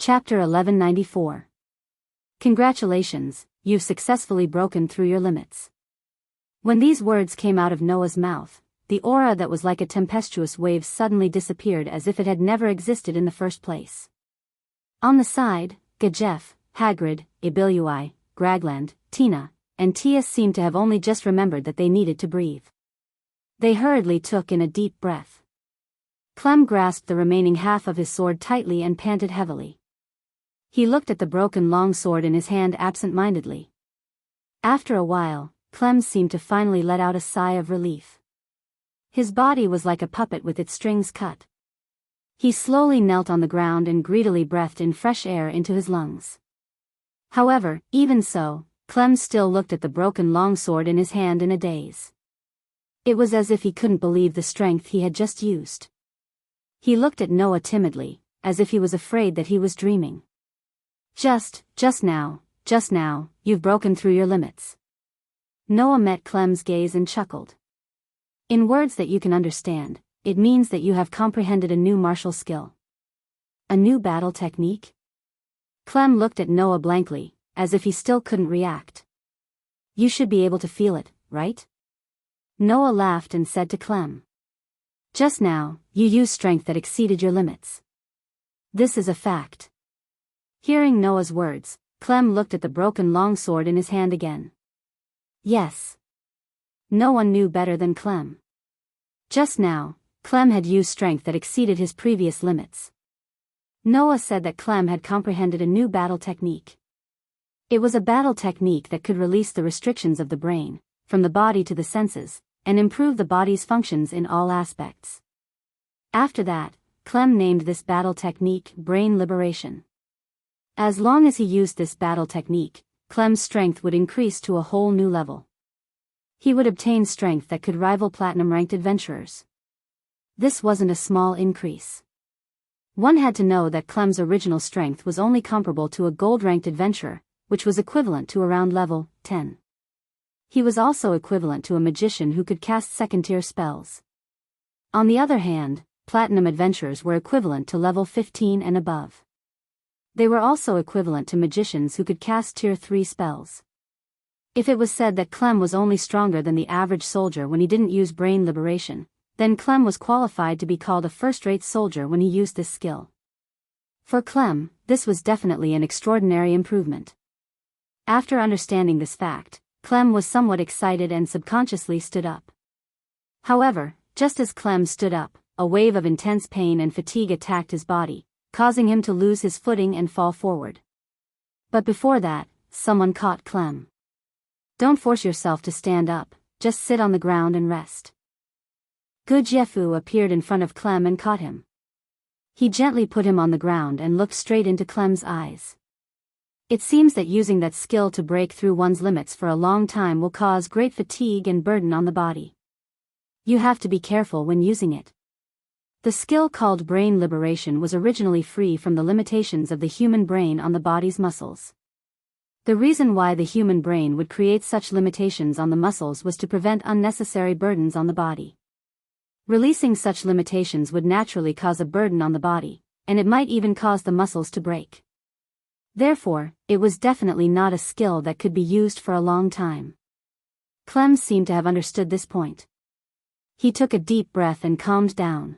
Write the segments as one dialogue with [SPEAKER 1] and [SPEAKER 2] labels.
[SPEAKER 1] Chapter 1194. Congratulations, you've successfully broken through your limits. When these words came out of Noah's mouth, the aura that was like a tempestuous wave suddenly disappeared as if it had never existed in the first place. On the side, Gajef, Hagrid, Ibilui, Gragland, Tina, and Tia seemed to have only just remembered that they needed to breathe. They hurriedly took in a deep breath. Clem grasped the remaining half of his sword tightly and panted heavily. He looked at the broken longsword in his hand absent-mindedly. After a while, Clem seemed to finally let out a sigh of relief. His body was like a puppet with its strings cut. He slowly knelt on the ground and greedily breathed in fresh air into his lungs. However, even so, Clem still looked at the broken longsword in his hand in a daze. It was as if he couldn't believe the strength he had just used. He looked at Noah timidly, as if he was afraid that he was dreaming. Just now, you've broken through your limits. Noah met Clem's gaze and chuckled. In words that you can understand, it means that you have comprehended a new martial skill. A new battle technique? Clem looked at Noah blankly, as if he still couldn't react. You should be able to feel it, right? Noah laughed and said to Clem. Just now, you used strength that exceeded your limits. This is a fact. Hearing Noah's words, Clem looked at the broken longsword in his hand again. Yes. No one knew better than Clem. Just now, Clem had used strength that exceeded his previous limits. Noah said that Clem had comprehended a new battle technique. It was a battle technique that could release the restrictions of the brain, from the body to the senses, and improve the body's functions in all aspects. After that, Clem named this battle technique brain liberation. As long as he used this battle technique, Clem's strength would increase to a whole new level. He would obtain strength that could rival platinum-ranked adventurers. This wasn't a small increase. One had to know that Clem's original strength was only comparable to a gold-ranked adventurer, which was equivalent to around level 10. He was also equivalent to a magician who could cast second-tier spells. On the other hand, platinum adventurers were equivalent to level 15 and above. They were also equivalent to magicians who could cast tier 3 spells. If it was said that Clem was only stronger than the average soldier when he didn't use brain liberation, then Clem was qualified to be called a first-rate soldier when he used this skill. For Clem, this was definitely an extraordinary improvement. After understanding this fact, Clem was somewhat excited and subconsciously stood up. However, just as Clem stood up, a wave of intense pain and fatigue attacked his body, causing him to lose his footing and fall forward. But before that, someone caught Clem. Don't force yourself to stand up, just sit on the ground and rest. Gujefu appeared in front of Clem and caught him. He gently put him on the ground and looked straight into Clem's eyes. It seems that using that skill to break through one's limits for a long time will cause great fatigue and burden on the body. You have to be careful when using it. The skill called brain liberation was originally free from the limitations of the human brain on the body's muscles. The reason why the human brain would create such limitations on the muscles was to prevent unnecessary burdens on the body. Releasing such limitations would naturally cause a burden on the body, and it might even cause the muscles to break. Therefore, it was definitely not a skill that could be used for a long time. Clem seemed to have understood this point. He took a deep breath and calmed down.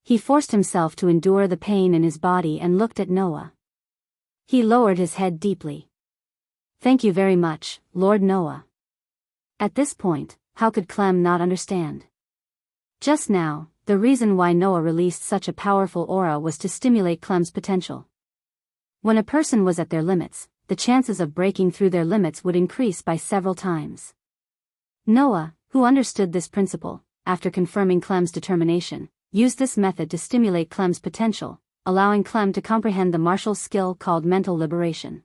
[SPEAKER 1] He forced himself to endure the pain in his body and looked at Noah. He lowered his head deeply. Thank you very much, Lord Noah. At this point, how could Clem not understand? Just now, the reason why Noah released such a powerful aura was to stimulate Clem's potential. When a person was at their limits, the chances of breaking through their limits would increase by several times. Noah, who understood this principle, after confirming Clem's determination, used this method to stimulate Clem's potential, allowing Clem to comprehend the martial skill called mental liberation.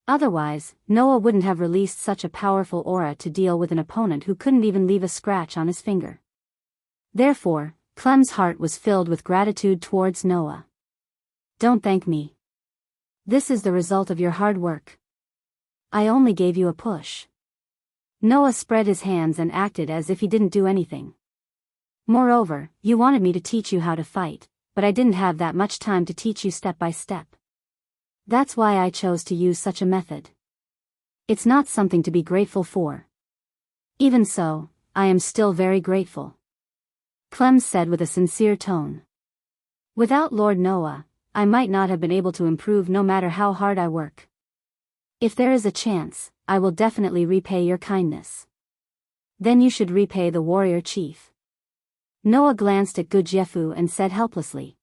[SPEAKER 1] Otherwise, Noah wouldn't have released such a powerful aura to deal with an opponent who couldn't even leave a scratch on his finger. Therefore, Clem's heart was filled with gratitude towards Noah. Don't thank me. This is the result of your hard work. I only gave you a push. Noah spread his hands and acted as if he didn't do anything. Moreover, you wanted me to teach you how to fight, but I didn't have that much time to teach you step by step. That's why I chose to use such a method. It's not something to be grateful for. Even so, I am still very grateful. Clem said with a sincere tone. Without Lord Noah, I might not have been able to improve no matter how hard I work. If there is a chance, I will definitely repay your kindness. Then you should repay the warrior chief. Noah glanced at Gudjefu and said helplessly.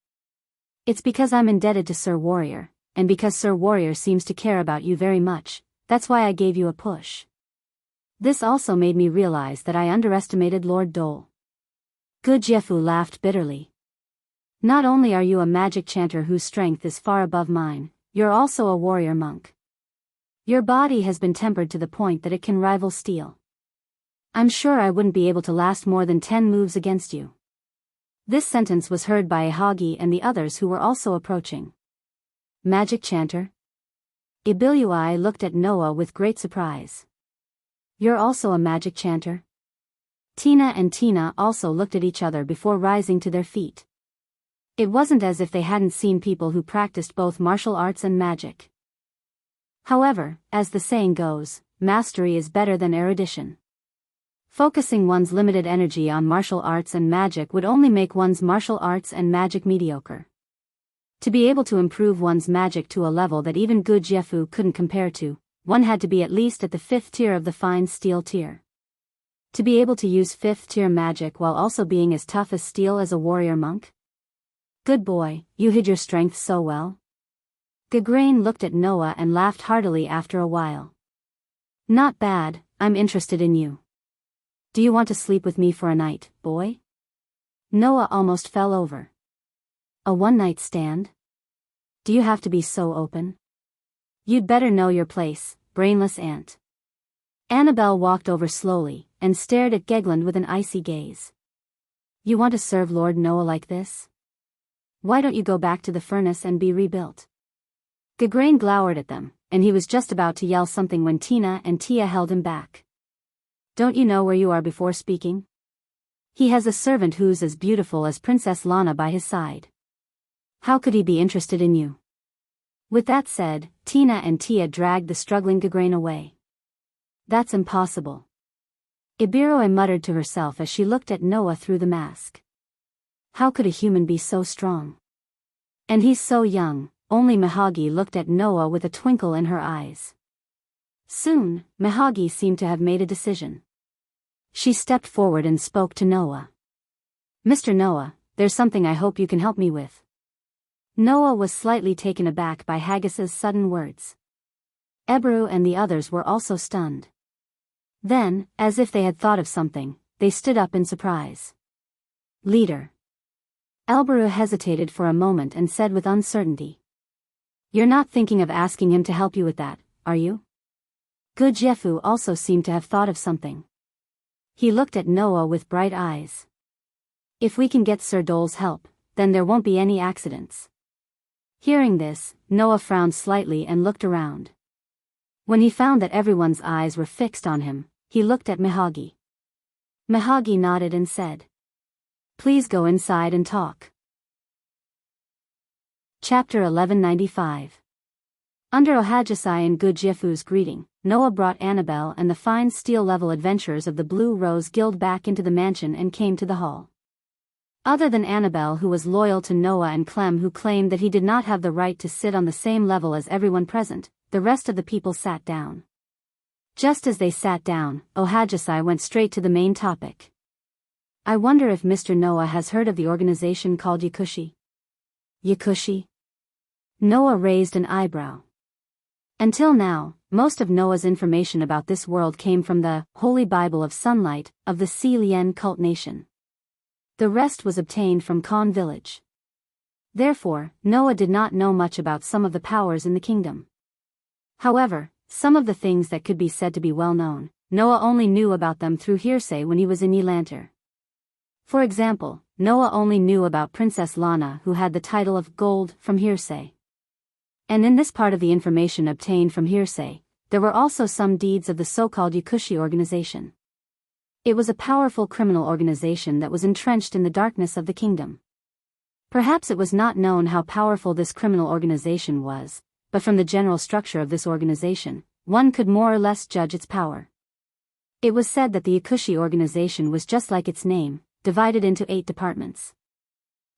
[SPEAKER 1] It's because I'm indebted to Sir Warrior, and because Sir Warrior seems to care about you very much, that's why I gave you a push. This also made me realize that I underestimated Lord Dole. Gudjefu laughed bitterly. Not only are you a magic chanter whose strength is far above mine, you're also a warrior monk. Your body has been tempered to the point that it can rival steel. I'm sure I wouldn't be able to last more than 10 moves against you. This sentence was heard by Ihagi and the others who were also approaching. Magic chanter? Ibilui looked at Noah with great surprise. You're also a magic chanter? Tina and Tina also looked at each other before rising to their feet. It wasn't as if they hadn't seen people who practiced both martial arts and magic. However, as the saying goes, mastery is better than erudition. Focusing one's limited energy on martial arts and magic would only make one's martial arts and magic mediocre. To be able to improve one's magic to a level that even Gudjefu couldn't compare to, one had to be at least at the 5th tier of the fine steel tier. To be able to use 5th tier magic while also being as tough as steel as a warrior monk? Good boy, you hid your strength so well. Gagrain looked at Noah and laughed heartily after a while. Not bad, I'm interested in you. Do you want to sleep with me for a night, boy? Noah almost fell over. A one-night stand? Do you have to be so open? You'd better know your place, brainless ant. Annabelle walked over slowly, and stared at Gegland with an icy gaze. You want to serve Lord Noah like this? Why don't you go back to the furnace and be rebuilt? Gagrain glowered at them, and he was just about to yell something when Tina and Tia held him back. Don't you know where you are before speaking? He has a servant who's as beautiful as Princess Lana by his side. How could he be interested in you? With that said, Tina and Tia dragged the struggling Gagrain away. That's impossible. Ibirue muttered to herself as she looked at Noah through the mask. How could a human be so strong? And he's so young. Only Mihagi looked at Noah with a twinkle in her eyes. Soon, Mihagi seemed to have made a decision. She stepped forward and spoke to Noah. Mr. Noah, there's something I hope you can help me with. Noah was slightly taken aback by Haggis's sudden words. Ebru and the others were also stunned. Then, as if they had thought of something, they stood up in surprise. Leader. Elbaru hesitated for a moment and said with uncertainty. You're not thinking of asking him to help you with that, are you? Gudjefu also seemed to have thought of something. He looked at Noah with bright eyes. If we can get Sir Dole's help, then there won't be any accidents. Hearing this, Noah frowned slightly and looked around. When he found that everyone's eyes were fixed on him, he looked at Mihagi. Mihagi nodded and said, Please go inside and talk. Chapter 1195. Under Ohajisai and Gudjefu's greeting, Noah brought Annabelle and the fine steel-level adventurers of the Blue Rose Guild back into the mansion and came to the hall. Other than Annabelle, who was loyal to Noah, and Clem, who claimed that he did not have the right to sit on the same level as everyone present, the rest of the people sat down. Just as they sat down, Ohajisai went straight to the main topic. I wonder if Mr. Noah has heard of the organization called Yakushi. Yakushi? Noah raised an eyebrow. Until now, most of Noah's information about this world came from the Holy Bible of Sunlight of the Si Lien cult nation. The rest was obtained from Khan village. Therefore, Noah did not know much about some of the powers in the kingdom. However, some of the things that could be said to be well known, Noah only knew about them through hearsay when he was in Elanter. For example, Noah only knew about Princess Lana, who had the title of Gold, from hearsay. And in this part of the information obtained from hearsay, there were also some deeds of the so-called Yakushi organization. It was a powerful criminal organization that was entrenched in the darkness of the kingdom. Perhaps it was not known how powerful this criminal organization was, but from the general structure of this organization, one could more or less judge its power. It was said that the Ikushi organization was just like its name, divided into 8 departments.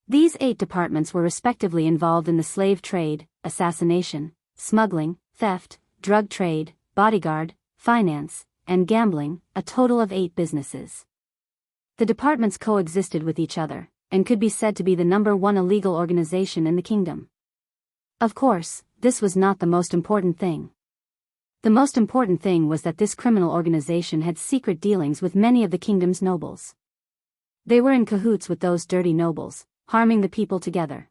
[SPEAKER 1] These 8 departments were respectively involved in the slave trade, assassination, smuggling, theft, drug trade, bodyguard, finance, and gambling, a total of 8 businesses. The departments coexisted with each other, and could be said to be the #1 illegal organization in the kingdom. Of course, this was not the most important thing. The most important thing was that this criminal organization had secret dealings with many of the kingdom's nobles. They were in cahoots with those dirty nobles, harming the people together.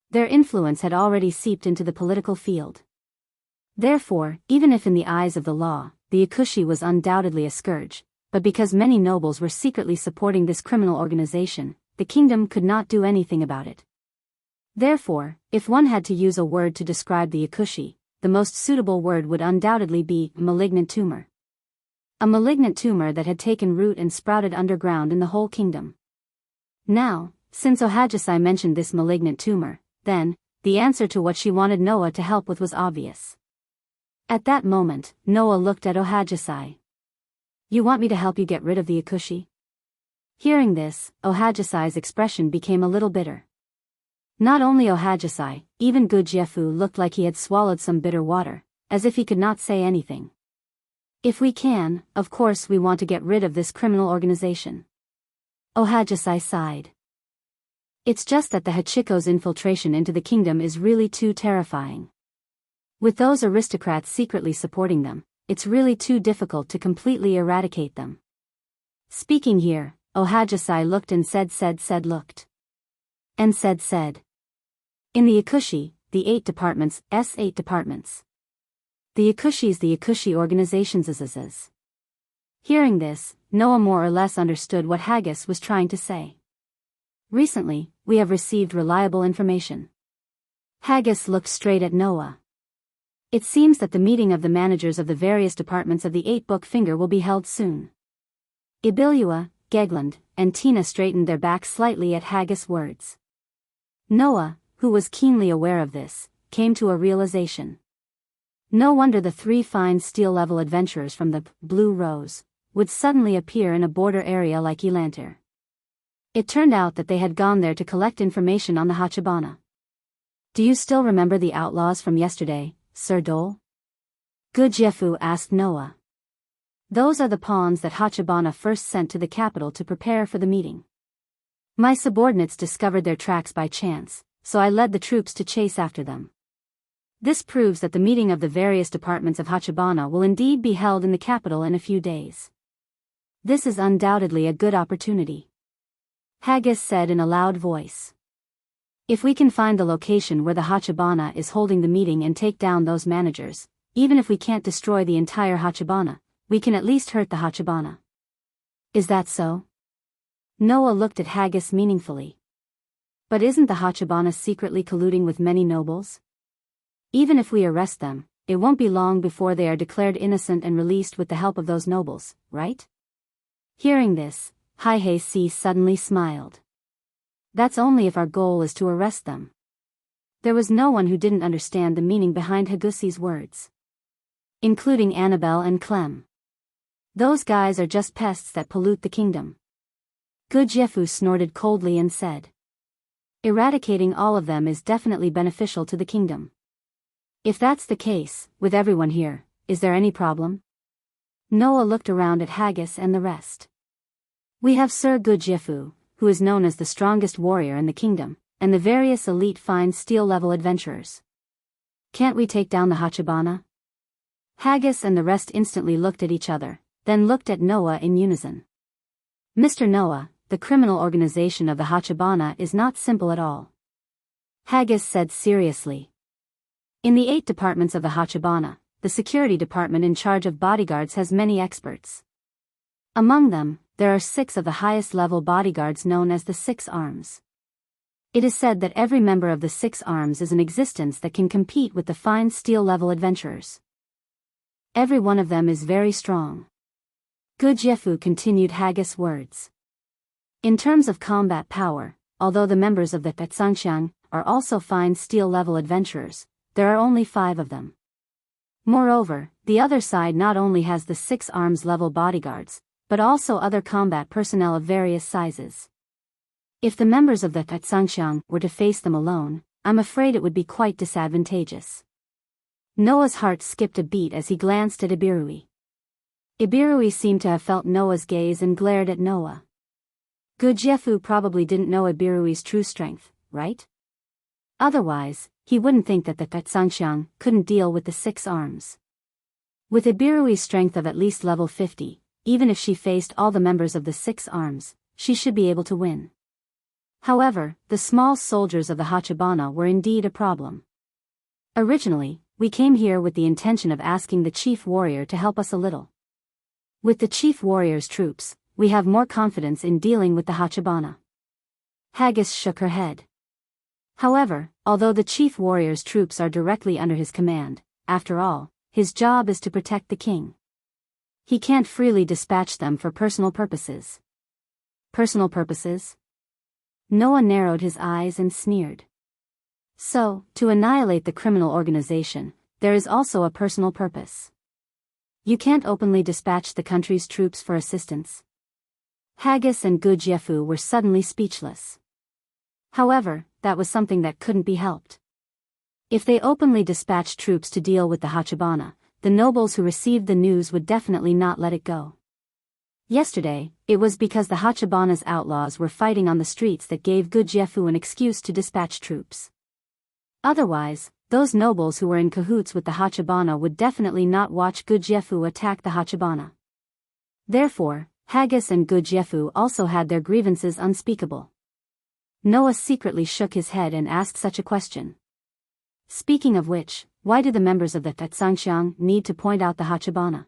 [SPEAKER 1] Their influence had already seeped into the political field. Therefore, even if in the eyes of the law, the Ikushi was undoubtedly a scourge, but because many nobles were secretly supporting this criminal organization, the kingdom could not do anything about it. Therefore, if one had to use a word to describe the Ikushi, the most suitable word would undoubtedly be malignant tumor. A malignant tumor that had taken root and sprouted underground in the whole kingdom. Now, since Ohajisai mentioned this malignant tumor, then, the answer to what she wanted Noah to help with was obvious. At that moment, Noah looked at Ohajisai. "You want me to help you get rid of the Ikushi?" Hearing this, Ohajisai's expression became a little bitter. Not only Ohajisai, even Gujiefu looked like he had swallowed some bitter water, as if he could not say anything. "If we can, of course we want to get rid of this criminal organization." Ohajisai sighed. "It's just that the Hachiko's infiltration into the kingdom is really too terrifying. With those aristocrats secretly supporting them, it's really too difficult to completely eradicate them." Speaking here, Ohajisai looked and said looked. And said. In the Ikushi, the 8 departments, S8 departments. The Ikushis, the Ikushi organizations is. Hearing this, Noah more or less understood what Haggis was trying to say. "Recently, we have received reliable information." Haggis looked straight at Noah. "It seems that the meeting of the managers of the various departments of the 8-book finger will be held soon." Ibilua, Gegland, and Tina straightened their backs slightly at Haggis' words. Noah, who was keenly aware of this, came to a realization. No wonder the 3 fine steel-level adventurers from the Blue Rose would suddenly appear in a border area like Elantir. It turned out that they had gone there to collect information on the Hachibana. "Do you still remember the outlaws from yesterday, Sir Dole?" Gujiefu asked Noah. "Those are the pawns that Hachibana first sent to the capital to prepare for the meeting. My subordinates discovered their tracks by chance, so I led the troops to chase after them. This proves that the meeting of the various departments of Hachibana will indeed be held in the capital in a few days. This is undoubtedly a good opportunity," Haggis said in a loud voice. "If we can find the location where the Hachibana is holding the meeting and take down those managers, even if we can't destroy the entire Hachibana, we can at least hurt the Hachibana." "Is that so?" Noah looked at Haggis meaningfully. "But isn't the Hachibana secretly colluding with many nobles? Even if we arrest them, it won't be long before they are declared innocent and released with the help of those nobles, right?" Hearing this, Haihei suddenly smiled. "That's only if our goal is to arrest them." There was no one who didn't understand the meaning behind Hagusi's words. Including Annabelle and Clem. "Those guys are just pests that pollute the kingdom." Gujiefu snorted coldly and said. "Eradicating all of them is definitely beneficial to the kingdom." "If that's the case, with everyone here, is there any problem?" Noah looked around at Haggis and the rest. "We have Sir Gujiefu, who is known as the strongest warrior in the kingdom, and the various elite fine steel-level adventurers. Can't we take down the Hachibana?" Haggis and the rest instantly looked at each other, then looked at Noah in unison. "Mr. Noah, the criminal organization of the Hachibana is not simple at all," Haggis said seriously. "In the 8 departments of the Hachibana, the security department in charge of bodyguards has many experts. Among them, there are 6 of the highest-level bodyguards known as the 6 Arms. It is said that every member of the 6 Arms is an existence that can compete with the fine steel-level adventurers. Every one of them is very strong." Gujiefu continued Haggis' words. "In terms of combat power, although the members of the Petsangshan are also fine steel-level adventurers, there are only 5 of them. Moreover, the other side not only has the 6 arms-level bodyguards, but also other combat personnel of various sizes. If the members of the Tatsangxiang were to face them alone, I'm afraid it would be quite disadvantageous. Noah's heart skipped a beat as he glanced at Ibirui. Ibirui seemed to have felt Noah's gaze and glared at Noah. Gujiefu probably didn't know Ibirui's true strength, right? Otherwise, he wouldn't think that the Tatsangxiang couldn't deal with the 6 arms. With Ibirui's strength of at least level 50, even if she faced all the members of the 6 arms, she should be able to win. However, the small soldiers of the Hachibana were indeed a problem. Originally, we came here with the intention of asking the chief warrior to help us a little. With the chief warrior's troops, we have more confidence in dealing with the Hachibana. Haggis shook her head. However, although the chief warrior's troops are directly under his command, after all, his job is to protect the king. He can't freely dispatch them for personal purposes. Personal purposes? Noah narrowed his eyes and sneered. So, to annihilate the criminal organization, there is also a personal purpose. You can't openly dispatch the country's troops for assistance. Haggis and Gujiefu were suddenly speechless. However, that was something that couldn't be helped. If they openly dispatched troops to deal with the Hachibana, the nobles who received the news would definitely not let it go. Yesterday, it was because the Hachibana's outlaws were fighting on the streets that gave Gujiefu an excuse to dispatch troops. Otherwise, those nobles who were in cahoots with the Hachibana would definitely not watch Gujiefu attack the Hachibana. Therefore, Haggis and Gujiefu also had their grievances unspeakable. Noah secretly shook his head and asked such a question. Speaking of which, why do the members of the Tatsangxiang need to point out the Hachibana?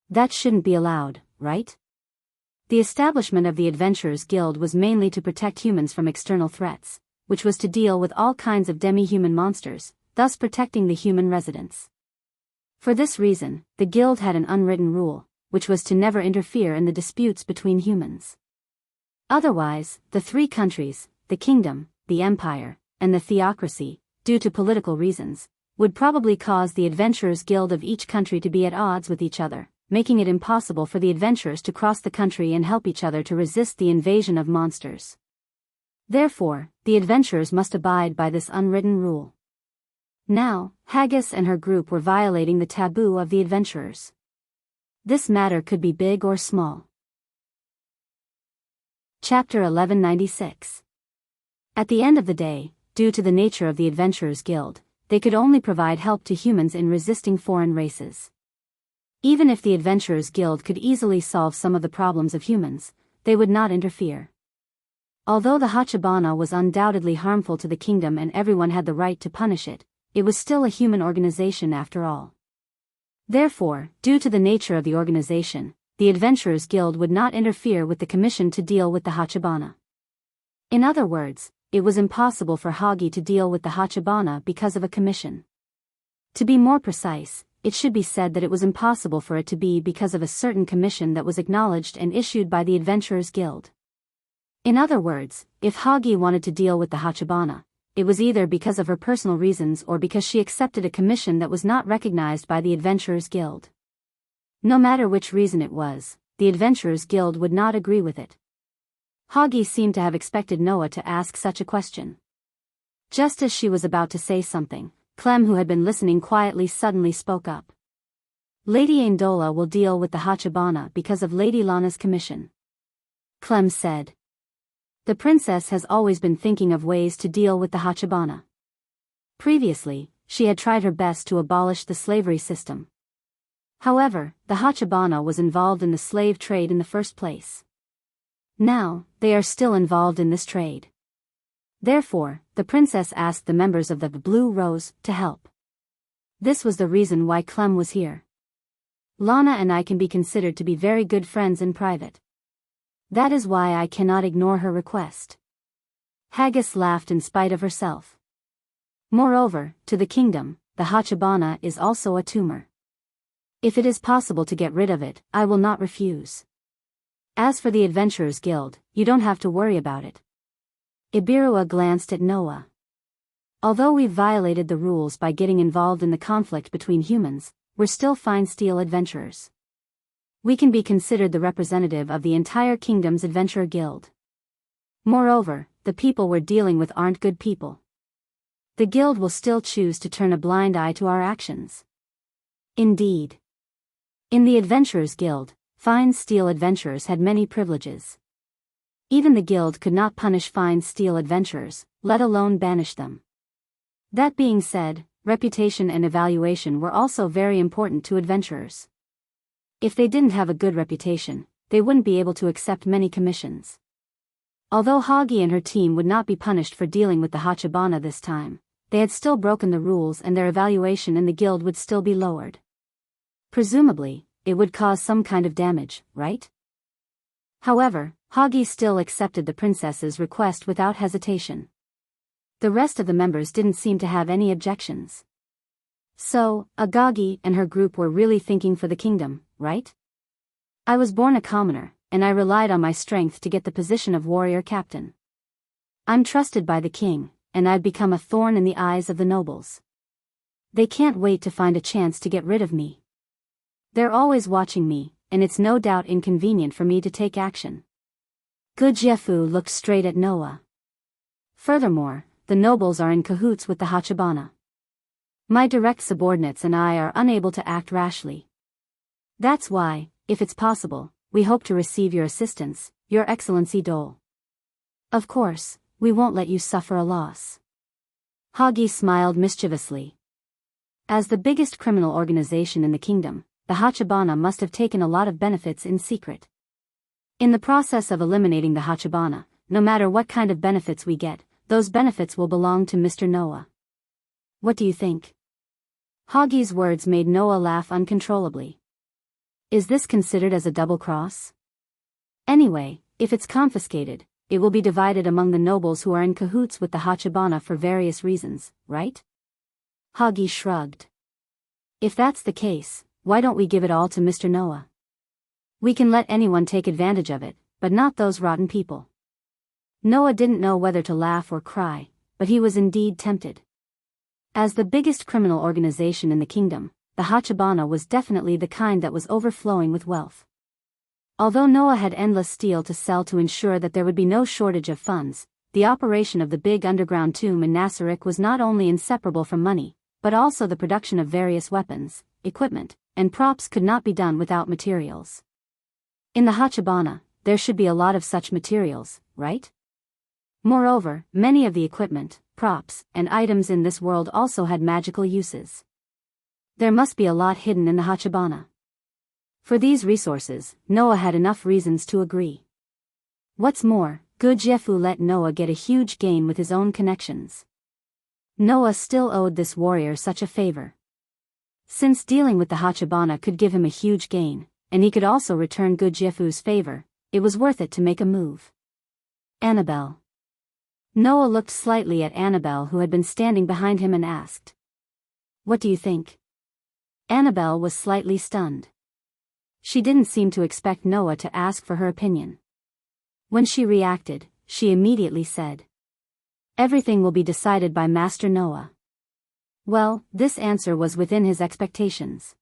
[SPEAKER 1] That shouldn't be allowed, right? The establishment of the Adventurers Guild was mainly to protect humans from external threats, which was to deal with all kinds of demi-human monsters, thus protecting the human residents. For this reason, the guild had an unwritten rule, which was to never interfere in the disputes between humans. Otherwise, the 3 countries, the kingdom, the empire, and the theocracy, due to political reasons, would probably cause the Adventurers Guild of each country to be at odds with each other, making it impossible for the adventurers to cross the country and help each other to resist the invasion of monsters. Therefore, the adventurers must abide by this unwritten rule. Now, Haggis and her group were violating the taboo of the adventurers. This matter could be big or small. Chapter 1196. At the end of the day, due to the nature of the Adventurers Guild, they could only provide help to humans in resisting foreign races. Even if the Adventurers Guild could easily solve some of the problems of humans, they would not interfere. Although the Hachibana was undoubtedly harmful to the kingdom and everyone had the right to punish it, it was still a human organization after all. Therefore, due to the nature of the organization, the Adventurers Guild would not interfere with the commission to deal with the Hachibana. In other words, it was impossible for Hagi to deal with the Hachibana because of a commission. To be more precise, it should be said that it was impossible for it to be because of a certain commission that was acknowledged and issued by the Adventurers Guild. In other words, if Hagi wanted to deal with the Hachibana, it was either because of her personal reasons or because she accepted a commission that was not recognized by the Adventurers Guild. No matter which reason it was, the Adventurers Guild would not agree with it. Hagi seemed to have expected Noah to ask such a question. Just as she was about to say something, Clem, who had been listening quietly, suddenly spoke up. Lady Aindola will deal with the Hachibana because of Lady Lana's commission. Clem said. The princess has always been thinking of ways to deal with the Hachibana. Previously, she had tried her best to abolish the slavery system. However, the Hachibana was involved in the slave trade in the first place. Now, they are still involved in this trade. Therefore, the princess asked the members of the Blue Rose to help. This was the reason why Clem was here. Lana and I can be considered to be very good friends in private. That is why I cannot ignore her request. Haggis laughed in spite of herself. Moreover, to the kingdom, the Hachibana is also a tumor. If it is possible to get rid of it, I will not refuse. As for the Adventurers Guild, you don't have to worry about it. Ibirua glanced at Noah. Although we've violated the rules by getting involved in the conflict between humans, we're still fine steel adventurers. We can be considered the representative of the entire kingdom's adventurer guild. Moreover, the people we're dealing with aren't good people. The guild will still choose to turn a blind eye to our actions. Indeed. In the Adventurers Guild, fine steel adventurers had many privileges. Even the guild could not punish fine steel adventurers, let alone banish them. That being said, reputation and evaluation were also very important to adventurers. If they didn't have a good reputation, they wouldn't be able to accept many commissions. Although Hagi and her team would not be punished for dealing with the Hachibana this time, they had still broken the rules and their evaluation in the guild would still be lowered. Presumably, it would cause some kind of damage, right? However, Hagi still accepted the princess's request without hesitation. The rest of the members didn't seem to have any objections. So, Agagi and her group were really thinking for the kingdom, right? I was born a commoner, and I relied on my strength to get the position of warrior captain. I'm trusted by the king, and I've become a thorn in the eyes of the nobles. They can't wait to find a chance to get rid of me. They're always watching me, and it's no doubt inconvenient for me to take action. Gujiefu looked straight at Noah. Furthermore, the nobles are in cahoots with the Hachibana. My direct subordinates and I are unable to act rashly. That's why, if it's possible, we hope to receive your assistance, Your Excellency Dole. Of course, we won't let you suffer a loss. Hagi smiled mischievously. As the biggest criminal organization in the kingdom, the Hachibana must have taken a lot of benefits in secret. In the process of eliminating the Hachibana, no matter what kind of benefits we get, those benefits will belong to Mr. Noah. What do you think? Hagi's words made Noah laugh uncontrollably. Is this considered as a double cross? Anyway, if it's confiscated, it will be divided among the nobles who are in cahoots with the Hachibana for various reasons, right? Hagi shrugged. If that's the case, why don't we give it all to Mr. Noah? We can let anyone take advantage of it, but not those rotten people. Noah didn't know whether to laugh or cry, but he was indeed tempted. As the biggest criminal organization in the kingdom, the Hachibana was definitely the kind that was overflowing with wealth. Although Noah had endless steel to sell to ensure that there would be no shortage of funds, the operation of the big underground tomb in Nasarick was not only inseparable from money, but also the production of various weapons, equipment, and props could not be done without materials. In the Hachibana, there should be a lot of such materials, right? Moreover, many of the equipment, props, and items in this world also had magical uses. There must be a lot hidden in the Hachibana. For these resources, Noah had enough reasons to agree. What's more, Gujiefu let Noah get a huge gain with his own connections. Noah still owed this warrior such a favor. Since dealing with the Hachibana could give him a huge gain, and he could also return Gujiefu's favor, it was worth it to make a move. Annabelle. Noah looked slightly at Annabelle, who had been standing behind him, and asked, "What do you think?" Annabelle was slightly stunned. She didn't seem to expect Noah to ask for her opinion. When she reacted, she immediately said, "Everything will be decided by Master Noah." Well, this answer was within his expectations.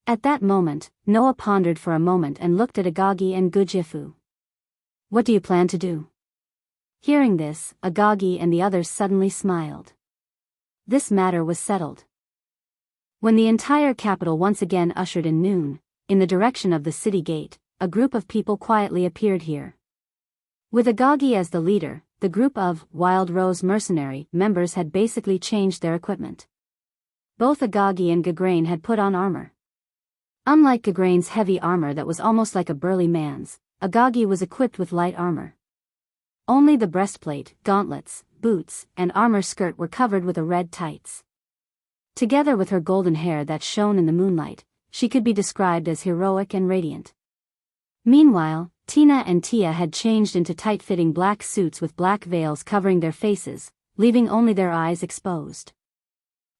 [SPEAKER 1] At that moment, Noah pondered for a moment and looked at Agagi and Gujiefu. "What do you plan to do?" Hearing this, Agagi and the others suddenly smiled. This matter was settled. When the entire capital once again ushered in noon, in the direction of the city gate, a group of people quietly appeared here. With Agagi as the leader, the group of Wild Rose mercenary members had basically changed their equipment. Both Agagi and Gagrain had put on armor. Unlike Gagrain's heavy armor that was almost like a burly man's, Agagi was equipped with light armor. Only the breastplate, gauntlets, boots, and armor skirt were covered with a red tights. Together with her golden hair that shone in the moonlight, she could be described as heroic and radiant. Meanwhile, Tina and Tia had changed into tight-fitting black suits with black veils covering their faces, leaving only their eyes exposed.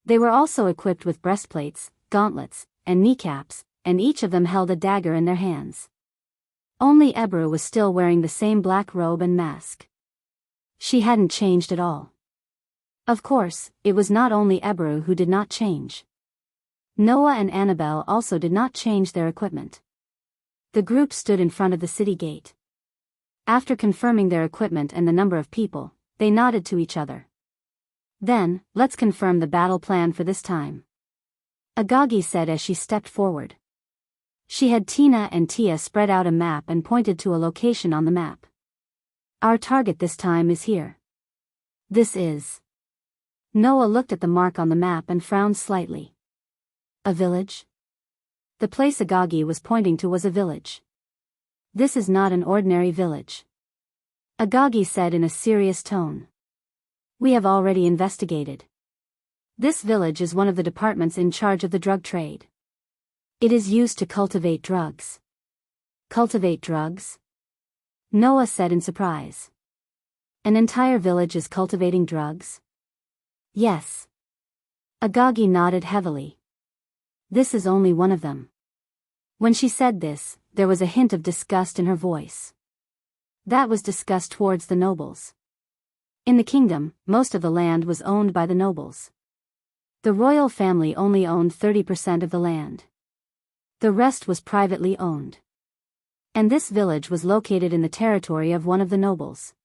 [SPEAKER 1] They were also equipped with breastplates, gauntlets, and kneecaps, and each of them held a dagger in their hands. Only Ebru was still wearing the same black robe and mask. She hadn't changed at all. Of course, it was not only Eberu who did not change. Noah and Annabelle also did not change their equipment. The group stood in front of the city gate. After confirming their equipment and the number of people, they nodded to each other. Then, let's confirm the battle plan for this time, Agagi said as she stepped forward. She had Tina and Tia spread out a map and pointed to a location on the map. Our target this time is here. This is. Noah looked at the mark on the map and frowned slightly. A village? The place Agagi was pointing to was a village. This is not an ordinary village, Agagi said in a serious tone. We have already investigated. This village is one of the departments in charge of the drug trade. It is used to cultivate drugs. Cultivate drugs? Noah said in surprise. An entire village is cultivating drugs? Yes. Agagi nodded heavily. This is only one of them. When she said this, there was a hint of disgust in her voice. That was disgust towards the nobles. In the kingdom, most of the land was owned by the nobles. The royal family only owned 30% of the land. The rest was privately owned. And this village was located in the territory of one of the nobles.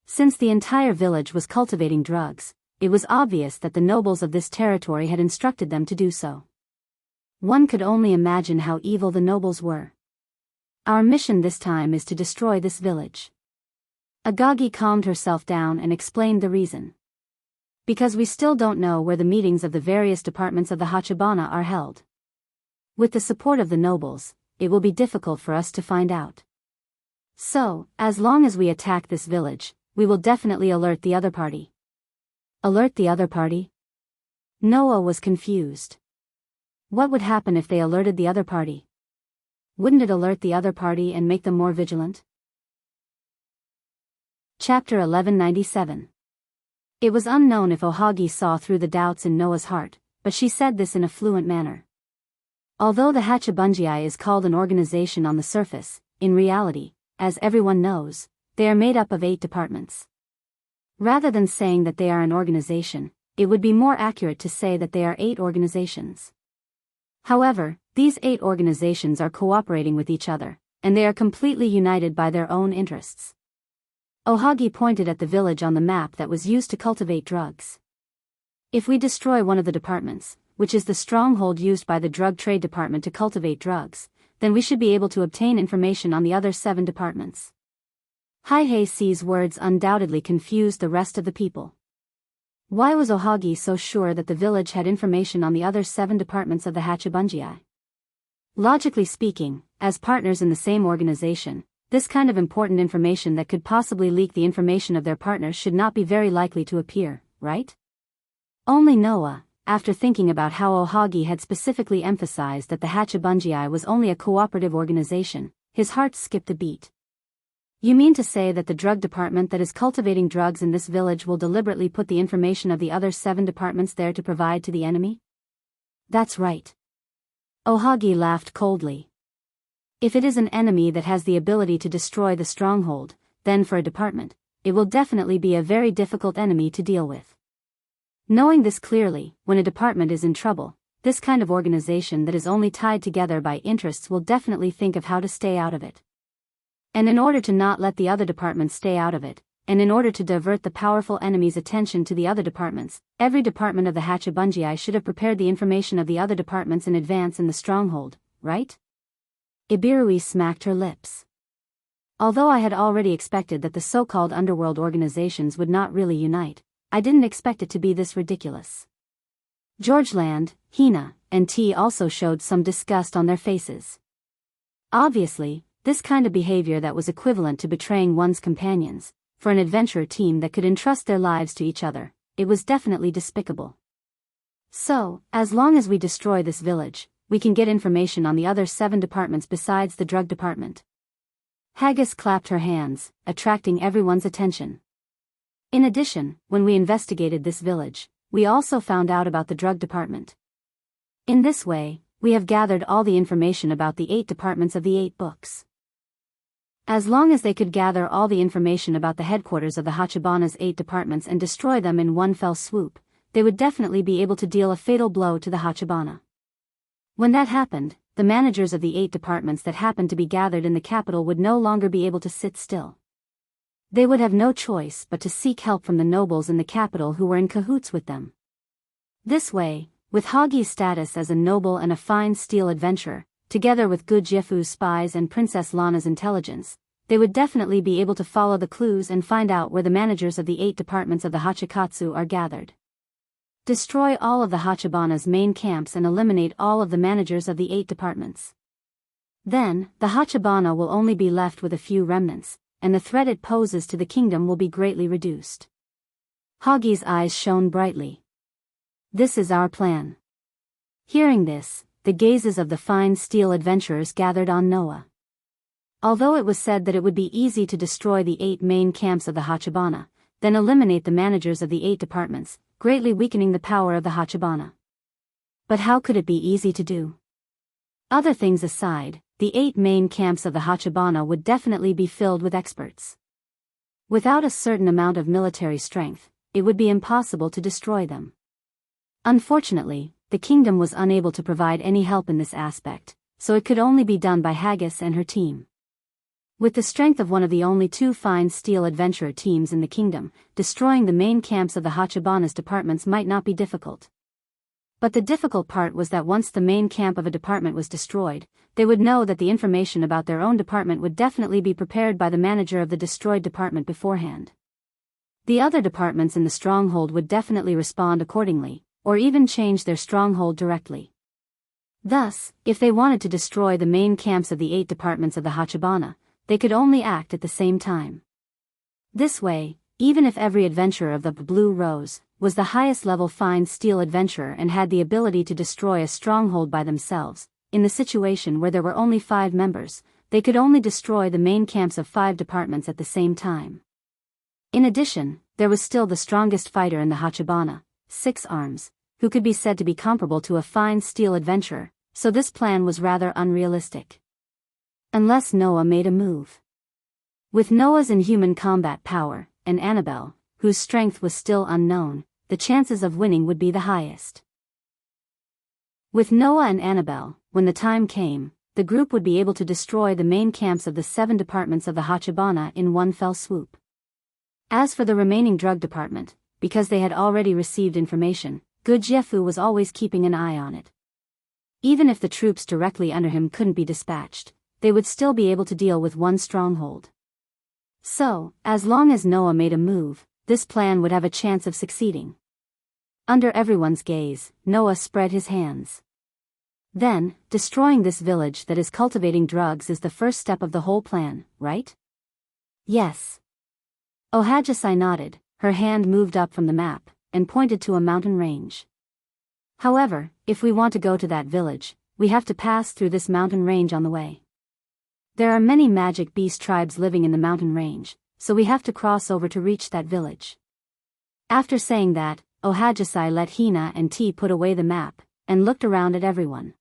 [SPEAKER 1] Since the entire village was cultivating drugs, it was obvious that the nobles of this territory had instructed them to do so. One could only imagine how evil the nobles were. Our mission this time is to destroy this village. Agagi calmed herself down and explained the reason. Because we still don't know where the meetings of the various departments of the Hachibana are held. With the support of the nobles, it will be difficult for us to find out. So, as long as we attack this village, we will definitely alert the other party. Alert the other party? Noah was confused. What would happen if they alerted the other party? Wouldn't it alert the other party and make them more vigilant? Chapter 1197. It was unknown if Ohagi saw through the doubts in Noah's heart, but she said this in a fluent manner. Although the Hachibunjii is called an organization on the surface, in reality, as everyone knows, they are made up of 8 departments. Rather than saying that they are an organization, it would be more accurate to say that they are 8 organizations. However, these 8 organizations are cooperating with each other, and they are completely united by their own interests. Ohagi pointed at the village on the map that was used to cultivate drugs. If we destroy one of the departments, which is the stronghold used by the drug trade department to cultivate drugs, then we should be able to obtain information on the other 7 departments. Haihei's words undoubtedly confused the rest of the people. Why was Ohagi so sure that the village had information on the other 7 departments of the Hachibunjii? Logically speaking, as partners in the same organization, this kind of important information that could possibly leak the information of their partners should not be very likely to appear, right? Only Noah, after thinking about how Ohagi had specifically emphasized that the Hachibunjii was only a cooperative organization, his heart skipped a beat. You mean to say that the drug department that is cultivating drugs in this village will deliberately put the information of the other 7 departments there to provide to the enemy? That's right. Ohagi laughed coldly. If it is an enemy that has the ability to destroy the stronghold, then for a department, it will definitely be a very difficult enemy to deal with. Knowing this clearly, when a department is in trouble, this kind of organization that is only tied together by interests will definitely think of how to stay out of it. And in order to not let the other departments stay out of it, and in order to divert the powerful enemy's attention to the other departments, every department of the Hachibunjii should have prepared the information of the other departments in advance in the stronghold, right? Ibirui smacked her lips. Although I had already expected that the so-called underworld organizations would not really unite, I didn't expect it to be this ridiculous. Georgeland, Hina, and T also showed some disgust on their faces. Obviously, this kind of behavior that was equivalent to betraying one's companions, for an adventurer team that could entrust their lives to each other, it was definitely despicable. So, as long as we destroy this village, we can get information on the other 7 departments besides the drug department. Haggis clapped her hands, attracting everyone's attention. In addition, when we investigated this village, we also found out about the drug department. In this way, we have gathered all the information about the 8 departments of the 8 books. As long as they could gather all the information about the headquarters of the Hachibana's 8 departments and destroy them in one fell swoop, they would definitely be able to deal a fatal blow to the Hachibana. When that happened, the managers of the 8 departments that happened to be gathered in the capital would no longer be able to sit still. They would have no choice but to seek help from the nobles in the capital who were in cahoots with them. This way, with Hagi's status as a noble and a fine steel adventurer, together with Gu Jiefu's spies and Princess Lana's intelligence, they would definitely be able to follow the clues and find out where the managers of the 8 departments of the Hachikatsu are gathered. Destroy all of the Hachibana's main camps and eliminate all of the managers of the 8 departments. Then, the Hachibana will only be left with a few remnants, and the threat it poses to the kingdom will be greatly reduced. Hagi's eyes shone brightly. This is our plan. Hearing this, the gazes of the fine steel adventurers gathered on Noah. Although it was said that it would be easy to destroy the 8 main camps of the Hachibana, then eliminate the managers of the 8 departments, greatly weakening the power of the Hachibana. But how could it be easy to do? Other things aside, the 8 main camps of the Hachibana would definitely be filled with experts. Without a certain amount of military strength, it would be impossible to destroy them. Unfortunately, the kingdom was unable to provide any help in this aspect, so it could only be done by Haggis and her team. With the strength of one of the only 2 fine steel adventurer teams in the kingdom, destroying the main camps of the Hachibana's departments might not be difficult. But the difficult part was that once the main camp of a department was destroyed, they would know that the information about their own department would definitely be prepared by the manager of the destroyed department beforehand. The other departments in the stronghold would definitely respond accordingly, or even change their stronghold directly. Thus, if they wanted to destroy the main camps of the 8 departments of the Hachibana, they could only act at the same time. This way, even if every adventurer of the Blue Rose was the highest level fine steel adventurer and had the ability to destroy a stronghold by themselves, in the situation where there were only 5 members, they could only destroy the main camps of 5 departments at the same time. In addition, there was still the strongest fighter in the Hachibana, 6 Arms, who could be said to be comparable to a fine steel adventurer, so this plan was rather unrealistic. Unless Noah made a move. With Noah's inhuman combat power, and Annabelle, whose strength was still unknown, the chances of winning would be the highest. With Noah and Annabelle, when the time came, the group would be able to destroy the main camps of the 7 departments of the Hachibana in one fell swoop. As for the remaining drug department, because they had already received information, Gu Jiefu was always keeping an eye on it. Even if the troops directly under him couldn't be dispatched, they would still be able to deal with one stronghold. So, as long as Noah made a move, this plan would have a chance of succeeding. Under everyone's gaze, Noah spread his hands. Then, destroying this village that is cultivating drugs is the first step of the whole plan, right? Yes. Ohajisai nodded, her hand moved up from the map, and pointed to a mountain range. However, if we want to go to that village, we have to pass through this mountain range on the way. There are many magic beast tribes living in the mountain range, so we have to cross over to reach that village. After saying that, Ohajisai let Hina and T put away the map, and looked around at everyone.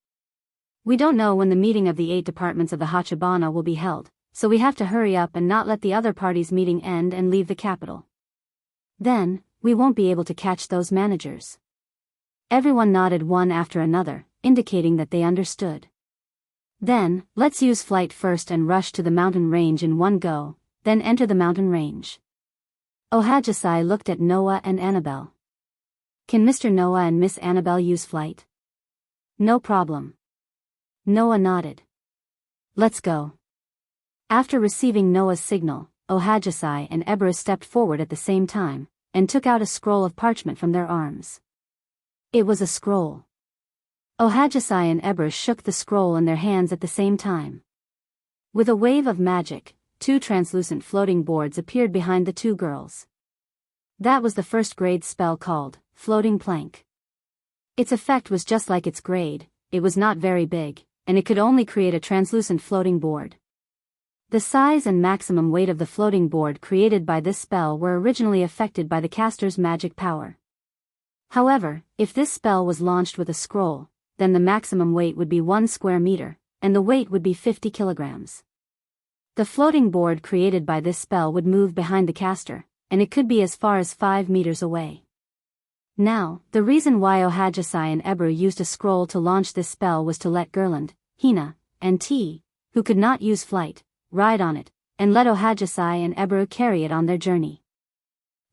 [SPEAKER 1] We don't know when the meeting of the 8 departments of the Hachibana will be held, so we have to hurry up and not let the other party's meeting end and leave the capital. Then, we won't be able to catch those managers. Everyone nodded one after another, indicating that they understood. Then, let's use flight first and rush to the mountain range in one go, then enter the mountain range. Ohajisai looked at Noah and Annabelle. Can Mr. Noah and Miss Annabelle use flight? No problem. Noah nodded. Let's go. After receiving Noah's signal, Ohajisai and Ebra stepped forward at the same time, and took out a scroll of parchment from their arms. It was a scroll. Ohajisai and Ebra shook the scroll in their hands at the same time. With a wave of magic, 2 translucent floating boards appeared behind the 2 girls. That was the first grade spell called Floating Plank. Its effect was just like its grade, it was not very big, and it could only create a translucent floating board. The size and maximum weight of the floating board created by this spell were originally affected by the caster's magic power. However, if this spell was launched with a scroll, then the maximum weight would be 1 square meter, and the weight would be 50 kilograms. The floating board created by this spell would move behind the caster, and it could be as far as 5 meters away. Now, the reason why Ohajisai and Ebru used a scroll to launch this spell was to let Gerland, Hina, and T, who could not use flight, ride on it, and let Ohajisai and Ebru carry it on their journey.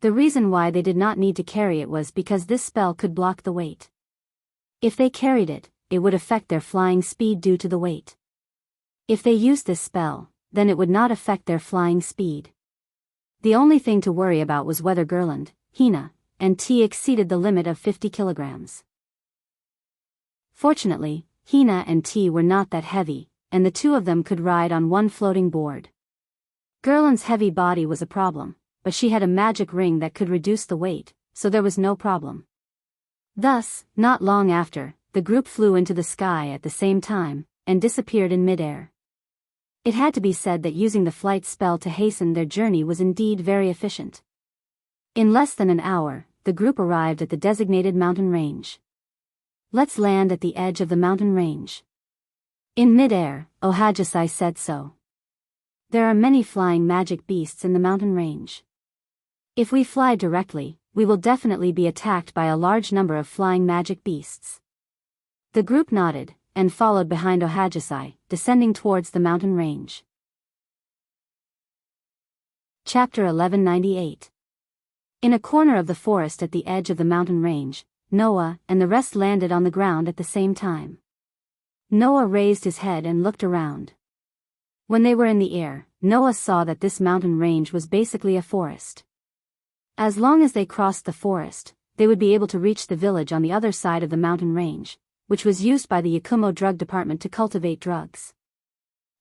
[SPEAKER 1] The reason why they did not need to carry it was because this spell could block the weight. If they carried it, it would affect their flying speed due to the weight. If they used this spell, then it would not affect their flying speed. The only thing to worry about was whether Gerland, Hina, and T exceeded the limit of 50 kilograms. Fortunately, Hina and T were not that heavy, and the two of them could ride on one floating board. Gerland's heavy body was a problem, but she had a magic ring that could reduce the weight, so there was no problem. Thus, not long after, the group flew into the sky at the same time, and disappeared in midair. It had to be said that using the flight spell to hasten their journey was indeed very efficient. In less than an hour, the group arrived at the designated mountain range. Let's land at the edge of the mountain range. In midair, Ohajisai said so. There are many flying magic beasts in the mountain range. If we fly directly, we will definitely be attacked by a large number of flying magic beasts. The group nodded, and followed behind Ohajisai, descending towards the mountain range. Chapter 1198. In a corner of the forest at the edge of the mountain range, Noah and the rest landed on the ground at the same time. Noah raised his head and looked around. When they were in the air, Noah saw that this mountain range was basically a forest. As long as they crossed the forest, they would be able to reach the village on the other side of the mountain range, which was used by the Yakumo drug department to cultivate drugs.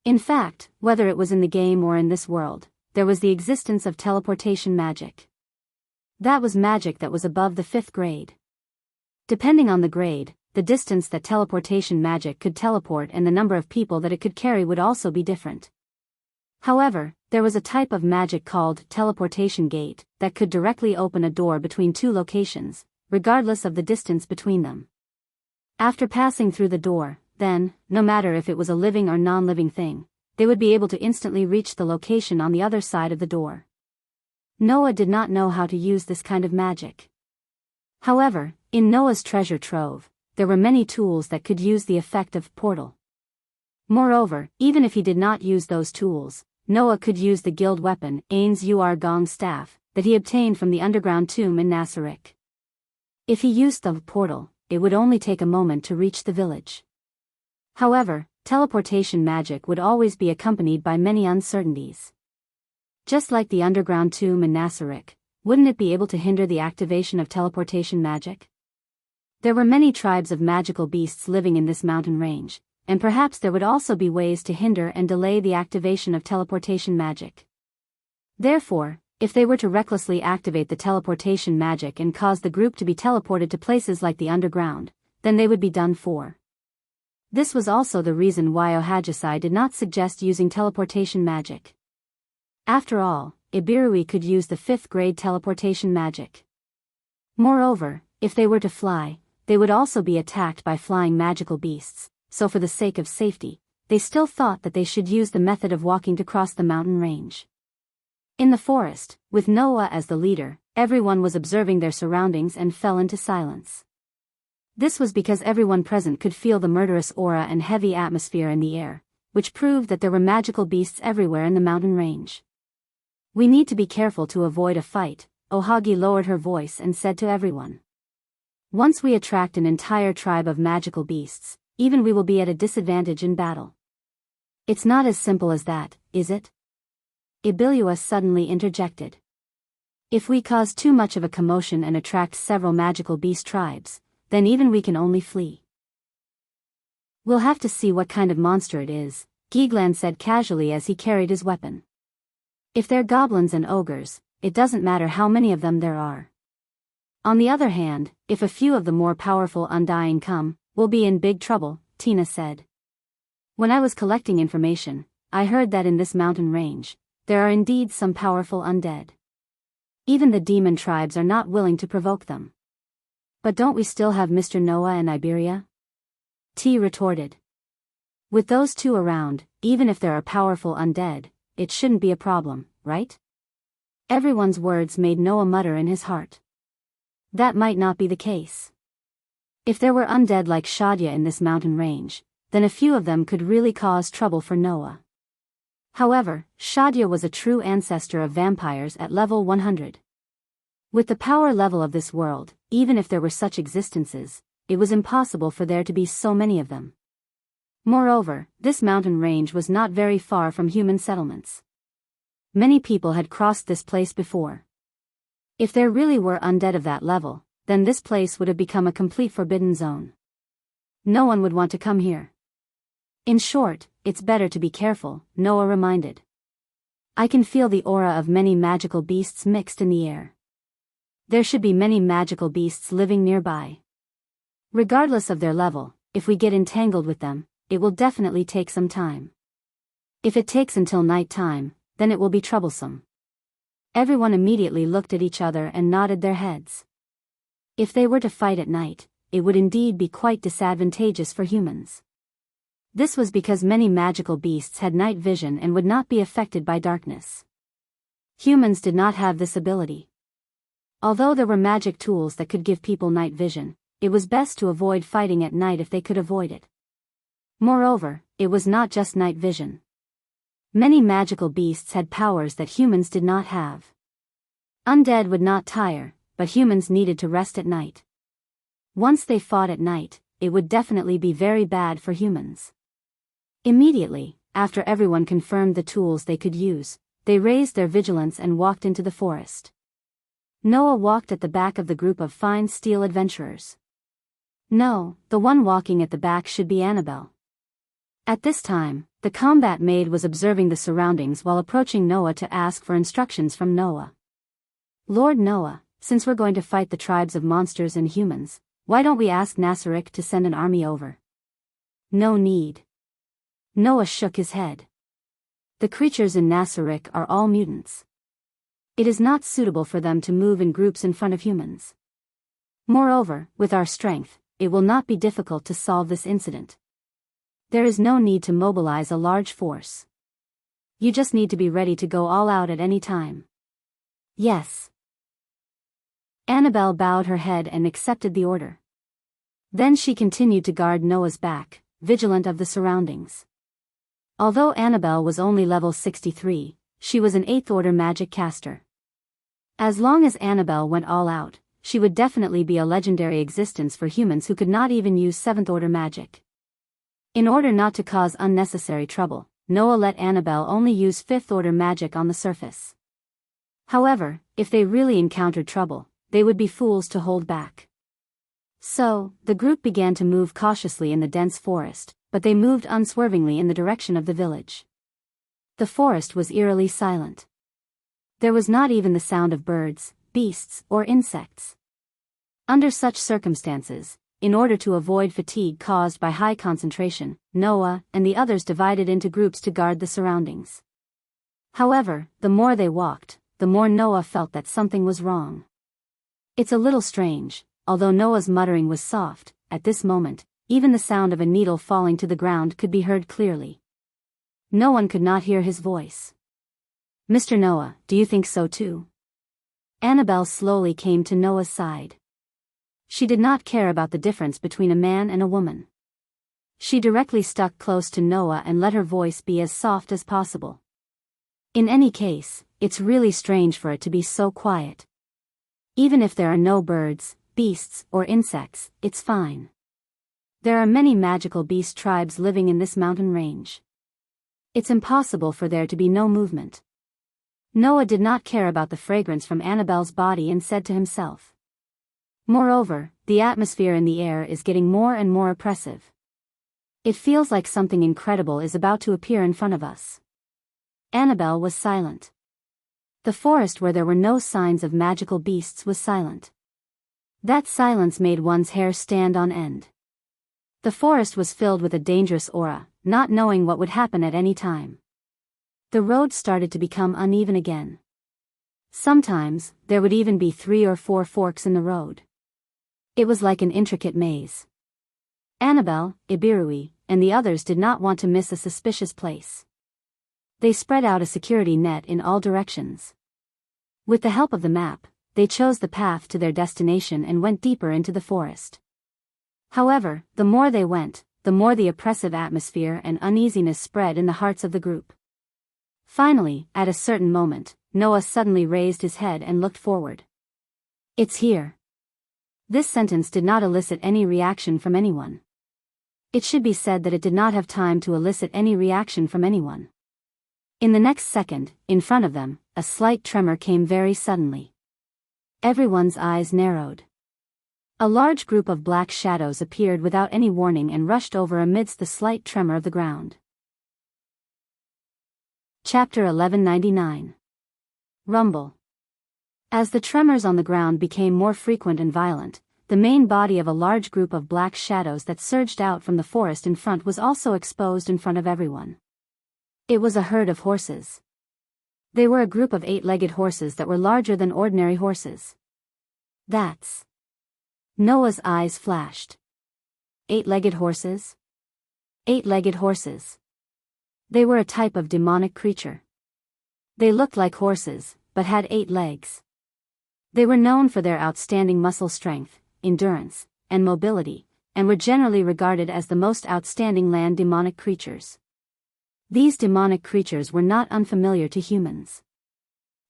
[SPEAKER 1] In fact, whether it was in the game or in this world, there was the existence of teleportation magic. That was magic that was above the 5th grade. Depending on the grade, the distance that teleportation magic could teleport and the number of people that it could carry would also be different. However, there was a type of magic called teleportation gate that could directly open a door between two locations, regardless of the distance between them. After passing through the door, then, no matter if it was a living or non-living thing, they would be able to instantly reach the location on the other side of the door. Noah did not know how to use this kind of magic. However, in Noah's treasure trove, there were many tools that could use the effect of portal. Moreover, even if he did not use those tools, Noah could use the guild weapon, Ain's Ur Gong staff, that he obtained from the underground tomb in Nassarik. If he used the portal, it would only take a moment to reach the village. However, teleportation magic would always be accompanied by many uncertainties. Just like the underground tomb in Nassarik, wouldn't it be able to hinder the activation of teleportation magic? There were many tribes of magical beasts living in this mountain range, and perhaps there would also be ways to hinder and delay the activation of teleportation magic. Therefore, if they were to recklessly activate the teleportation magic and cause the group to be teleported to places like the underground, then they would be done for. This was also the reason why Ohajisai did not suggest using teleportation magic. After all, Ibirui could use the 5th grade teleportation magic. Moreover, if they were to fly, they would also be attacked by flying magical beasts, so for the sake of safety, they still thought that they should use the method of walking to cross the mountain range. In the forest, with Noah as the leader, everyone was observing their surroundings and fell into silence. This was because everyone present could feel the murderous aura and heavy atmosphere in the air, which proved that there were magical beasts everywhere in the mountain range. We need to be careful to avoid a fight, Ohagi lowered her voice and said to everyone. Once we attract an entire tribe of magical beasts, even we will be at a disadvantage in battle. It's not as simple as that, is it? Ibilua suddenly interjected. If we cause too much of a commotion and attract several magical beast tribes, then even we can only flee. We'll have to see what kind of monster it is, Giglan said casually as he carried his weapon. If they're goblins and ogres, it doesn't matter how many of them there are. On the other hand, if a few of the more powerful undying come, we'll be in big trouble, Tina said. When I was collecting information, I heard that in this mountain range, there are indeed some powerful undead. Even the demon tribes are not willing to provoke them. But don't we still have Mr. Noah and Iberia? T retorted. With those two around, even if there are powerful undead, it shouldn't be a problem, right? Everyone's words made Noah mutter in his heart. That might not be the case. If there were undead like Shadia in this mountain range, then a few of them could really cause trouble for Noah. However, Shadia was a true ancestor of vampires at level 100. With the power level of this world, even if there were such existences, it was impossible for there to be so many of them. Moreover, this mountain range was not very far from human settlements. Many people had crossed this place before. If there really were undead of that level, then this place would have become a complete forbidden zone. No one would want to come here. In short, it's better to be careful, Noah reminded. I can feel the aura of many magical beasts mixed in the air. There should be many magical beasts living nearby. Regardless of their level, if we get entangled with them, it will definitely take some time. If it takes until night time, then it will be troublesome. Everyone immediately looked at each other and nodded their heads. If they were to fight at night, it would indeed be quite disadvantageous for humans. This was because many magical beasts had night vision and would not be affected by darkness. Humans did not have this ability. Although there were magic tools that could give people night vision, it was best to avoid fighting at night if they could avoid it. Moreover, it was not just night vision. Many magical beasts had powers that humans did not have. Undead would not tire, but humans needed to rest at night. Once they fought at night, it would definitely be very bad for humans. Immediately, after everyone confirmed the tools they could use, they raised their vigilance and walked into the forest. Noah walked at the back of the group of fine steel adventurers. No, the one walking at the back should be Annabelle. At this time, the combat maid was observing the surroundings while approaching Noah to ask for instructions from Noah. Lord Noah, since we're going to fight the tribes of monsters and humans, why don't we ask Nasarek to send an army over? No need. Noah shook his head. The creatures in Nasarek are all mutants. It is not suitable for them to move in groups in front of humans. Moreover, with our strength, it will not be difficult to solve this incident. There is no need to mobilize a large force. You just need to be ready to go all out at any time. Yes. Annabelle bowed her head and accepted the order. Then she continued to guard Noah's back, vigilant of the surroundings. Although Annabelle was only level 63, she was an 8th order magic caster. As long as Annabelle went all out, she would definitely be a legendary existence for humans who could not even use 7th order magic. In order not to cause unnecessary trouble, Noah let Annabelle only use 5th order magic on the surface. However, if they really encountered trouble, they would be fools to hold back. So, the group began to move cautiously in the dense forest, but they moved unswervingly in the direction of the village. The forest was eerily silent. There was not even the sound of birds, beasts, or insects. Under such circumstances, in order to avoid fatigue caused by high concentration, Noah and the others divided into groups to guard the surroundings. However, the more they walked, the more Noah felt that something was wrong. It's a little strange, although Noah's muttering was soft, at this moment, even the sound of a needle falling to the ground could be heard clearly. No one could not hear his voice. Mr. Noah, do you think so too? Annabelle slowly came to Noah's side. She did not care about the difference between a man and a woman. She directly stuck close to Noah and let her voice be as soft as possible. In any case, it's really strange for it to be so quiet. Even if there are no birds, beasts, or insects, it's fine. There are many magical beast tribes living in this mountain range. It's impossible for there to be no movement. Noah did not care about the fragrance from Annabelle's body and said to himself. Moreover, the atmosphere in the air is getting more and more oppressive. It feels like something incredible is about to appear in front of us. Annabelle was silent. The forest where there were no signs of magical beasts was silent. That silence made one's hair stand on end. The forest was filled with a dangerous aura, not knowing what would happen at any time. The road started to become uneven again. Sometimes, there would even be 3 or 4 forks in the road. It was like an intricate maze. Annabelle, Ibirui, and the others did not want to miss a suspicious place. They spread out a security net in all directions. With the help of the map, they chose the path to their destination and went deeper into the forest. However, the more they went, the more the oppressive atmosphere and uneasiness spread in the hearts of the group. Finally, at a certain moment, Noah suddenly raised his head and looked forward. "It's here." This sentence did not elicit any reaction from anyone. It should be said that it did not have time to elicit any reaction from anyone. In the next second, in front of them, a slight tremor came very suddenly. Everyone's eyes narrowed. A large group of black shadows appeared without any warning and rushed over amidst the slight tremor of the ground. Chapter 1199. Rumble. As the tremors on the ground became more frequent and violent, the main body of a large group of black shadows that surged out from the forest in front was also exposed in front of everyone. It was a herd of horses. They were a group of 8-legged horses that were larger than ordinary horses. That's... Noah's eyes flashed. 8-legged horses? 8-legged horses. They were a type of demonic creature. They looked like horses, but had 8 legs. They were known for their outstanding muscle strength, endurance, and mobility, and were generally regarded as the most outstanding land demonic creatures. These demonic creatures were not unfamiliar to humans.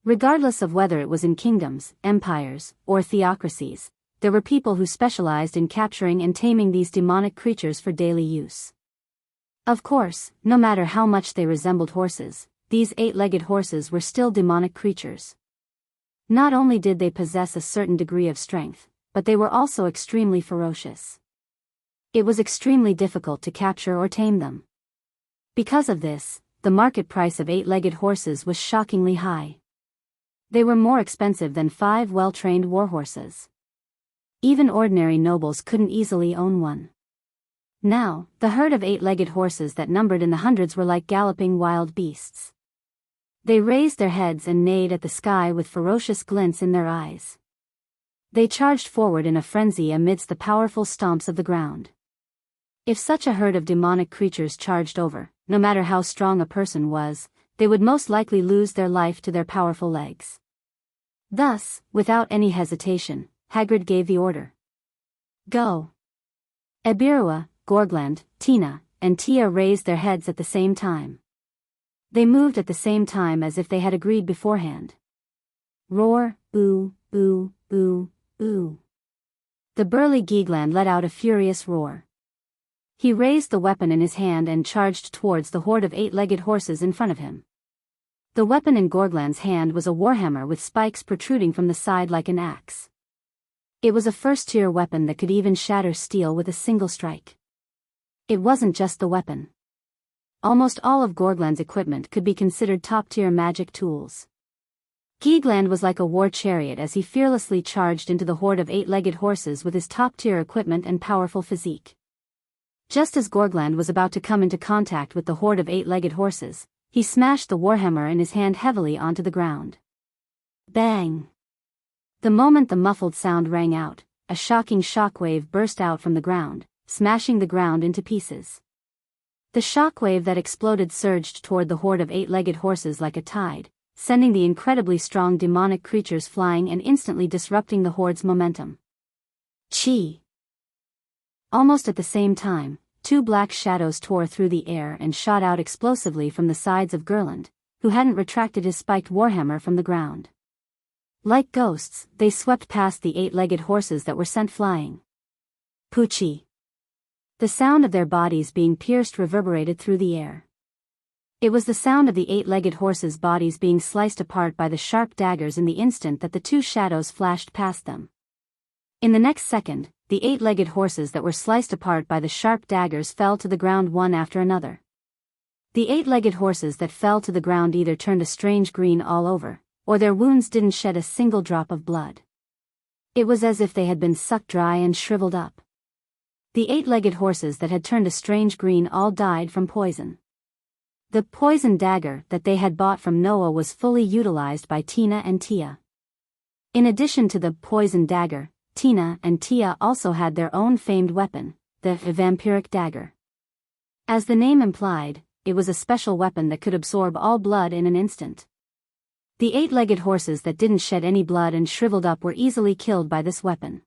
[SPEAKER 1] Regardless of whether it was in kingdoms, empires, or theocracies, there were people who specialized in capturing and taming these demonic creatures for daily use. Of course, no matter how much they resembled horses, these 8-legged horses were still demonic creatures. Not only did they possess a certain degree of strength, but they were also extremely ferocious. It was extremely difficult to capture or tame them. Because of this, the market price of 8-legged horses was shockingly high. They were more expensive than 5 well-trained war horses. Even ordinary nobles couldn't easily own one. Now, the herd of 8-legged horses that numbered in the hundreds were like galloping wild beasts. They raised their heads and neighed at the sky with ferocious glints in their eyes. They charged forward in a frenzy amidst the powerful stomps of the ground. If such a herd of demonic creatures charged over, no matter how strong a person was, they would most likely lose their life to their powerful legs. Thus, without any hesitation, Hagrid gave the order. Go! Ebirua, Gorgland, Tina, and Tia raised their heads at the same time. They moved at the same time as if they had agreed beforehand. Roar, boo, boo, boo, boo. The burly Geegland let out a furious roar. He raised the weapon in his hand and charged towards the horde of 8-legged horses in front of him. The weapon in Gorgland's hand was a warhammer with spikes protruding from the side like an axe. It was a first-tier weapon that could even shatter steel with a single strike. It wasn't just the weapon. Almost all of Gorgland's equipment could be considered top-tier magic tools. Geegland was like a war chariot as he fearlessly charged into the horde of 8-legged horses with his top-tier equipment and powerful physique. Just as Gorgland was about to come into contact with the horde of 8-legged horses, he smashed the warhammer in his hand heavily onto the ground. Bang! The moment the muffled sound rang out, a shocking shockwave burst out from the ground, smashing the ground into pieces. The shockwave that exploded surged toward the horde of 8-legged horses like a tide, sending the incredibly strong demonic creatures flying and instantly disrupting the horde's momentum. Chi! Almost at the same time, 2 black shadows tore through the air and shot out explosively from the sides of Gurland, who hadn't retracted his spiked warhammer from the ground. Like ghosts, they swept past the 8-legged horses that were sent flying. Poochie! The sound of their bodies being pierced reverberated through the air. It was the sound of the 8-legged horses' bodies being sliced apart by the sharp daggers in the instant that the 2 shadows flashed past them. In the next second, the 8-legged horses that were sliced apart by the sharp daggers fell to the ground one after another. The 8-legged horses that fell to the ground either turned a strange green all over, or their wounds didn't shed a single drop of blood. It was as if they had been sucked dry and shriveled up. The 8-legged horses that had turned a strange green all died from poison. The poison dagger that they had bought from Noah was fully utilized by Tina and Tia. In addition to the poison dagger, Tina and Tia also had their own famed weapon, the vampiric dagger. As the name implied, it was a special weapon that could absorb all blood in an instant. The 8-legged horses that didn't shed any blood and shriveled up were easily killed by this weapon.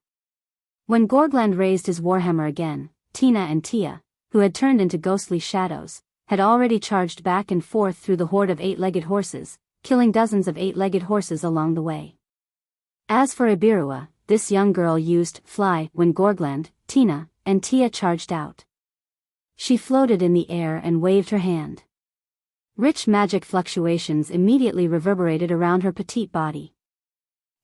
[SPEAKER 1] When Gorgland raised his warhammer again, Tina and Tia, who had turned into ghostly shadows, had already charged back and forth through the horde of 8-legged horses, killing dozens of 8-legged horses along the way. As for Ibirua, this young girl used fly when Gorgland, Tina, and Tia charged out. She floated in the air and waved her hand. Rich magic fluctuations immediately reverberated around her petite body.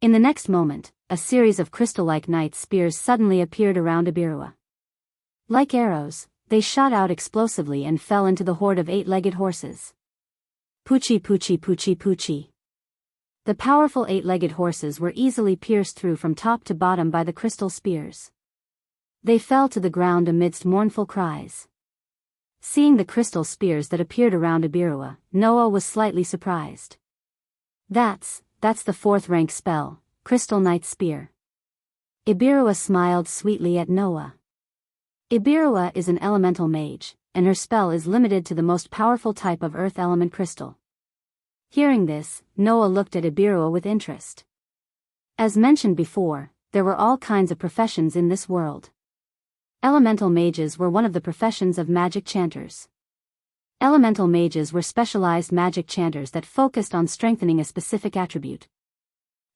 [SPEAKER 1] In the next moment, a series of crystal-like knight spears suddenly appeared around Ibirua. Like arrows, they shot out explosively and fell into the horde of 8-legged horses. Poochie poochie poochie poochie. The powerful 8-legged horses were easily pierced through from top to bottom by the crystal spears. They fell to the ground amidst mournful cries. Seeing the crystal spears that appeared around Ibirua, Noah was slightly surprised. That's the 4th rank spell, Crystal Knight Spear. Ibirua smiled sweetly at Noah. Ibirua is an elemental mage, and her spell is limited to the most powerful type of earth element crystal. Hearing this, Noah looked at Ibirua with interest. As mentioned before, there were all kinds of professions in this world. Elemental mages were one of the professions of magic chanters. Elemental mages were specialized magic chanters that focused on strengthening a specific attribute.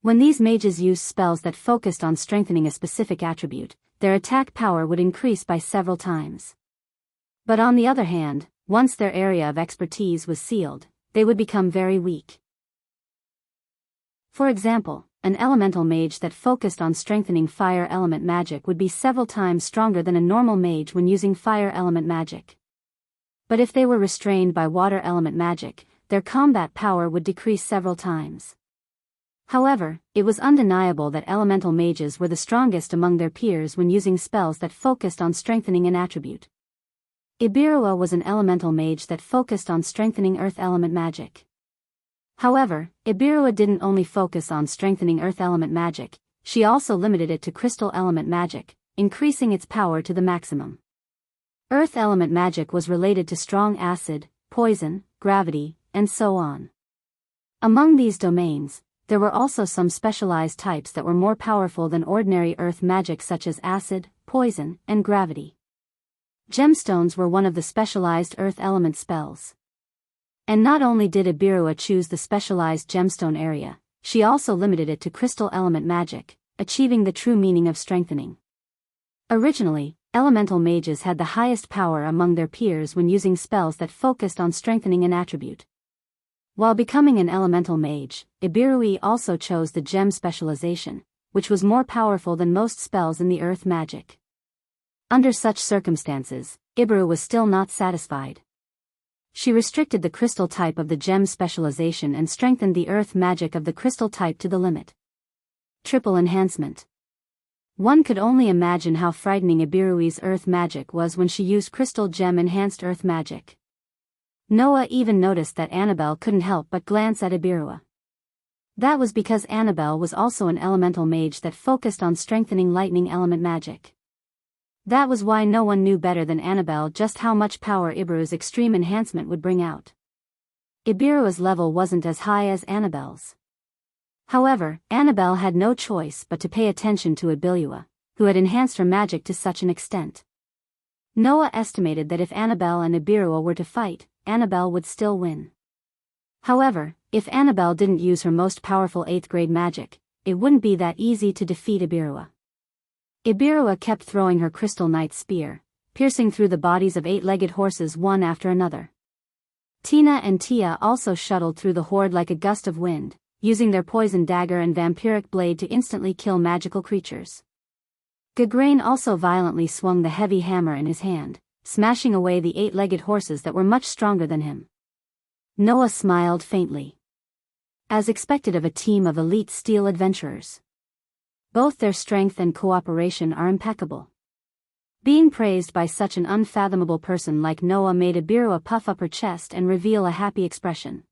[SPEAKER 1] When these mages used spells that focused on strengthening a specific attribute, their attack power would increase by several times. But on the other hand, once their area of expertise was sealed, they would become very weak. For example, an elemental mage that focused on strengthening fire element magic would be several times stronger than a normal mage when using fire element magic. But if they were restrained by water element magic, their combat power would decrease several times. However, it was undeniable that elemental mages were the strongest among their peers when using spells that focused on strengthening an attribute. Ibirua was an elemental mage that focused on strengthening earth element magic. However, Ibirua didn't only focus on strengthening earth element magic, she also limited it to crystal element magic, increasing its power to the maximum. Earth element magic was related to strong acid, poison, gravity, and so on. Among these domains, there were also some specialized types that were more powerful than ordinary earth magic such as acid, poison, and gravity. Gemstones were one of the specialized earth element spells. And not only did Ibirua choose the specialized gemstone area, she also limited it to crystal element magic, achieving the true meaning of strengthening. Originally, elemental mages had the highest power among their peers when using spells that focused on strengthening an attribute. While becoming an elemental mage, Ibirui also chose the gem specialization, which was more powerful than most spells in the earth magic. Under such circumstances, Ibiru was still not satisfied. She restricted the crystal type of the gem specialization and strengthened the earth magic of the crystal type to the limit. Triple enhancement. One could only imagine how frightening Ibirui's earth magic was when she used crystal gem enhanced earth magic. Noah even noticed that Annabelle couldn't help but glance at Ibirua. That was because Annabelle was also an elemental mage that focused on strengthening lightning element magic. That was why no one knew better than Annabelle just how much power Ibirua's extreme enhancement would bring out. Ibirua's level wasn't as high as Annabelle's. However, Annabelle had no choice but to pay attention to Ibirua, who had enhanced her magic to such an extent. Noah estimated that if Annabelle and Ibirua were to fight, Annabelle would still win. However, if Annabelle didn't use her most powerful 8th grade magic, it wouldn't be that easy to defeat Ibirua. Ibirua kept throwing her crystal knight spear, piercing through the bodies of 8-legged horses one after another. Tina and Tia also shuttled through the horde like a gust of wind, using their poison dagger and vampiric blade to instantly kill magical creatures. Gagrain also violently swung the heavy hammer in his hand, smashing away the 8-legged horses that were much stronger than him. Noah smiled faintly. As expected of a team of elite steel adventurers. Both their strength and cooperation are impeccable. Being praised by such an unfathomable person like Noah made Ibirua puff up her chest and reveal a happy expression.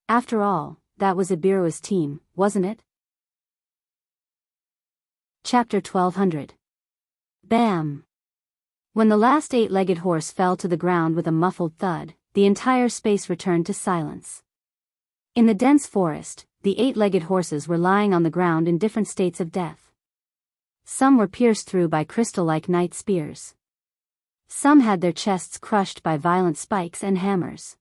[SPEAKER 1] After all, that was Ibirua's team, wasn't it? Chapter 1200. Bam! When the last 8-legged horse fell to the ground with a muffled thud, the entire space returned to silence. In the dense forest, the 8-legged horses were lying on the ground in different states of death. Some were pierced through by crystal-like night spears. Some had their chests crushed by violent spikes and hammers.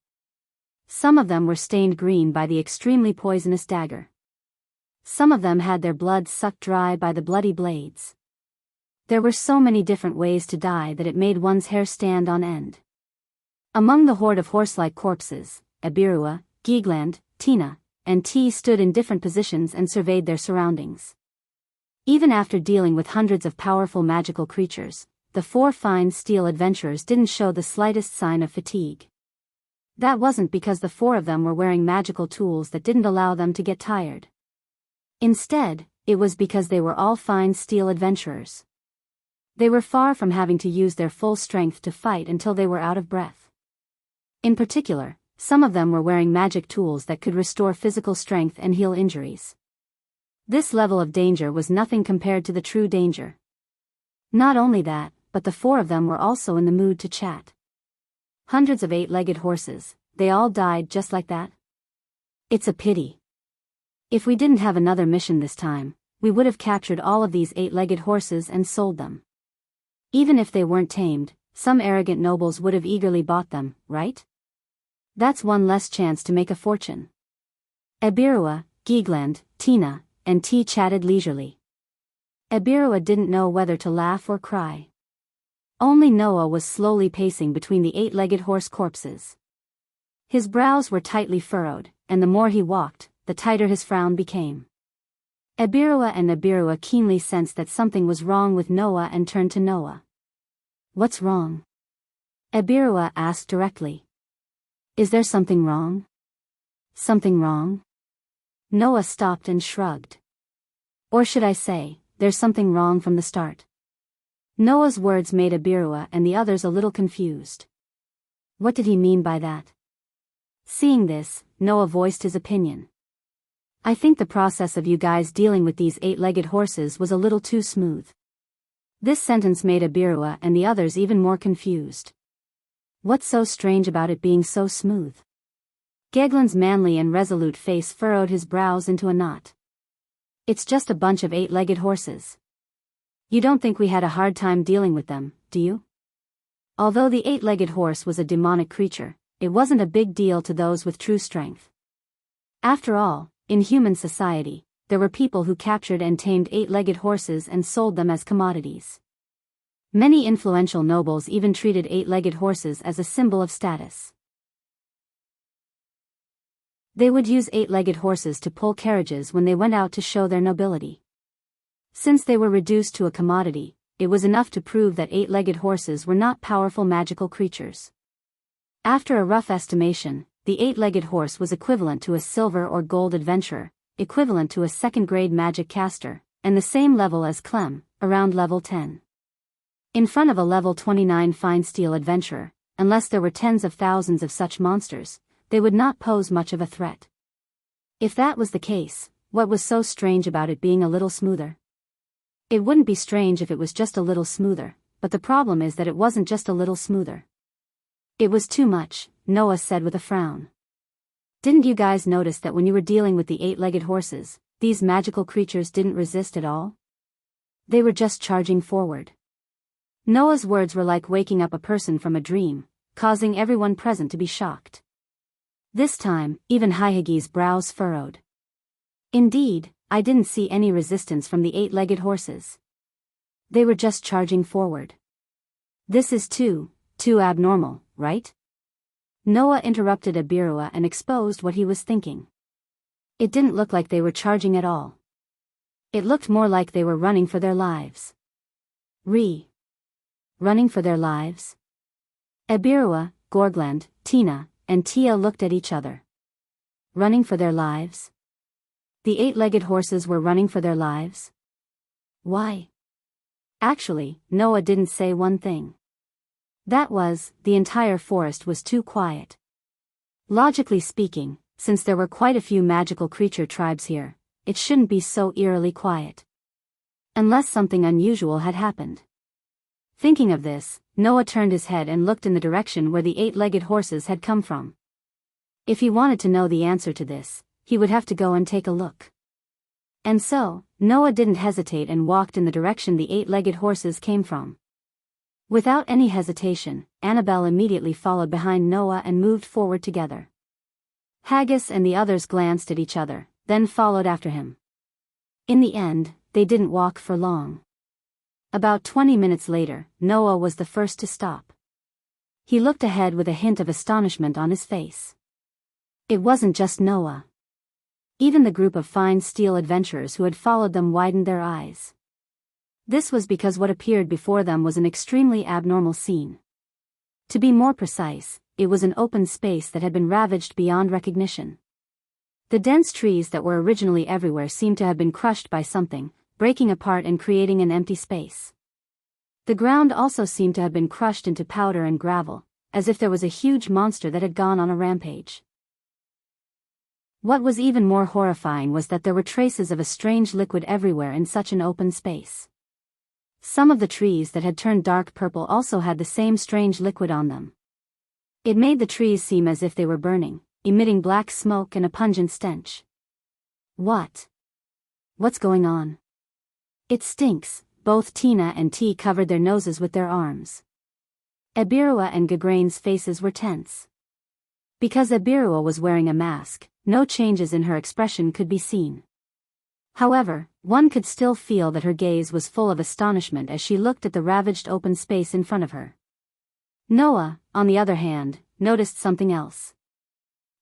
[SPEAKER 1] Some of them were stained green by the extremely poisonous dagger. Some of them had their blood sucked dry by the bloody blades. There were so many different ways to die that it made one's hair stand on end. Among the horde of horse-like corpses, Ibirua, Geegland, Tina, and T stood in different positions and surveyed their surroundings. Even after dealing with hundreds of powerful magical creatures, the 4 fine steel adventurers didn't show the slightest sign of fatigue. That wasn't because the 4 of them were wearing magical tools that didn't allow them to get tired. Instead, it was because they were all fine steel adventurers. They were far from having to use their full strength to fight until they were out of breath. In particular, some of them were wearing magic tools that could restore physical strength and heal injuries. This level of danger was nothing compared to the true danger. Not only that, but the 4 of them were also in the mood to chat. Hundreds of 8-legged horses, they all died just like that? It's a pity. If we didn't have another mission this time, we would have captured all of these 8-legged horses and sold them. Even if they weren't tamed, some arrogant nobles would have eagerly bought them, right? That's one less chance to make a fortune. Ibirua, Geegland, Tina, and T chatted leisurely. Ibirua didn't know whether to laugh or cry. Only Noah was slowly pacing between the 8-legged horse corpses. His brows were tightly furrowed, and the more he walked, the tighter his frown became. Ibirua keenly sensed that something was wrong with Noah and turned to Noah. "What's wrong?" Ibirua asked directly. "Is there something wrong?" "Something wrong?" Noah stopped and shrugged. "Or should I say, there's something wrong from the start." Noah's words made Ibirua and the others a little confused. What did he mean by that? Seeing this, Noah voiced his opinion. "I think the process of you guys dealing with these 8-legged horses was a little too smooth." This sentence made Ibirua and the others even more confused. What's so strange about it being so smooth? Geegland's manly and resolute face furrowed his brows into a knot. "It's just a bunch of 8-legged horses. You don't think we had a hard time dealing with them, do you?" Although the 8-legged horse was a demonic creature, it wasn't a big deal to those with true strength. After all, in human society, there were people who captured and tamed 8-legged horses and sold them as commodities. Many influential nobles even treated 8-legged horses as a symbol of status. They would use 8-legged horses to pull carriages when they went out to show their nobility. Since they were reduced to a commodity, it was enough to prove that 8-legged horses were not powerful magical creatures. After a rough estimation, the 8-legged horse was equivalent to a silver or gold adventurer, equivalent to a second-grade magic caster, and the same level as Clem, around level 10. In front of a level 29 fine steel adventurer, unless there were tens of thousands of such monsters, they would not pose much of a threat. If that was the case, what was so strange about it being a little smoother? It wouldn't be strange if it was just a little smoother, but the problem is that it wasn't just a little smoother. It was too much, Noah said with a frown. Didn't you guys notice that when you were dealing with the 8-legged horses, these magical creatures didn't resist at all? They were just charging forward. Noah's words were like waking up a person from a dream, causing everyone present to be shocked. This time, even Haihagi's brows furrowed. "Indeed, I didn't see any resistance from the 8-legged horses. They were just charging forward. This is too abnormal, right?" Noah interrupted Ibirua and exposed what he was thinking. It didn't look like they were charging at all. It looked more like they were running for their lives. Running for their lives? Ibirua, Gorgland, Tina, and Tia looked at each other. Running for their lives? The 8-legged horses were running for their lives? Why? Actually, Noah didn't say one thing. That was, the entire forest was too quiet. Logically speaking, since there were quite a few magical creature tribes here, it shouldn't be so eerily quiet. Unless something unusual had happened. Thinking of this, Noah turned his head and looked in the direction where the 8-legged horses had come from. If he wanted to know the answer to this, he would have to go and take a look. And so, Noah didn't hesitate and walked in the direction the 8-legged horses came from. Without any hesitation, Annabelle immediately followed behind Noah and moved forward together. Haggis and the others glanced at each other, then followed after him. In the end, they didn't walk for long. About 20 minutes later, Noah was the first to stop. He looked ahead with a hint of astonishment on his face. It wasn't just Noah. Even the group of fine steel adventurers who had followed them widened their eyes. This was because what appeared before them was an extremely abnormal scene. To be more precise, it was an open space that had been ravaged beyond recognition. The dense trees that were originally everywhere seemed to have been crushed by something, breaking apart and creating an empty space. The ground also seemed to have been crushed into powder and gravel, as if there was a huge monster that had gone on a rampage. What was even more horrifying was that there were traces of a strange liquid everywhere in such an open space. Some of the trees that had turned dark purple also had the same strange liquid on them. It made the trees seem as if they were burning, emitting black smoke and a pungent stench. What's going on? It stinks. Both Tina and T covered their noses with their arms. Ebirua and Gagrain's faces were tense. Because Ebirua was wearing a mask, no changes in her expression could be seen. However, one could still feel that her gaze was full of astonishment as she looked at the ravaged open space in front of her. Noah, on the other hand, noticed something else.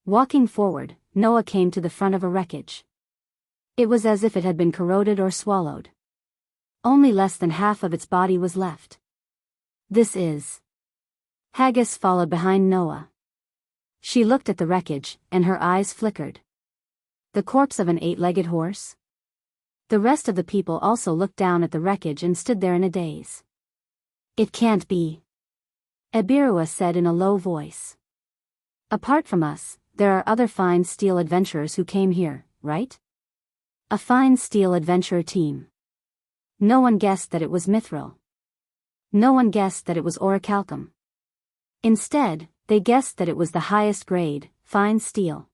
[SPEAKER 1] Walking forward, Noah came to the front of a wreckage. It was as if it had been corroded or swallowed. Only less than half of its body was left. This is... Haggis followed behind Noah. She looked at the wreckage, and her eyes flickered. The corpse of an 8-legged horse? The rest of the people also looked down at the wreckage and stood there in a daze. It can't be. Ebirua said in a low voice. Apart from us, there are other fine steel adventurers who came here, right? A fine steel adventurer team. No one guessed that it was Mithril. No one guessed that it was orichalcum. Instead, they guessed that it was the highest grade, fine steel.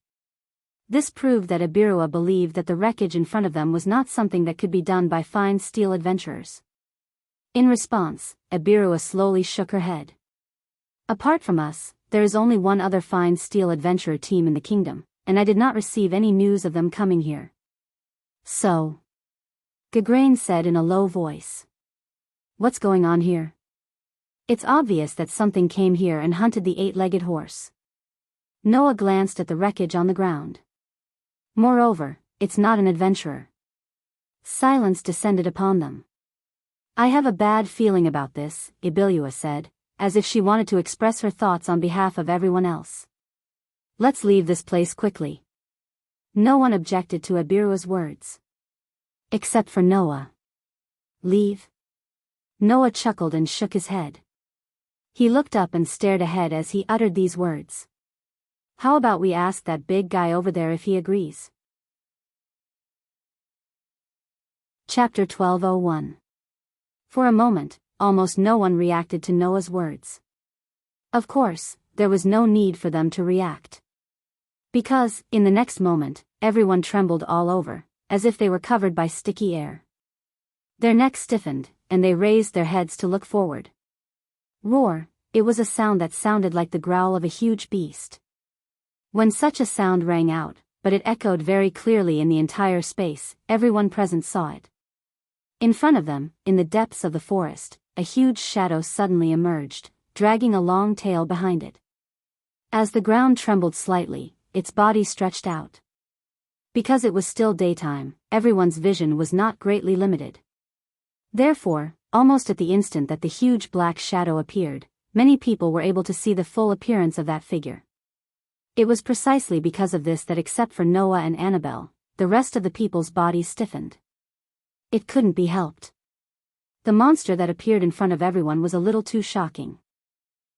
[SPEAKER 1] This proved that Ebirua believed that the wreckage in front of them was not something that could be done by fine steel adventurers. In response, Ebirua slowly shook her head. Apart from us, there is only one other fine steel adventurer team in the kingdom, and I did not receive any news of them coming here. So... Gagrain said in a low voice. What's going on here? It's obvious that something came here and hunted the 8-legged horse. Noah glanced at the wreckage on the ground. Moreover, it's not an adventurer. Silence descended upon them. I have a bad feeling about this, Ebirua said, as if she wanted to express her thoughts on behalf of everyone else. Let's leave this place quickly. No one objected to Ebirua's words. Except for Noah. Leave? Noah chuckled and shook his head. He looked up and stared ahead as he uttered these words. How about we ask that big guy over there if he agrees? Chapter 1201. For a moment, almost no one reacted to Noah's words. Of course, there was no need for them to react. Because, in the next moment, everyone trembled all over, as if they were covered by sticky air. Their necks stiffened, and they raised their heads to look forward. Roar, it was a sound that sounded like the growl of a huge beast. When such a sound rang out, but it echoed very clearly in the entire space, everyone present saw it. In front of them, in the depths of the forest, a huge shadow suddenly emerged, dragging a long tail behind it. As the ground trembled slightly, its body stretched out. Because it was still daytime, everyone's vision was not greatly limited. Therefore, almost at the instant that the huge black shadow appeared, many people were able to see the full appearance of that figure. It was precisely because of this that except for Noah and Annabelle, the rest of the people's bodies stiffened. It couldn't be helped. The monster that appeared in front of everyone was a little too shocking.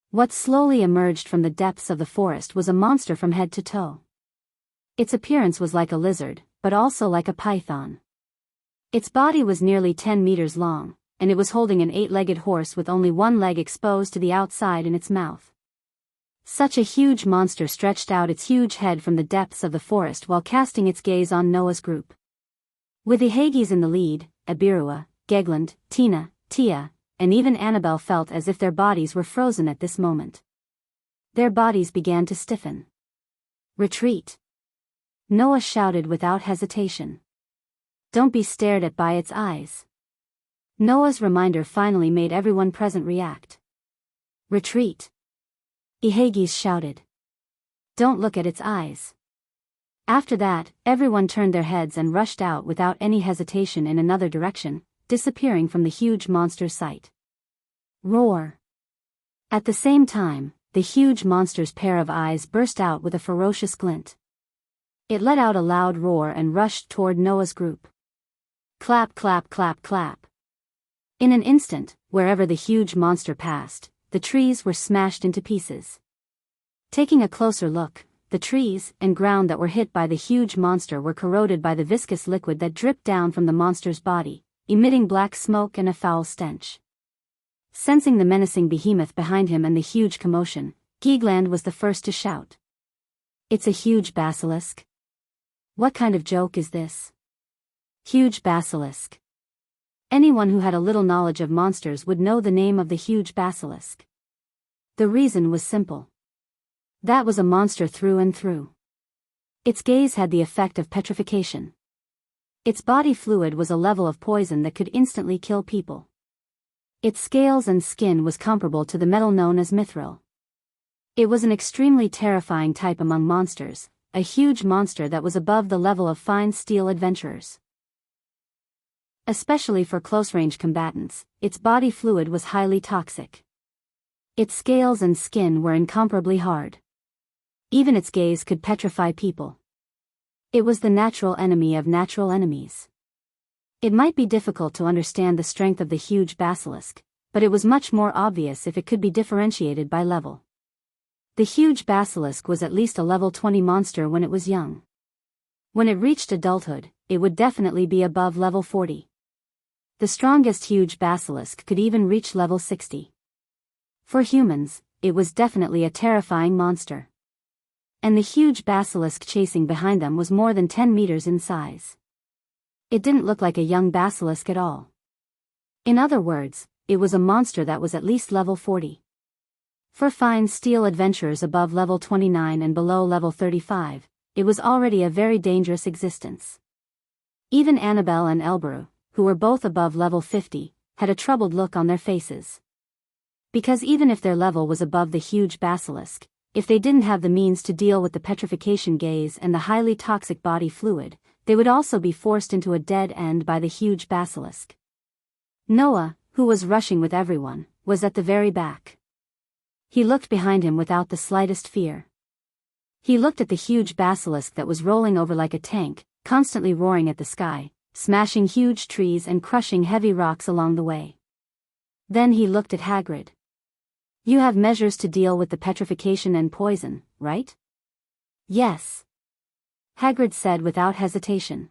[SPEAKER 1] What slowly emerged from the depths of the forest was a monster from head to toe. Its appearance was like a lizard, but also like a python. Its body was nearly 10 meters long, and it was holding an 8-legged horse with only one leg exposed to the outside in its mouth. Such a huge monster stretched out its huge head from the depths of the forest while casting its gaze on Noah's group. With the Hagis in the lead, Abirua, Gegland, Tina, Tia, and even Annabelle felt as if their bodies were frozen at this moment. Their bodies began to stiffen. "Retreat!" Noah shouted without hesitation. "Don't be stared at by its eyes." Noah's reminder finally made everyone present react. "Retreat!" Ihagis shouted. "Don't look at its eyes." After that, everyone turned their heads and rushed out without any hesitation in another direction, disappearing from the huge monster's sight. Roar! At the same time, the huge monster's pair of eyes burst out with a ferocious glint. It let out a loud roar and rushed toward Noah's group. Clap, clap, clap, clap. In an instant, wherever the huge monster passed, the trees were smashed into pieces. Taking a closer look, the trees and ground that were hit by the huge monster were corroded by the viscous liquid that dripped down from the monster's body, emitting black smoke and a foul stench. Sensing the menacing behemoth behind him and the huge commotion, Gegland was the first to shout. "It's a huge basilisk. What kind of joke is this? Huge basilisk." Anyone who had a little knowledge of monsters would know the name of the huge basilisk. The reason was simple. That was a monster through and through. Its gaze had the effect of petrification. Its body fluid was a level of poison that could instantly kill people. Its scales and skin was comparable to the metal known as mithril. It was an extremely terrifying type among monsters, a huge monster that was above the level of fine steel adventurers. Especially for close-range combatants, its body fluid was highly toxic. Its scales and skin were incomparably hard. Even its gaze could petrify people. It was the natural enemy of natural enemies. It might be difficult to understand the strength of the huge basilisk, but it was much more obvious if it could be differentiated by level. The huge basilisk was at least a level 20 monster when it was young. When it reached adulthood, it would definitely be above level 40. The strongest huge basilisk could even reach level 60. For humans, it was definitely a terrifying monster. And the huge basilisk chasing behind them was more than 10 meters in size. It didn't look like a young basilisk at all. In other words, it was a monster that was at least level 40. For fine steel adventurers above level 29 and below level 35, it was already a very dangerous existence. Even Annabelle and Elburu, who were both above level 50, had a troubled look on their faces. Because even if their level was above the huge basilisk, if they didn't have the means to deal with the petrification gaze and the highly toxic body fluid, they would also be forced into a dead end by the huge basilisk. Noah, who was rushing with everyone, was at the very back. He looked behind him without the slightest fear. He looked at the huge basilisk that was rolling over like a tank, constantly roaring at the sky, smashing huge trees and crushing heavy rocks along the way. Then he looked at Hagrid. "You have measures to deal with the petrification and poison, right?" "Yes," Hagrid said without hesitation.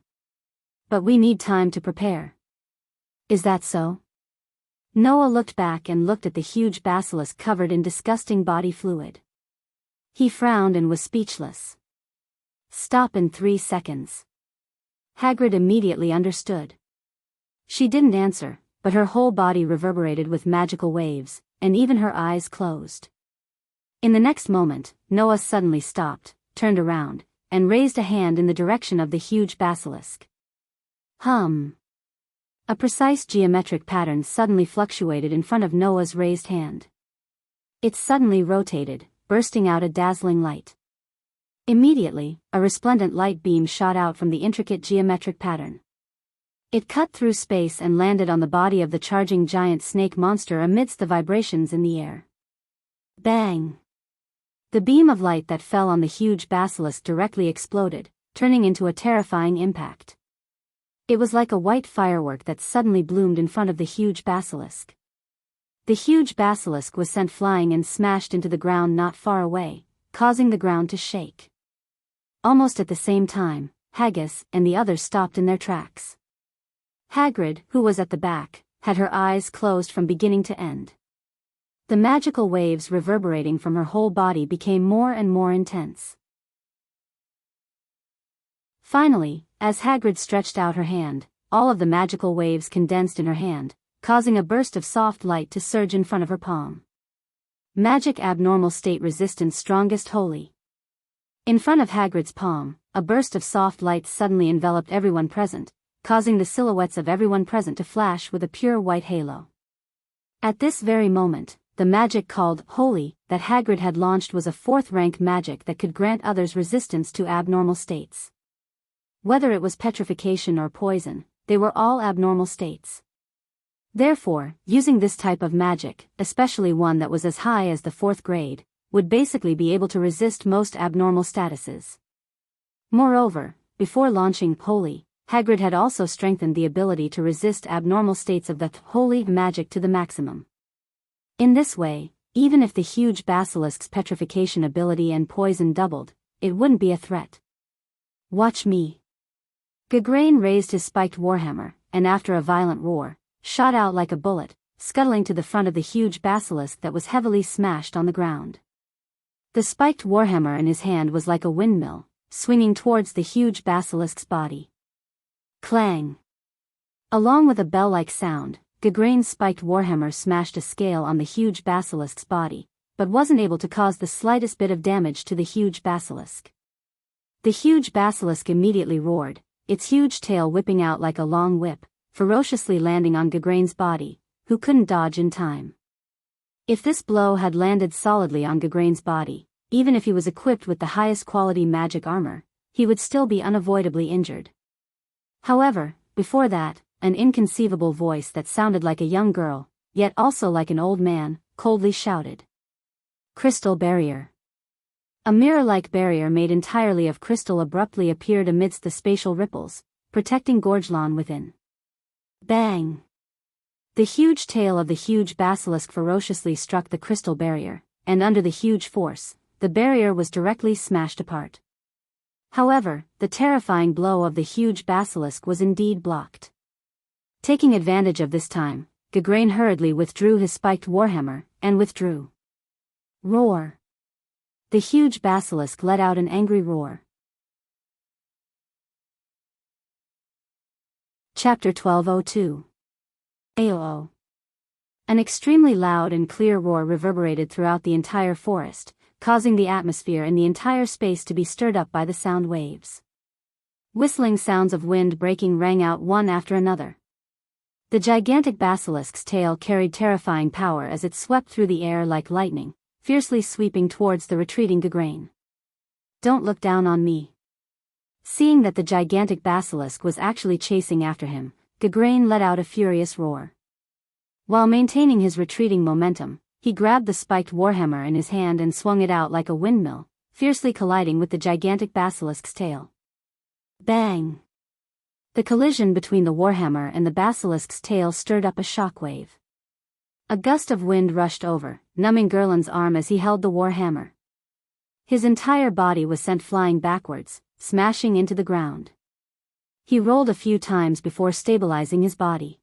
[SPEAKER 1] "But we need time to prepare." "Is that so?" Noah looked back and looked at the huge basilisk covered in disgusting body fluid. He frowned and was speechless. "Stop in 3 seconds." Hagrid immediately understood. She didn't answer, but her whole body reverberated with magical waves, and even her eyes closed. In the next moment, Noah suddenly stopped, turned around, and raised a hand in the direction of the huge basilisk. Hum. A precise geometric pattern suddenly fluctuated in front of Noah's raised hand. It suddenly rotated, bursting out a dazzling light. Immediately, a resplendent light beam shot out from the intricate geometric pattern. It cut through space and landed on the body of the charging giant snake monster amidst the vibrations in the air. Bang! The beam of light that fell on the huge basilisk directly exploded, turning into a terrifying impact. It was like a white firework that suddenly bloomed in front of the huge basilisk. The huge basilisk was sent flying and smashed into the ground not far away, causing the ground to shake. Almost at the same time, Haggis and the others stopped in their tracks. Hagrid, who was at the back, had her eyes closed from beginning to end. The magical waves reverberating from her whole body became more and more intense. Finally, as Hagrid stretched out her hand, all of the magical waves condensed in her hand, causing a burst of soft light to surge in front of her palm. Magic abnormal state resistance strongest holy. In front of Hagrid's palm, a burst of soft light suddenly enveloped everyone present, causing the silhouettes of everyone present to flash with a pure white halo. At this very moment, the magic called Holy that Hagrid had launched was a 4th rank magic that could grant others resistance to abnormal states. Whether it was petrification or poison, they were all abnormal states. Therefore, using this type of magic, especially one that was as high as the 4th grade, would basically be able to resist most abnormal statuses. Moreover, before launching Holy, Hagrid had also strengthened the ability to resist abnormal states of the Holy magic to the maximum. In this way, even if the huge basilisk's petrification ability and poison doubled, it wouldn't be a threat. Watch me. Gagrain raised his spiked warhammer, and after a violent roar, shot out like a bullet, scuttling to the front of the huge basilisk that was heavily smashed on the ground. The spiked warhammer in his hand was like a windmill, swinging towards the huge basilisk's body. Clang! Along with a bell-like sound, Gagrain's spiked warhammer smashed a scale on the huge basilisk's body, but wasn't able to cause the slightest bit of damage to the huge basilisk. The huge basilisk immediately roared, its huge tail whipping out like a long whip, ferociously landing on Gagrain's body, who couldn't dodge in time. If this blow had landed solidly on Gagrain's body, even if he was equipped with the highest quality magic armor, he would still be unavoidably injured. However, before that, an inconceivable voice that sounded like a young girl, yet also like an old man, coldly shouted. Crystal barrier. A mirror-like barrier made entirely of crystal abruptly appeared amidst the spatial ripples, protecting Gorgelon within. Bang! The huge tail of the huge basilisk ferociously struck the crystal barrier, and under the huge force, the barrier was directly smashed apart. However, the terrifying blow of the huge basilisk was indeed blocked. Taking advantage of this time, Gagrain hurriedly withdrew his spiked warhammer, and withdrew. Roar! The huge basilisk let out an angry roar. Chapter 1202. AOO. An extremely loud and clear roar reverberated throughout the entire forest, causing the atmosphere and the entire space to be stirred up by the sound waves. Whistling sounds of wind breaking rang out one after another. The gigantic basilisk's tail carried terrifying power as it swept through the air like lightning, fiercely sweeping towards the retreating Gagrain. Don't look down on me. Seeing that the gigantic basilisk was actually chasing after him, Gagrain let out a furious roar. While maintaining his retreating momentum, he grabbed the spiked warhammer in his hand and swung it out like a windmill, fiercely colliding with the gigantic basilisk's tail. Bang! The collision between the warhammer and the basilisk's tail stirred up a shockwave. A gust of wind rushed over, numbing Gorgelon's arm as he held the warhammer. His entire body was sent flying backwards, smashing into the ground. He rolled a few times before stabilizing his body.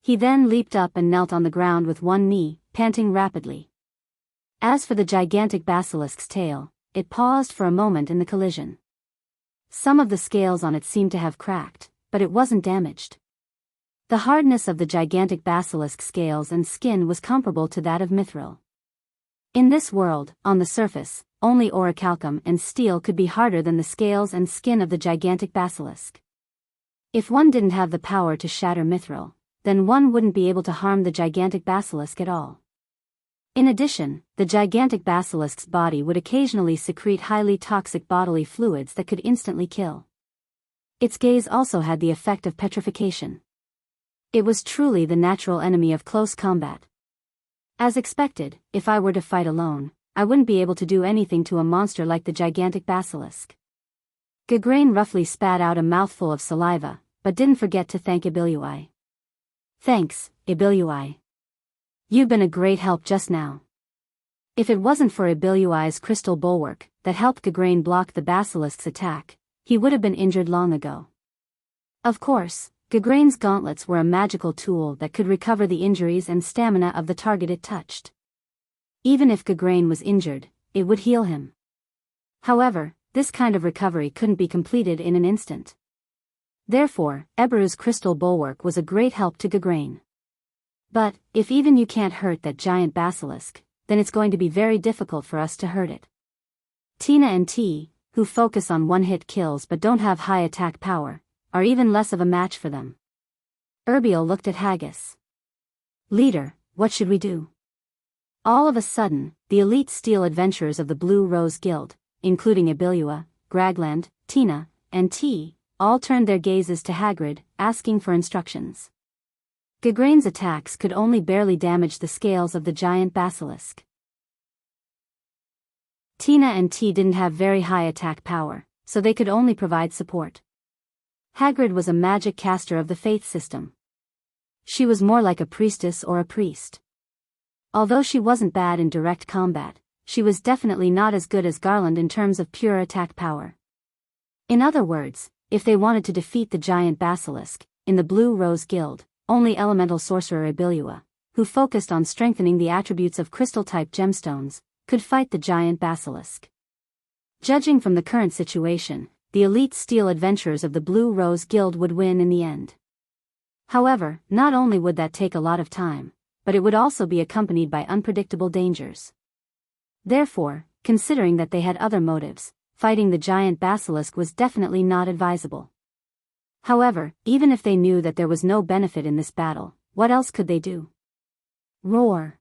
[SPEAKER 1] He then leaped up and knelt on the ground with one knee, panting rapidly. As for the gigantic basilisk's tail, it paused for a moment in the collision. Some of the scales on it seemed to have cracked, but it wasn't damaged. The hardness of the gigantic basilisk scales and skin was comparable to that of mithril. In this world, on the surface, only orichalcum and steel could be harder than the scales and skin of the gigantic basilisk. If one didn't have the power to shatter mithril, then one wouldn't be able to harm the gigantic basilisk at all. In addition, the gigantic basilisk's body would occasionally secrete highly toxic bodily fluids that could instantly kill. Its gaze also had the effect of petrification. It was truly the natural enemy of close combat. As expected, if I were to fight alone, I wouldn't be able to do anything to a monster like the gigantic basilisk. Gagrain roughly spat out a mouthful of saliva, but didn't forget to thank Ibilui. Thanks, Ibilui. You've been a great help just now. If it wasn't for Ibilui's crystal bulwark that helped Gagrain block the basilisk's attack, he would have been injured long ago. Of course, Gagrain's gauntlets were a magical tool that could recover the injuries and stamina of the target it touched. Even if Gagrain was injured, it would heal him. However, this kind of recovery couldn't be completed in an instant. Therefore, Eberru's crystal bulwark was a great help to Gagrain. But, if even you can't hurt that giant basilisk, then it's going to be very difficult for us to hurt it. Tina and T, who focus on one-hit kills but don't have high attack power, are even less of a match for them. Erbiel looked at Haggis. Leader, what should we do? All of a sudden, the elite steel adventurers of the Blue Rose Guild, including Ibilua, Gragland, Tina, and T, all turned their gazes to Hagrid, asking for instructions. Gagrain's attacks could only barely damage the scales of the giant basilisk. Tina and T didn't have very high attack power, so they could only provide support. Hagrid was a magic caster of the faith system. She was more like a priestess or a priest. Although she wasn't bad in direct combat, she was definitely not as good as Garland in terms of pure attack power. In other words, if they wanted to defeat the giant basilisk, in the Blue Rose Guild, only elemental sorcerer Ibilua, who focused on strengthening the attributes of crystal-type gemstones, could fight the giant basilisk. Judging from the current situation, the elite steel adventurers of the Blue Rose Guild would win in the end. However, not only would that take a lot of time, but it would also be accompanied by unpredictable dangers. Therefore, considering that they had other motives, fighting the giant basilisk was definitely not advisable. However, even if they knew that there was no benefit in this battle, what else could they do? Roar.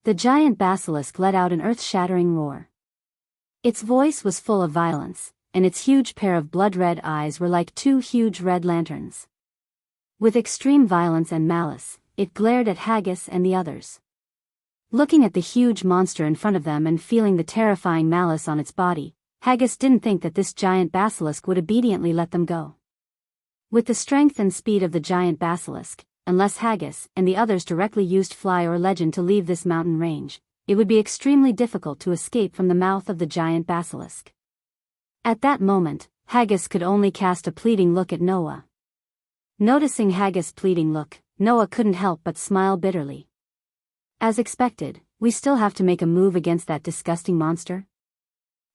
[SPEAKER 1] The giant basilisk let out an earth-shattering roar. Its voice was full of violence, and its huge pair of blood-red eyes were like two huge red lanterns. With extreme violence and malice, it glared at Haggis and the others. Looking at the huge monster in front of them and feeling the terrifying malice on its body, Haggis didn't think that this giant basilisk would obediently let them go. With the strength and speed of the giant basilisk, unless Haggis and the others directly used fly or legend to leave this mountain range, it would be extremely difficult to escape from the mouth of the giant basilisk. At that moment, Haggis could only cast a pleading look at Noah. Noticing Haggis' pleading look, Noah couldn't help but smile bitterly. As expected, we still have to make a move against that disgusting monster?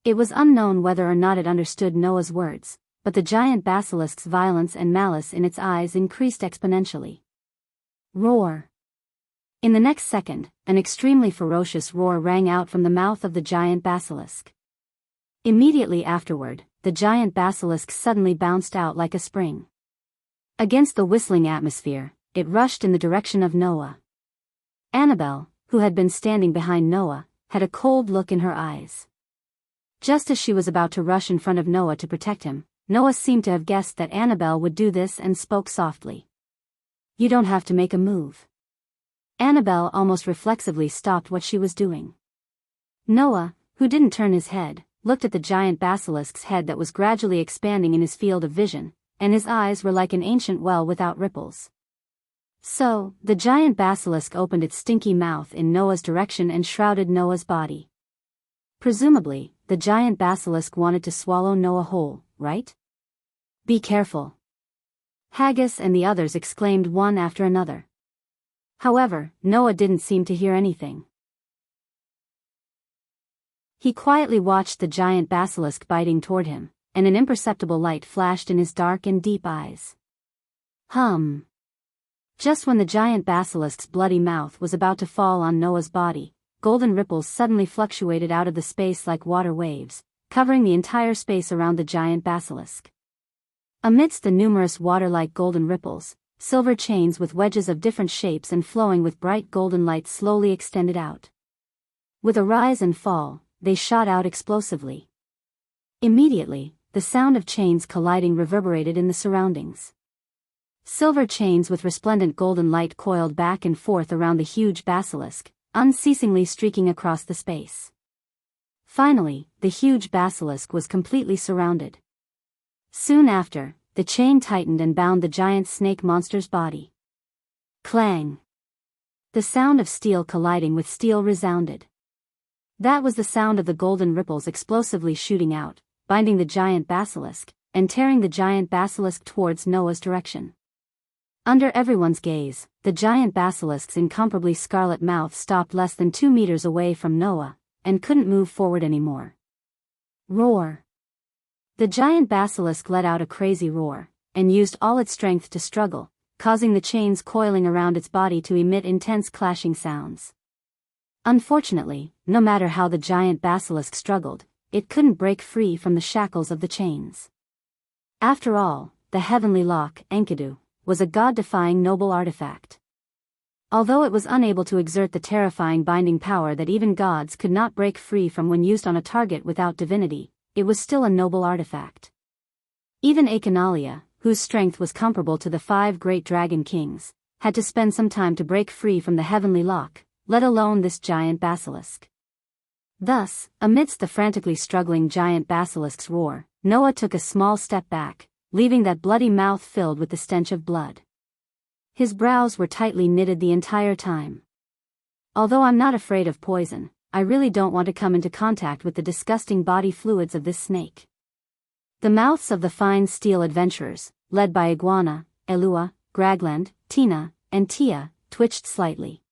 [SPEAKER 1] It was unknown whether or not it understood Noah's words, but the giant basilisk's violence and malice in its eyes increased exponentially. Roar. In the next second, an extremely ferocious roar rang out from the mouth of the giant basilisk. Immediately afterward, the giant basilisk suddenly bounced out like a spring. Against the whistling atmosphere, it rushed in the direction of Noah. Annabelle, who had been standing behind Noah, had a cold look in her eyes. Just as she was about to rush in front of Noah to protect him, Noah seemed to have guessed that Annabelle would do this and spoke softly. "You don't have to make a move." Annabelle almost reflexively stopped what she was doing. Noah, who didn't turn his head, looked at the giant basilisk's head that was gradually expanding in his field of vision, and his eyes were like an ancient well without ripples. So, the giant basilisk opened its stinky mouth in Noah's direction and shrouded Noah's body. Presumably, the giant basilisk wanted to swallow Noah whole, right? "Be careful." Haggis and the others exclaimed one after another. However, Noah didn't seem to hear anything. He quietly watched the giant basilisk biting toward him, and an imperceptible light flashed in his dark and deep eyes. Just when the giant basilisk's bloody mouth was about to fall on Noah's body, golden ripples suddenly fluctuated out of the space like water waves, covering the entire space around the giant basilisk. Amidst the numerous water-like golden ripples, silver chains with wedges of different shapes and flowing with bright golden light slowly extended out. With a rise and fall, they shot out explosively. Immediately, the sound of chains colliding reverberated in the surroundings. Silver chains with resplendent golden light coiled back and forth around the huge basilisk, unceasingly streaking across the space. Finally, the huge basilisk was completely surrounded. Soon after, the chain tightened and bound the giant snake monster's body. Clang! The sound of steel colliding with steel resounded. That was the sound of the golden ripples explosively shooting out, binding the giant basilisk, and tearing the giant basilisk towards Noah's direction. Under everyone's gaze, the giant basilisk's incomparably scarlet mouth stopped less than 2 meters away from Noah, and couldn't move forward anymore. Roar! The giant basilisk let out a crazy roar, and used all its strength to struggle, causing the chains coiling around its body to emit intense clashing sounds. Unfortunately, no matter how the giant basilisk struggled, it couldn't break free from the shackles of the chains. After all, the heavenly lock, Enkidu, was a god-defying noble artifact. Although it was unable to exert the terrifying binding power that even gods could not break free from when used on a target without divinity, it was still a noble artifact. Even Achanalia, whose strength was comparable to the 5 great dragon kings, had to spend some time to break free from the heavenly lock, let alone this giant basilisk. Thus, amidst the frantically struggling giant basilisk's roar, Noah took a small step back, leaving that bloody mouth filled with the stench of blood. His brows were tightly knitted the entire time. Although I'm not afraid of poison, I really don't want to come into contact with the disgusting body fluids of this snake. The mouths of the fine steel adventurers, led by Iguana, Elua, Gragland, Tina, and Tia, twitched slightly.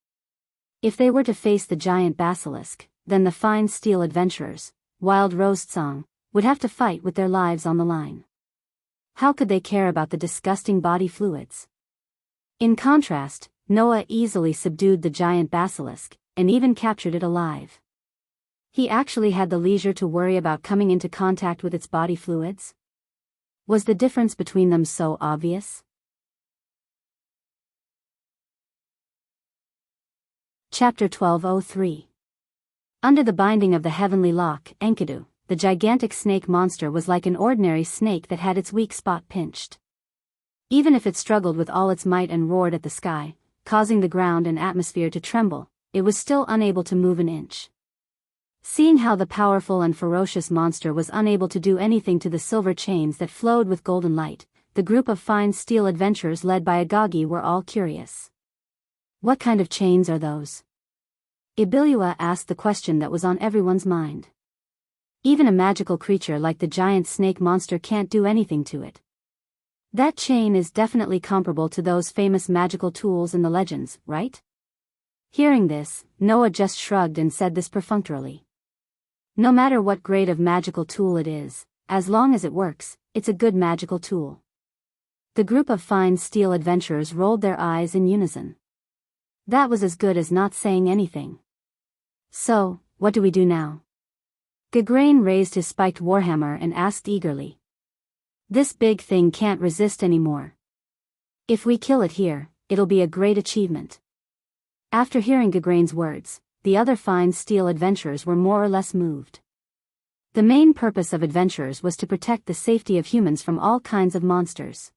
[SPEAKER 1] If they were to face the giant basilisk, then the fine steel adventurers, Wild Roast Song, would have to fight with their lives on the line. How could they care about the disgusting body fluids? In contrast, Noah easily subdued the giant basilisk, and even captured it alive. He actually had the leisure to worry about coming into contact with its body fluids? Was the difference between them so obvious? Chapter 1203. Under the binding of the heavenly lock, Enkidu, the gigantic snake monster was like an ordinary snake that had its weak spot pinched. Even if it struggled with all its might and roared at the sky, causing the ground and atmosphere to tremble, it was still unable to move an inch. Seeing how the powerful and ferocious monster was unable to do anything to the silver chains that flowed with golden light, the group of fine steel adventurers led by Agagi were all curious. What kind of chains are those? Ibilua asked the question that was on everyone's mind. Even a magical creature like the giant snake monster can't do anything to it. That chain is definitely comparable to those famous magical tools in the legends, right? Hearing this, Noah just shrugged and said this perfunctorily. No matter what grade of magical tool it is, as long as it works, it's a good magical tool. The group of fine steel adventurers rolled their eyes in unison. That was as good as not saying anything. So, what do we do now? Gagrain raised his spiked warhammer and asked eagerly. This big thing can't resist anymore. If we kill it here, it'll be a great achievement. After hearing Gagrain's words, the other fine steel adventurers were more or less moved. The main purpose of adventurers was to protect the safety of humans from all kinds of monsters.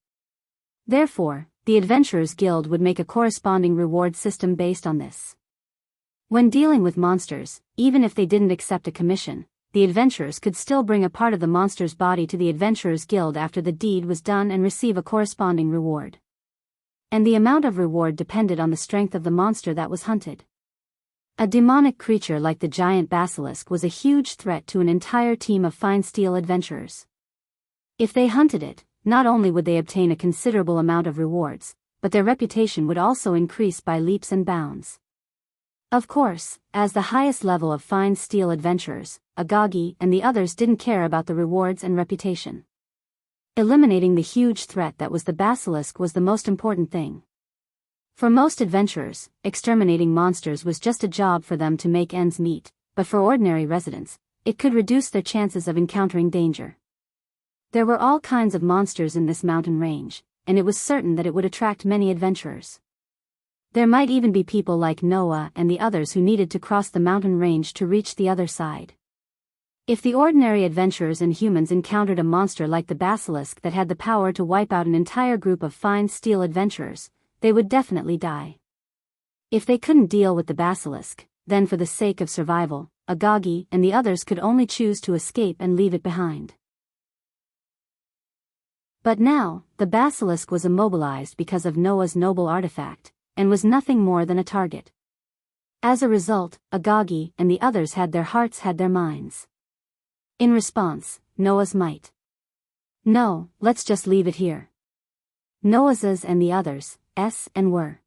[SPEAKER 1] Therefore, the Adventurers Guild would make a corresponding reward system based on this. When dealing with monsters, even if they didn't accept a commission, the adventurers could still bring a part of the monster's body to the Adventurers Guild after the deed was done and receive a corresponding reward. And the amount of reward depended on the strength of the monster that was hunted. A demonic creature like the giant basilisk was a huge threat to an entire team of fine steel adventurers. If they hunted it, not only would they obtain a considerable amount of rewards, but their reputation would also increase by leaps and bounds. Of course, as the highest level of fine steel adventurers, Agagi and the others didn't care about the rewards and reputation. Eliminating the huge threat that was the basilisk was the most important thing. For most adventurers, exterminating monsters was just a job for them to make ends meet, but for ordinary residents, it could reduce their chances of encountering danger. There were all kinds of monsters in this mountain range, and it was certain that it would attract many adventurers. There might even be people like Noah and the others who needed to cross the mountain range to reach the other side. If the ordinary adventurers and humans encountered a monster like the basilisk that had the power to wipe out an entire group of fine steel adventurers, they would definitely die. If they couldn't deal with the basilisk, then for the sake of survival, Agagi and the others could only choose to escape and leave it behind. But now, the basilisk was immobilized because of Noah's noble artifact, and was nothing more than a target. As a result, Agagi and the others had their hearts had their minds. In response, Noah's might. No, let's just leave it here. Noah's and the others, s and were.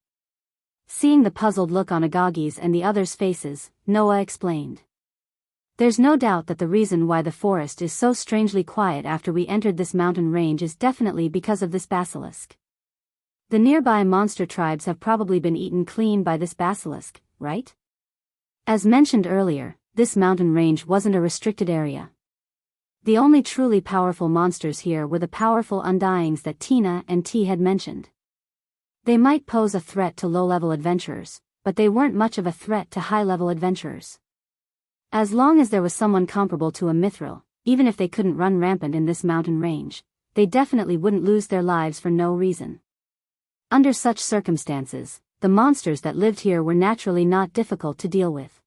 [SPEAKER 1] Seeing the puzzled look on Agagi's and the others' faces, Noah explained. There's no doubt that the reason why the forest is so strangely quiet after we entered this mountain range is definitely because of this basilisk. The nearby monster tribes have probably been eaten clean by this basilisk, right? As mentioned earlier, this mountain range wasn't a restricted area. The only truly powerful monsters here were the powerful undyings that Tina and T had mentioned. They might pose a threat to low-level adventurers, but they weren't much of a threat to high-level adventurers. As long as there was someone comparable to a mithril, even if they couldn't run rampant in this mountain range, they definitely wouldn't lose their lives for no reason. Under such circumstances, the monsters that lived here were naturally not difficult to deal with.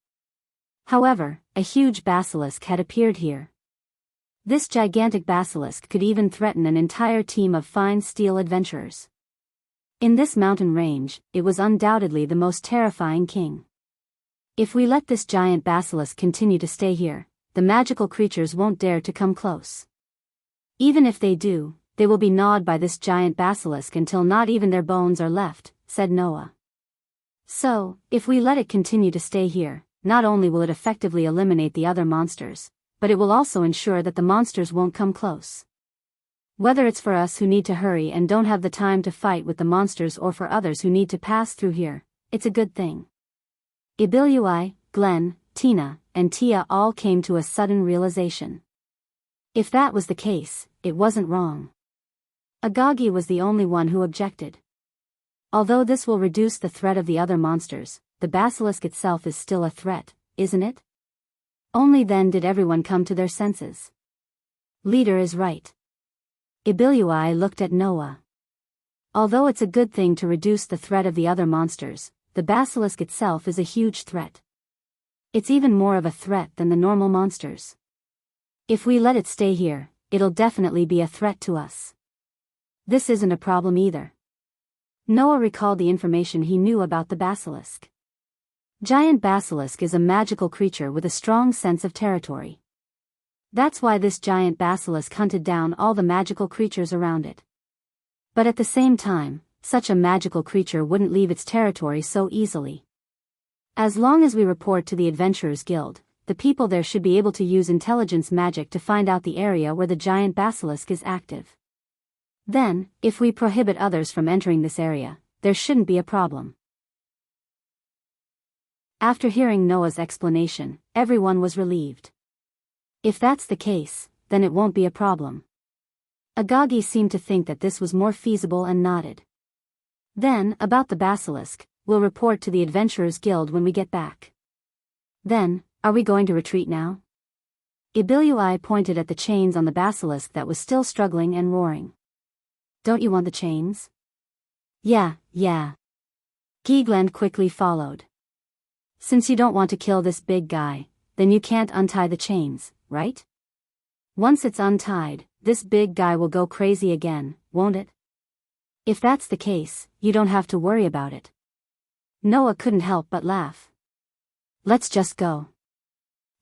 [SPEAKER 1] However, a huge basilisk had appeared here. This gigantic basilisk could even threaten an entire team of fine steel adventurers. In this mountain range, it was undoubtedly the most terrifying king. If we let this giant basilisk continue to stay here, the magical creatures won't dare to come close. Even if they do, they will be gnawed by this giant basilisk until not even their bones are left, said Noah. So, if we let it continue to stay here, not only will it effectively eliminate the other monsters, but it will also ensure that the monsters won't come close. Whether it's for us who need to hurry and don't have the time to fight with the monsters or for others who need to pass through here, it's a good thing. Ibilui, Glenn, Tina, and Tia all came to a sudden realization. If that was the case, it wasn't wrong. Agagi was the only one who objected. Although this will reduce the threat of the other monsters, the basilisk itself is still a threat, isn't it? Only then did everyone come to their senses. Leader is right. Ibilui looked at Noah. Although it's a good thing to reduce the threat of the other monsters, the basilisk itself is a huge threat. It's even more of a threat than the normal monsters. If we let it stay here, it'll definitely be a threat to us. This isn't a problem either. Noah recalled the information he knew about the basilisk. Giant basilisk is a magical creature with a strong sense of territory. That's why this giant basilisk hunted down all the magical creatures around it. But at the same time, such a magical creature wouldn't leave its territory so easily. As long as we report to the Adventurers Guild, the people there should be able to use intelligence magic to find out the area where the giant basilisk is active. Then, if we prohibit others from entering this area, there shouldn't be a problem. After hearing Noah's explanation, everyone was relieved. If that's the case, then it won't be a problem. Agagi seemed to think that this was more feasible and nodded. Then, about the basilisk, we'll report to the Adventurers Guild when we get back. Then, are we going to retreat now? Ibilui pointed at the chains on the basilisk that was still struggling and roaring. Don't you want the chains? Yeah. Gigland quickly followed. Since you don't want to kill this big guy, then you can't untie the chains, right? Once it's untied, this big guy will go crazy again, won't it? If that's the case, you don't have to worry about it. Noah couldn't help but laugh. Let's just go.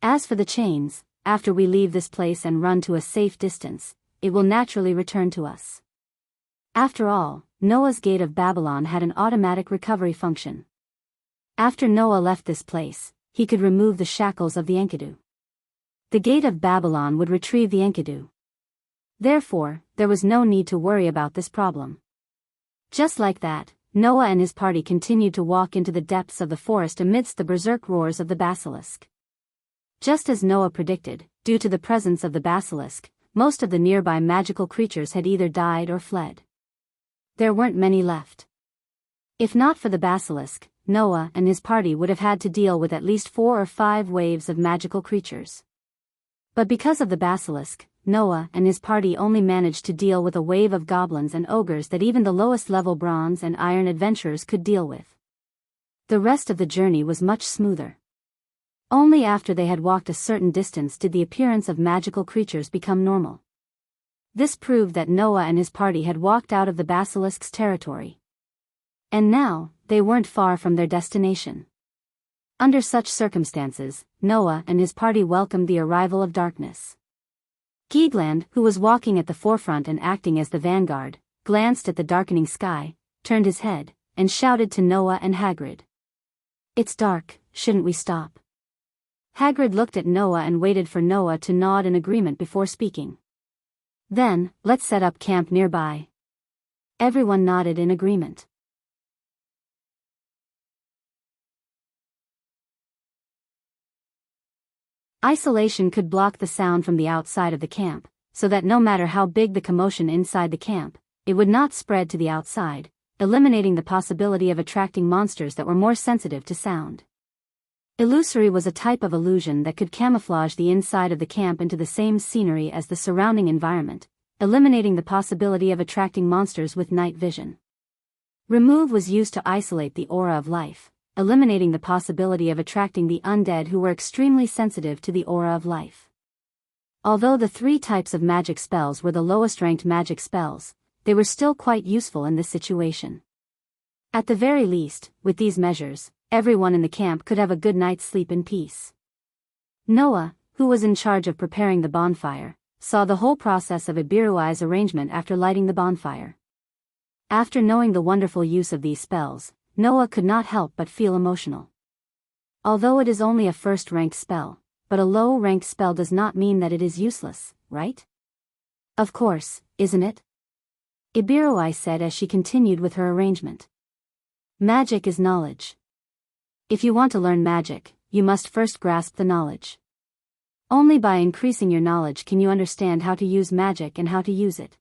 [SPEAKER 1] As for the chains, after we leave this place and run to a safe distance, it will naturally return to us. After all, Noah's Gate of Babylon had an automatic recovery function. After Noah left this place, he could remove the shackles of the Enkidu. The Gate of Babylon would retrieve the Enkidu. Therefore, there was no need to worry about this problem. Just like that, Noah and his party continued to walk into the depths of the forest amidst the berserk roars of the basilisk. Just as Noah predicted, due to the presence of the basilisk, most of the nearby magical creatures had either died or fled. There weren't many left. If not for the basilisk, Noah and his party would have had to deal with at least 4 or 5 waves of magical creatures. But because of the basilisk, Noah and his party only managed to deal with a wave of goblins and ogres that even the lowest level bronze and iron adventurers could deal with. The rest of the journey was much smoother. Only after they had walked a certain distance did the appearance of magical creatures become normal. This proved that Noah and his party had walked out of the basilisk's territory. And now, they weren't far from their destination. Under such circumstances, Noah and his party welcomed the arrival of darkness. Gigland, who was walking at the forefront and acting as the vanguard, glanced at the darkening sky, turned his head, and shouted to Noah and Hagrid. "It's dark, shouldn't we stop?" Hagrid looked at Noah and waited for Noah to nod in agreement before speaking. "Then, let's set up camp nearby." Everyone nodded in agreement. Isolation could block the sound from the outside of the camp, so that no matter how big the commotion inside the camp, it would not spread to the outside, eliminating the possibility of attracting monsters that were more sensitive to sound. Illusory was a type of illusion that could camouflage the inside of the camp into the same scenery as the surrounding environment, eliminating the possibility of attracting monsters with night vision. Remove was used to isolate the aura of life, eliminating the possibility of attracting the undead who were extremely sensitive to the aura of life. Although the 3 types of magic spells were the lowest ranked magic spells, they were still quite useful in this situation. At the very least, with these measures, everyone in the camp could have a good night's sleep in peace. Noah, who was in charge of preparing the bonfire, saw the whole process of Ibiruai's arrangement after lighting the bonfire. After knowing the wonderful use of these spells, Noah could not help but feel emotional. Although it is only a first-ranked spell, but a low-ranked spell does not mean that it is useless, right? Of course, isn't it? Ibiruai said as she continued with her arrangement. Magic is knowledge. If you want to learn magic, you must first grasp the knowledge. Only by increasing your knowledge can you understand how to use magic and how to use it.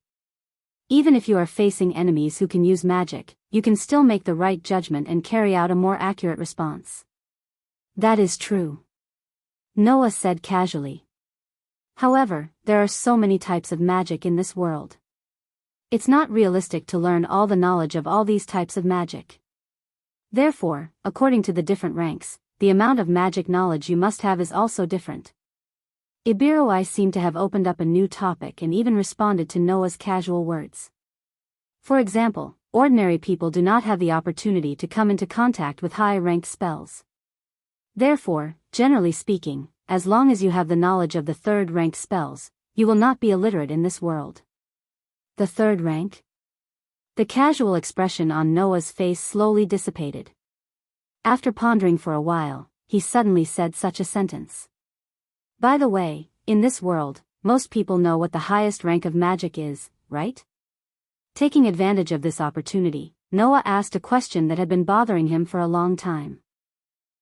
[SPEAKER 1] Even if you are facing enemies who can use magic, you can still make the right judgment and carry out a more accurate response. That is true. Noah said casually. However, there are so many types of magic in this world. It's not realistic to learn all the knowledge of all these types of magic. Therefore, according to the different ranks, the amount of magic knowledge you must have is also different. Ibiruai seemed to have opened up a new topic and even responded to Noah's casual words. For example, ordinary people do not have the opportunity to come into contact with high-ranked spells. Therefore, generally speaking, as long as you have the knowledge of the third-ranked spells, you will not be illiterate in this world. The third rank? The casual expression on Noah's face slowly dissipated. After pondering for a while, he suddenly said such a sentence. By the way, in this world, most people know what the highest rank of magic is, right? Taking advantage of this opportunity, Noah asked a question that had been bothering him for a long time.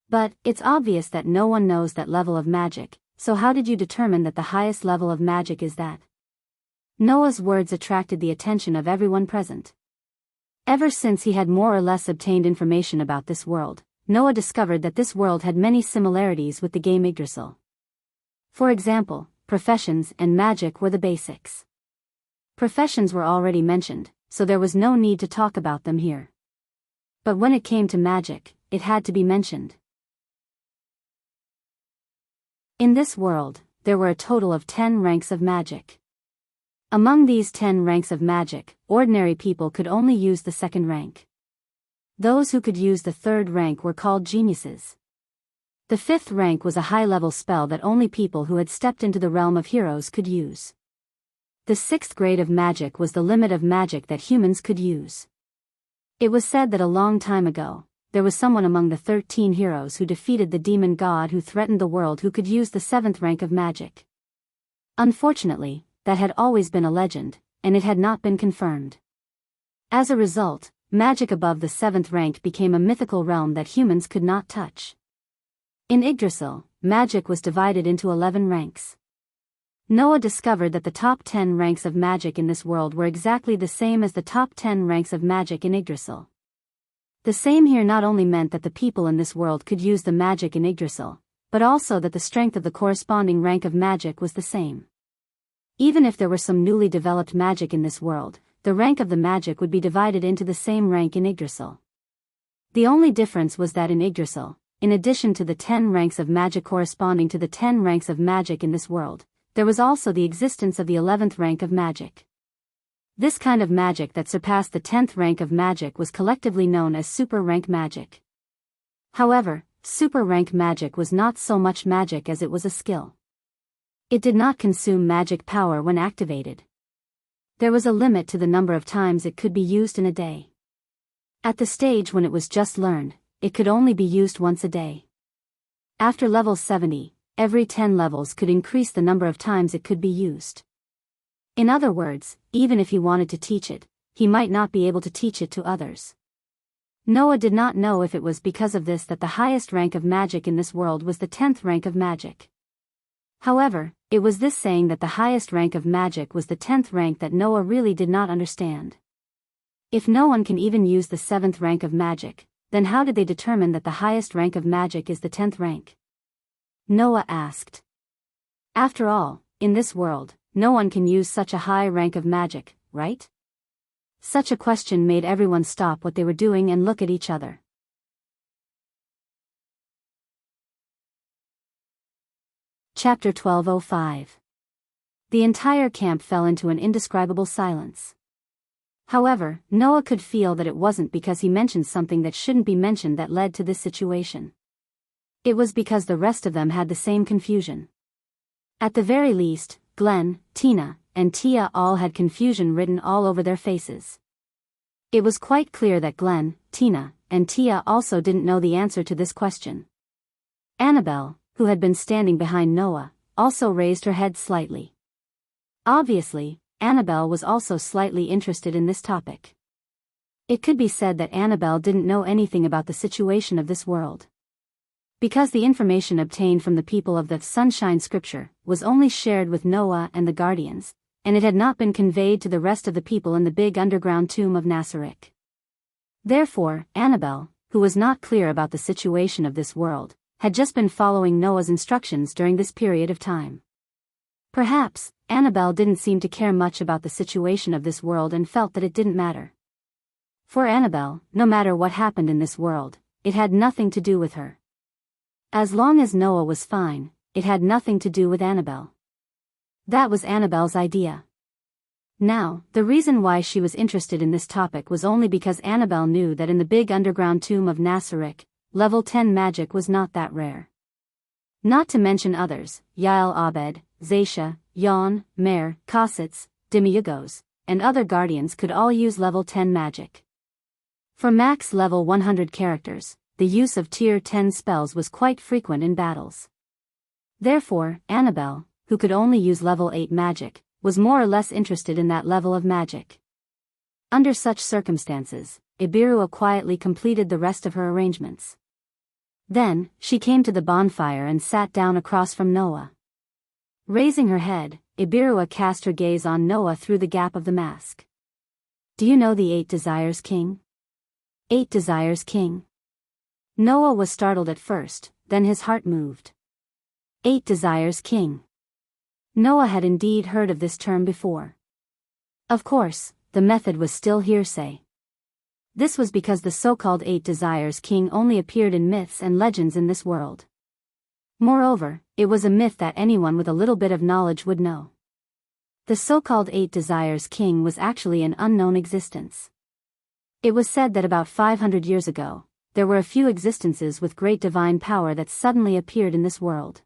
[SPEAKER 1] But, it's obvious that no one knows that level of magic, so how did you determine that the highest level of magic is that? Noah's words attracted the attention of everyone present. Ever since he had more or less obtained information about this world, Noah discovered that this world had many similarities with the game Yggdrasil. For example, professions and magic were the basics. Professions were already mentioned, so there was no need to talk about them here. But when it came to magic, it had to be mentioned. In this world, there were a total of 10 ranks of magic. Among these 10 ranks of magic, ordinary people could only use the second rank. Those who could use the third rank were called geniuses. The fifth rank was a high-level spell that only people who had stepped into the realm of heroes could use. The sixth grade of magic was the limit of magic that humans could use. It was said that a long time ago, there was someone among the 13 heroes who defeated the demon god who threatened the world who could use the seventh rank of magic. Unfortunately, that had always been a legend, and it had not been confirmed. As a result, magic above the seventh rank became a mythical realm that humans could not touch. In Yggdrasil, magic was divided into 11 ranks. Noah discovered that the top 10 ranks of magic in this world were exactly the same as the top 10 ranks of magic in Yggdrasil. The same here not only meant that the people in this world could use the magic in Yggdrasil, but also that the strength of the corresponding rank of magic was the same. Even if there were some newly developed magic in this world, the rank of the magic would be divided into the same rank in Yggdrasil. The only difference was that in Yggdrasil, in addition to the 10 ranks of magic corresponding to the 10 ranks of magic in this world, there was also the existence of the 11th rank of magic. This kind of magic that surpassed the 10th rank of magic was collectively known as super rank magic. However, super rank magic was not so much magic as it was a skill. It did not consume magic power when activated. There was a limit to the number of times it could be used in a day. At the stage when it was just learned, it could only be used once a day. After level 70, every 10 levels could increase the number of times it could be used. In other words, even if he wanted to teach it, he might not be able to teach it to others. Noah did not know if it was because of this that the highest rank of magic in this world was the 10th rank of magic. However, it was this saying that the highest rank of magic was the 10th rank that Noah really did not understand. If no one can even use the 7th rank of magic, then how did they determine that the highest rank of magic is the 10th rank? Noah asked. After all, in this world, no one can use such a high rank of magic, right? Such a question made everyone stop what they were doing and look at each other. Chapter 12:05. The entire camp fell into an indescribable silence. However, Noah could feel that it wasn't because he mentioned something that shouldn't be mentioned that led to this situation. It was because the rest of them had the same confusion. At the very least, Glenn, Tina, and Tia all had confusion written all over their faces. It was quite clear that Glenn, Tina, and Tia also didn't know the answer to this question. Annabelle, who had been standing behind Noah, also raised her head slightly. Obviously, Annabelle was also slightly interested in this topic. It could be said that Annabelle didn't know anything about the situation of this world. Because the information obtained from the people of the Sunshine Scripture was only shared with Noah and the Guardians, and it had not been conveyed to the rest of the people in the big underground tomb of Nazareth. Therefore, Annabelle, who was not clear about the situation of this world, had just been following Noah's instructions during this period of time. Perhaps, Annabelle didn't seem to care much about the situation of this world and felt that it didn't matter. For Annabelle, no matter what happened in this world, it had nothing to do with her. As long as Noah was fine, it had nothing to do with Annabelle. That was Annabelle's idea. Now, the reason why she was interested in this topic was only because Annabelle knew that in the big underground tomb of Nazareth, level 10 magic was not that rare. Not to mention others, Yael Abed, Zaisha, Yon, Mer, Kositz, Demiurgos, and other guardians could all use level 10 magic. For max level 100 characters, the use of tier 10 spells was quite frequent in battles. Therefore, Annabelle, who could only use level 8 magic, was more or less interested in that level of magic. Under such circumstances, Ibirua quietly completed the rest of her arrangements. Then, she came to the bonfire and sat down across from Noah. Raising her head, Ibirua cast her gaze on Noah through the gap of the mask. Do you know the 8 Desires King? 8 Desires King. Noah was startled at first, then his heart moved. 8 Desires King. Noah had indeed heard of this term before. Of course, the method was still hearsay. This was because the so-called 8 Desires King only appeared in myths and legends in this world. Moreover, it was a myth that anyone with a little bit of knowledge would know. The so-called 8 Desires King was actually an unknown existence. It was said that about 500 years ago, there were a few existences with great divine power that suddenly appeared in this world.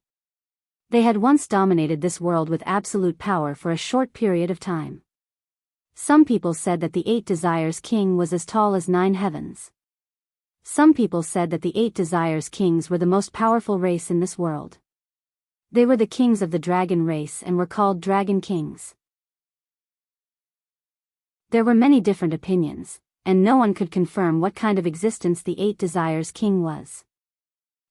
[SPEAKER 1] They had once dominated this world with absolute power for a short period of time. Some people said that the 8 Desires King was as tall as 9 heavens. Some people said that the 8 Desires Kings were the most powerful race in this world. They were the kings of the dragon race and were called Dragon Kings. There were many different opinions, and no one could confirm what kind of existence the 8 Desires King was.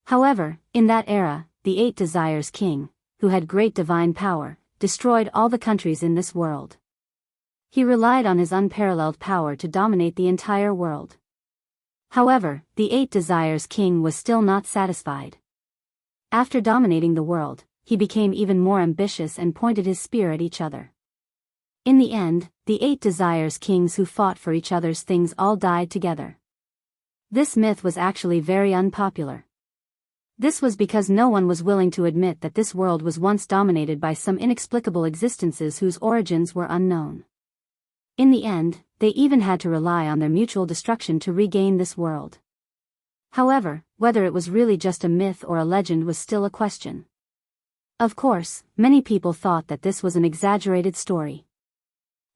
[SPEAKER 1] However, in that era, the 8 Desires King, who had great divine power, destroyed all the countries in this world. He relied on his unparalleled power to dominate the entire world. However, the 8 Desires King was still not satisfied. After dominating the world, he became even more ambitious and pointed his spear at each other. In the end, the 8 Desires Kings who fought for each other's things all died together. This myth was actually very unpopular. This was because no one was willing to admit that this world was once dominated by some inexplicable existences whose origins were unknown. In the end, they even had to rely on their mutual destruction to regain this world. However, whether it was really just a myth or a legend was still a question. Of course, many people thought that this was an exaggerated story.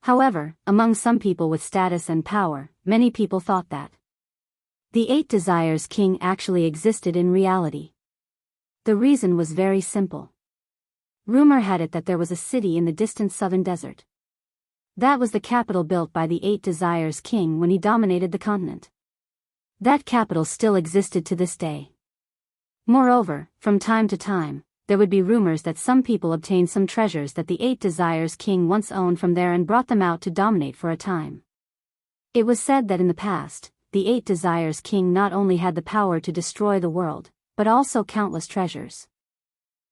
[SPEAKER 1] However, among some people with status and power, many people thought that The 8 Desires King actually existed in reality. The reason was very simple. Rumor had it that there was a city in the distant southern desert. That was the capital built by the 8 Desires King when he dominated the continent. That capital still existed to this day. Moreover, from time to time, there would be rumors that some people obtained some treasures that the 8 Desires King once owned from there and brought them out to dominate for a time. It was said that in the past, the 8 Desires King not only had the power to destroy the world, but also countless treasures.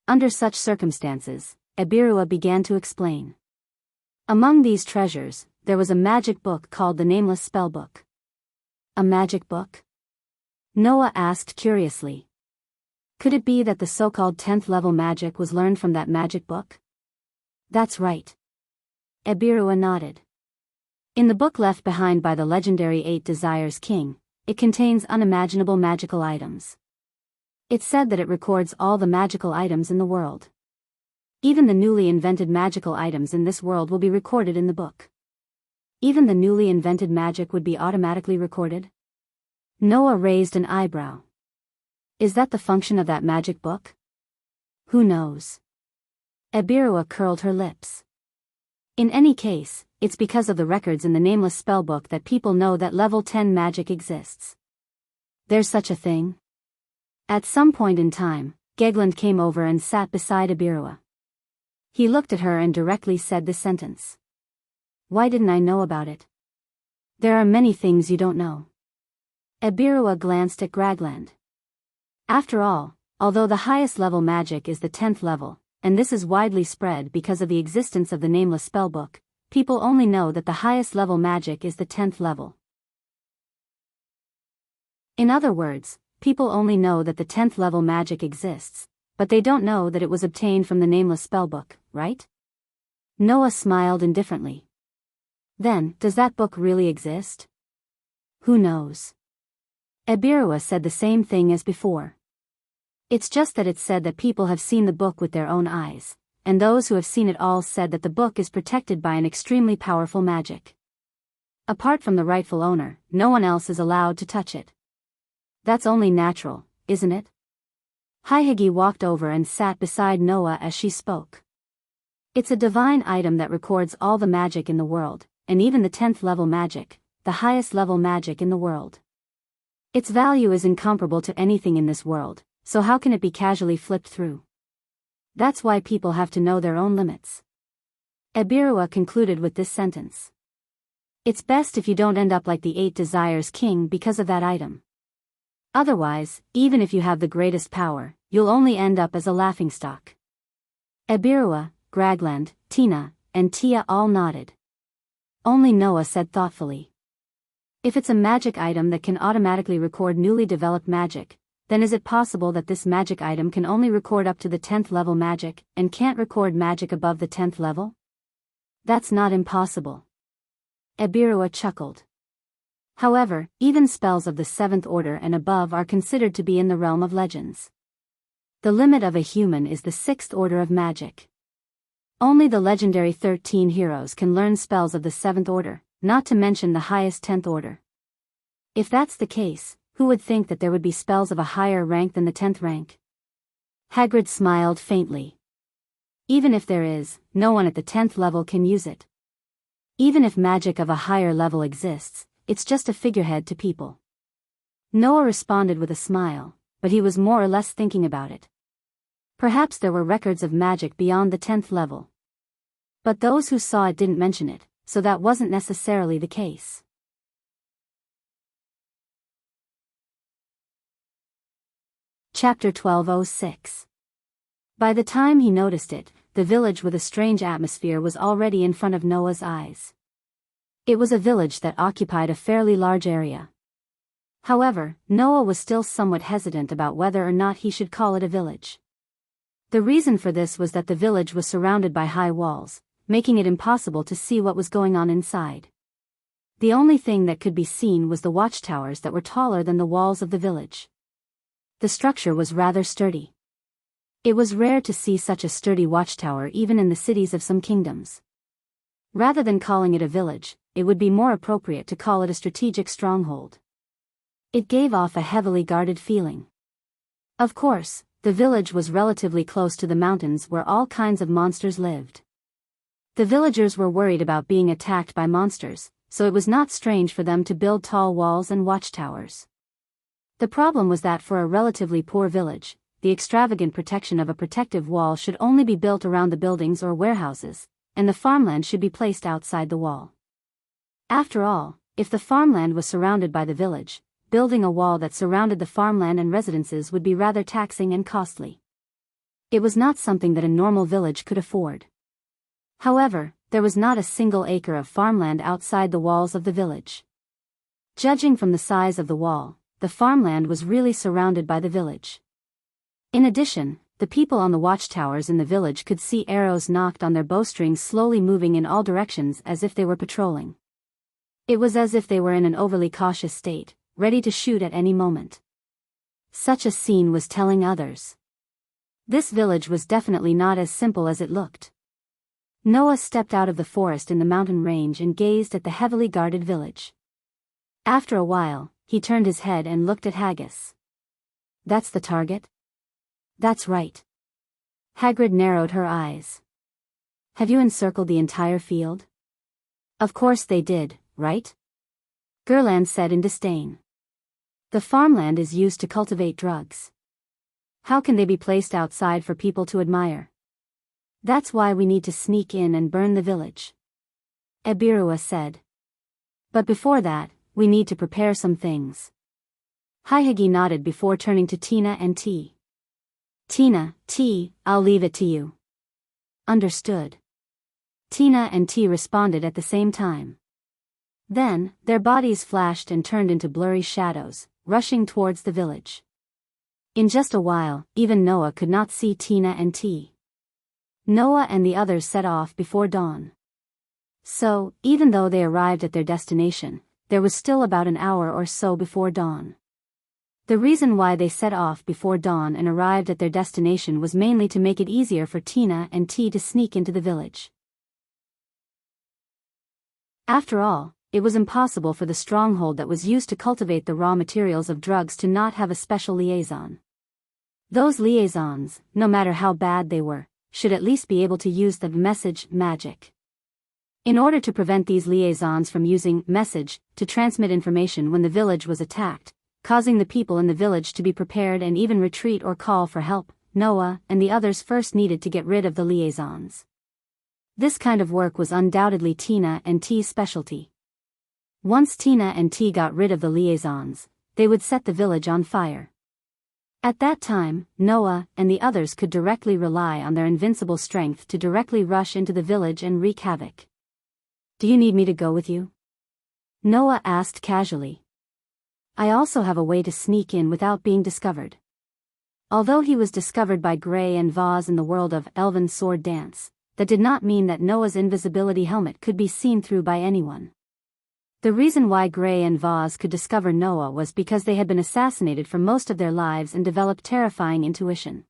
[SPEAKER 1] Under such circumstances, Ebirua began to explain. Among these treasures, there was a magic book called the Nameless Spellbook. A magic book? Noah asked curiously. Could it be that the so-called 10th level magic was learned from that magic book? That's right. Ebirua nodded. In the book left behind by the legendary 8 Desires King, it contains unimaginable magical items. It said that it records all the magical items in the world. Even the newly invented magical items in this world will be recorded in the book. Even the newly invented magic would be automatically recorded? Noah raised an eyebrow. Is that the function of that magic book? Who knows? Ebirua curled her lips. In any case, it's because of the records in the Nameless Spellbook that people know that level 10 magic exists. There's such a thing? At some point in time, Gegland came over and sat beside Ebirua. He looked at her and directly said this sentence. Why didn't I know about it? There are many things you don't know. Ebirua glanced at Gragland. After all, although the highest level magic is the 10th level, and this is widely spread because of the existence of the Nameless Spellbook, people only know that the highest level magic is the 10th level. In other words, people only know that the 10th level magic exists, but they don't know that it was obtained from the Nameless Spellbook, right? Noah smiled indifferently. Then, does that book really exist? Who knows? Ebirua said the same thing as before. It's just that it's said that people have seen the book with their own eyes, and those who have seen it all said that the book is protected by an extremely powerful magic. Apart from the rightful owner, no one else is allowed to touch it. That's only natural, isn't it? Haihigi walked over and sat beside Noah as she spoke. It's a divine item that records all the magic in the world, and even the 10th level magic, the highest level magic in the world. Its value is incomparable to anything in this world, so how can it be casually flipped through? That's why people have to know their own limits. Ebirua concluded with this sentence. It's best if you don't end up like the 8 Desires King because of that item. Otherwise, even if you have the greatest power, you'll only end up as a laughingstock. Ebirua, Gragland, Tina, and Tia all nodded. Only Noah said thoughtfully. If it's a magic item that can automatically record newly developed magic, then is it possible that this magic item can only record up to the 10th level magic, and can't record magic above the 10th level? That's not impossible. Ebirua chuckled. However, even spells of the 7th order and above are considered to be in the realm of legends. The limit of a human is the 6th order of magic. Only the legendary 13 heroes can learn spells of the 7th order, not to mention the highest 10th order. If that's the case, who would think that there would be spells of a higher rank than the 10th rank? Hagrid smiled faintly. Even if there is, no one at the 10th level can use it. Even if magic of a higher level exists, it's just a figurehead to people. Noah responded with a smile, but he was more or less thinking about it. Perhaps there were records of magic beyond the 10th level. But those who saw it didn't mention it, so that wasn't necessarily the case. Chapter 1206. By the time he noticed it, the village with a strange atmosphere was already in front of Noah's eyes. It was a village that occupied a fairly large area. However, Noah was still somewhat hesitant about whether or not he should call it a village. The reason for this was that the village was surrounded by high walls, making it impossible to see what was going on inside. The only thing that could be seen was the watchtowers that were taller than the walls of the village. The structure was rather sturdy. It was rare to see such a sturdy watchtower even in the cities of some kingdoms. Rather than calling it a village, it would be more appropriate to call it a strategic stronghold. It gave off a heavily guarded feeling. Of course, the village was relatively close to the mountains where all kinds of monsters lived. The villagers were worried about being attacked by monsters, so it was not strange for them to build tall walls and watchtowers. The problem was that for a relatively poor village, the extravagant protection of a protective wall should only be built around the buildings or warehouses, and the farmland should be placed outside the wall. After all, if the farmland was surrounded by the village, building a wall that surrounded the farmland and residences would be rather taxing and costly. It was not something that a normal village could afford. However, there was not a single acre of farmland outside the walls of the village. Judging from the size of the wall, the farmland was really surrounded by the village. In addition, the people on the watchtowers in the village could see arrows nocked on their bowstrings slowly moving in all directions as if they were patrolling. It was as if they were in an overly cautious state, ready to shoot at any moment. Such a scene was telling others. This village was definitely not as simple as it looked. Noah stepped out of the forest in the mountain range and gazed at the heavily guarded village. After a while, he turned his head and looked at Haggis. "That's the target?" "That's right." Hagrid narrowed her eyes. "Have you encircled the entire field?" "Of course they did, right?" Gerland said in disdain. "The farmland is used to cultivate drugs. How can they be placed outside for people to admire? That's why we need to sneak in and burn the village," Ebirua said. "But before that, we need to prepare some things." Haihigi nodded before turning to Tina and T. "Tina, T, I'll leave it to you." "Understood." Tina and T responded at the same time. Then, their bodies flashed and turned into blurry shadows, rushing towards the village. In just a while, even Noah could not see Tina and T. Noah and the others set off before dawn. So, even though they arrived at their destination, there was still about an hour or so before dawn. The reason why they set off before dawn and arrived at their destination was mainly to make it easier for Tina and T to sneak into the village. After all, it was impossible for the stronghold that was used to cultivate the raw materials of drugs to not have a special liaison. Those liaisons, no matter how bad they were, should at least be able to use the message magic. In order to prevent these liaisons from using message to transmit information when the village was attacked, causing the people in the village to be prepared and even retreat or call for help, Noah and the others first needed to get rid of the liaisons. This kind of work was undoubtedly Tina and T's specialty. Once Tina and T got rid of the liaisons, they would set the village on fire. At that time, Noah and the others could directly rely on their invincible strength to directly rush into the village and wreak havoc. "Do you need me to go with you?" Noah asked casually. "I also have a way to sneak in without being discovered." Although he was discovered by Gray and Vaz in the world of Elven Sword Dance, that did not mean that Noah's invisibility helmet could be seen through by anyone. The reason why Gray and Vaz could discover Noah was because they had been assassinated for most of their lives and developed terrifying intuition.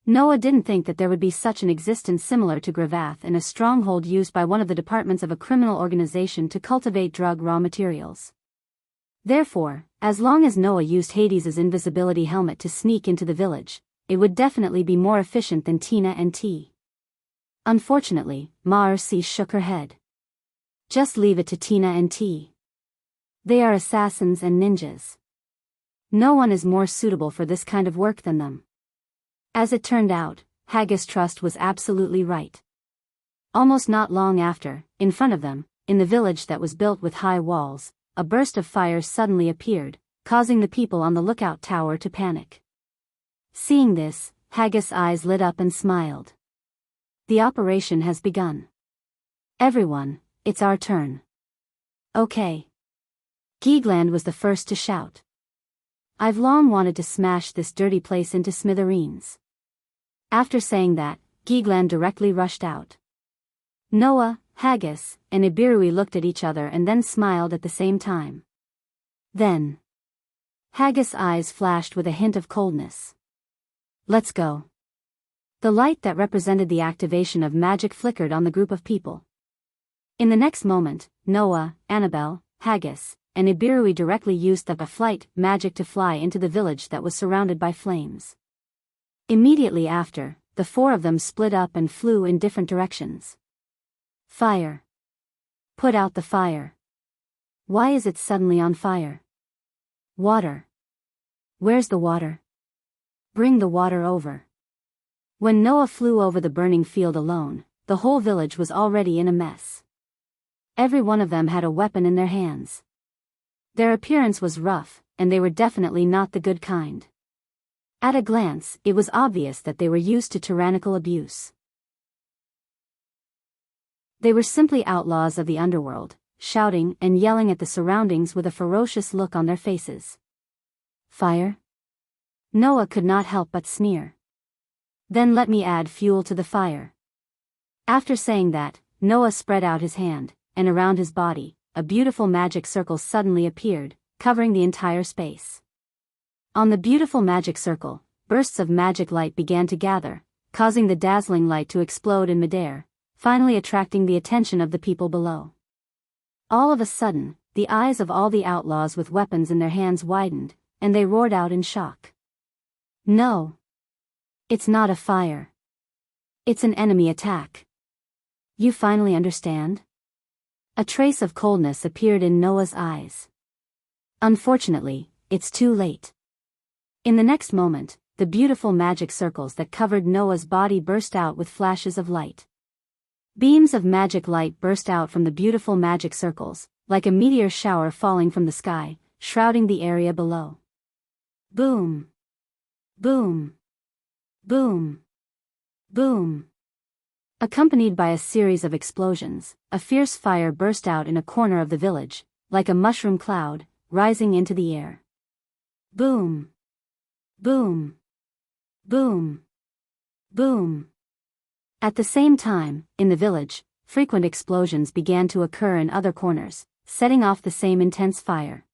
[SPEAKER 1] Noah didn't think that there would be such an existence similar to Gravath in a stronghold used by one of the departments of a criminal organization to cultivate drug raw materials. Therefore, as long as Noah used Hades's invisibility helmet to sneak into the village, it would definitely be more efficient than Tina and T. Unfortunately, Marcy shook her head. "Just leave it to Tina and T. They are assassins and ninjas. No one is more suitable for this kind of work than them." As it turned out, Haggis Trust was absolutely right. Almost not long after, in front of them, in the village that was built with high walls, a burst of fire suddenly appeared, causing the people on the lookout tower to panic. Seeing this, Haggis' eyes lit up and smiled. "The operation has begun. Everyone, it's our turn." "Okay." Geegland was the first to shout. "I've long wanted to smash this dirty place into smithereens." After saying that, Geegland directly rushed out. Noah, Haggis, and Ibirui looked at each other and then smiled at the same time. Then, Haggis' eyes flashed with a hint of coldness. "Let's go." The light that represented the activation of magic flickered on the group of people. In the next moment, Noah, Annabelle, Haggis, and Ibirui directly used the flight magic to fly into the village that was surrounded by flames. Immediately after, the four of them split up and flew in different directions. Fire. Put out the fire. Why is it suddenly on fire? Water. Where's the water? Bring the water over. When Noah flew over the burning field alone, the whole village was already in a mess. Every one of them had a weapon in their hands. Their appearance was rough, and they were definitely not the good kind. At a glance, it was obvious that they were used to tyrannical abuse. They were simply outlaws of the underworld, shouting and yelling at the surroundings with a ferocious look on their faces. Fire? Noah could not help but sneer. Then let me add fuel to the fire. After saying that, Noah spread out his hand, and around his body, a beautiful magic circle suddenly appeared, covering the entire space. On the beautiful magic circle, bursts of magic light began to gather, causing the dazzling light to explode in midair, finally attracting the attention of the people below. All of a sudden, the eyes of all the outlaws with weapons in their hands widened, and they roared out in shock. No! It's not a fire. It's an enemy attack. You finally understand? A trace of coldness appeared in Noah's eyes. Unfortunately, it's too late. In the next moment, the beautiful magic circles that covered Noah's body burst out with flashes of light. Beams of magic light burst out from the beautiful magic circles, like a meteor shower falling from the sky, shrouding the area below. Boom! Boom! Boom! Boom! Accompanied by a series of explosions, a fierce fire burst out in a corner of the village, like a mushroom cloud, rising into the air. Boom! Boom! Boom! Boom! At the same time, in the village, frequent explosions began to occur in other corners, setting off the same intense fire.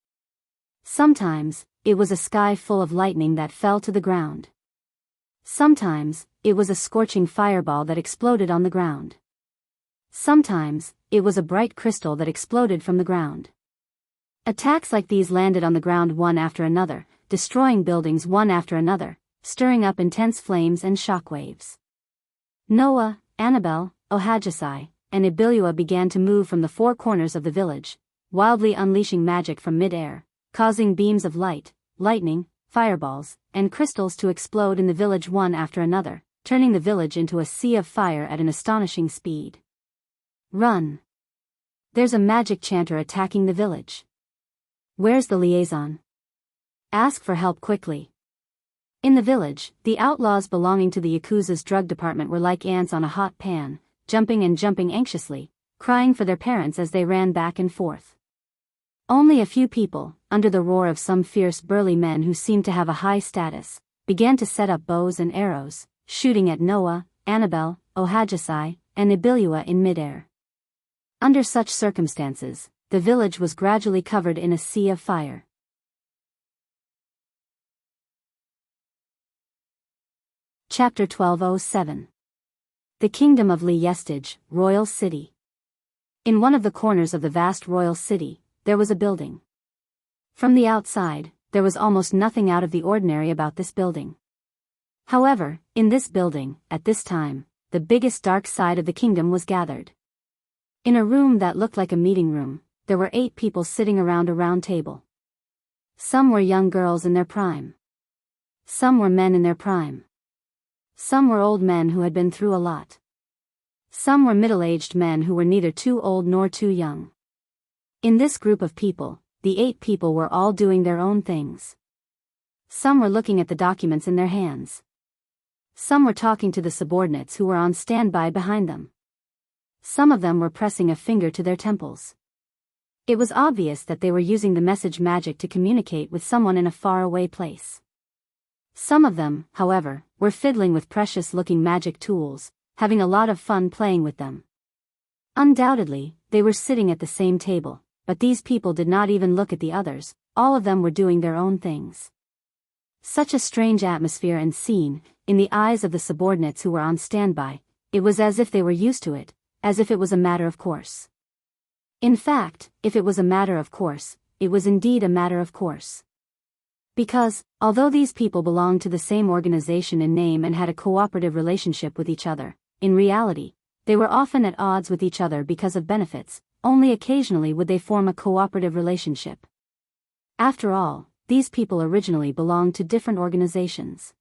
[SPEAKER 1] Sometimes, it was a sky full of lightning that fell to the ground. Sometimes, it was a scorching fireball that exploded on the ground. Sometimes, it was a bright crystal that exploded from the ground. Attacks like these landed on the ground one after another, destroying buildings one after another, stirring up intense flames and shockwaves. Noah, Annabelle, Ohajasai, and Ibilua began to move from the four corners of the village, wildly unleashing magic from mid-air, causing beams of light, lightning, fireballs, and crystals to explode in the village one after another, turning the village into a sea of fire at an astonishing speed. Run! There's a magic chanter attacking the village. Where's the liaison? Ask for help quickly. In the village, the outlaws belonging to the Yakuza's drug department were like ants on a hot pan, jumping and jumping anxiously, crying for their parents as they ran back and forth. Only a few people, under the roar of some fierce burly men who seemed to have a high status, began to set up bows and arrows, shooting at Noah, Annabelle, Ohajasai, and Ibilua in midair. Under such circumstances, the village was gradually covered in a sea of fire. Chapter 1207. The Kingdom of Liestige, Royal City. In one of the corners of the vast royal city, there was a building. From the outside, there was almost nothing out of the ordinary about this building. However, in this building, at this time, the biggest dark side of the kingdom was gathered. In a room that looked like a meeting room, there were 8 people sitting around a round table. Some were young girls in their prime. Some were men in their prime. Some were old men who had been through a lot. Some were middle-aged men who were neither too old nor too young. In this group of people, the 8 people were all doing their own things. Some were looking at the documents in their hands. Some were talking to the subordinates who were on standby behind them. Some of them were pressing a finger to their temples. It was obvious that they were using the message magic to communicate with someone in a faraway place. Some of them, however, were fiddling with precious-looking magic tools, having a lot of fun playing with them. Undoubtedly, they were sitting at the same table, but these people did not even look at the others, all of them were doing their own things. Such a strange atmosphere and scene, in the eyes of the subordinates who were on standby, it was as if they were used to it, as if it was a matter of course. In fact, if it was a matter of course, it was indeed a matter of course. Because, although these people belonged to the same organization in name and had a cooperative relationship with each other, in reality, they were often at odds with each other because of benefits. Only occasionally would they form a cooperative relationship. After all, these people originally belonged to different organizations.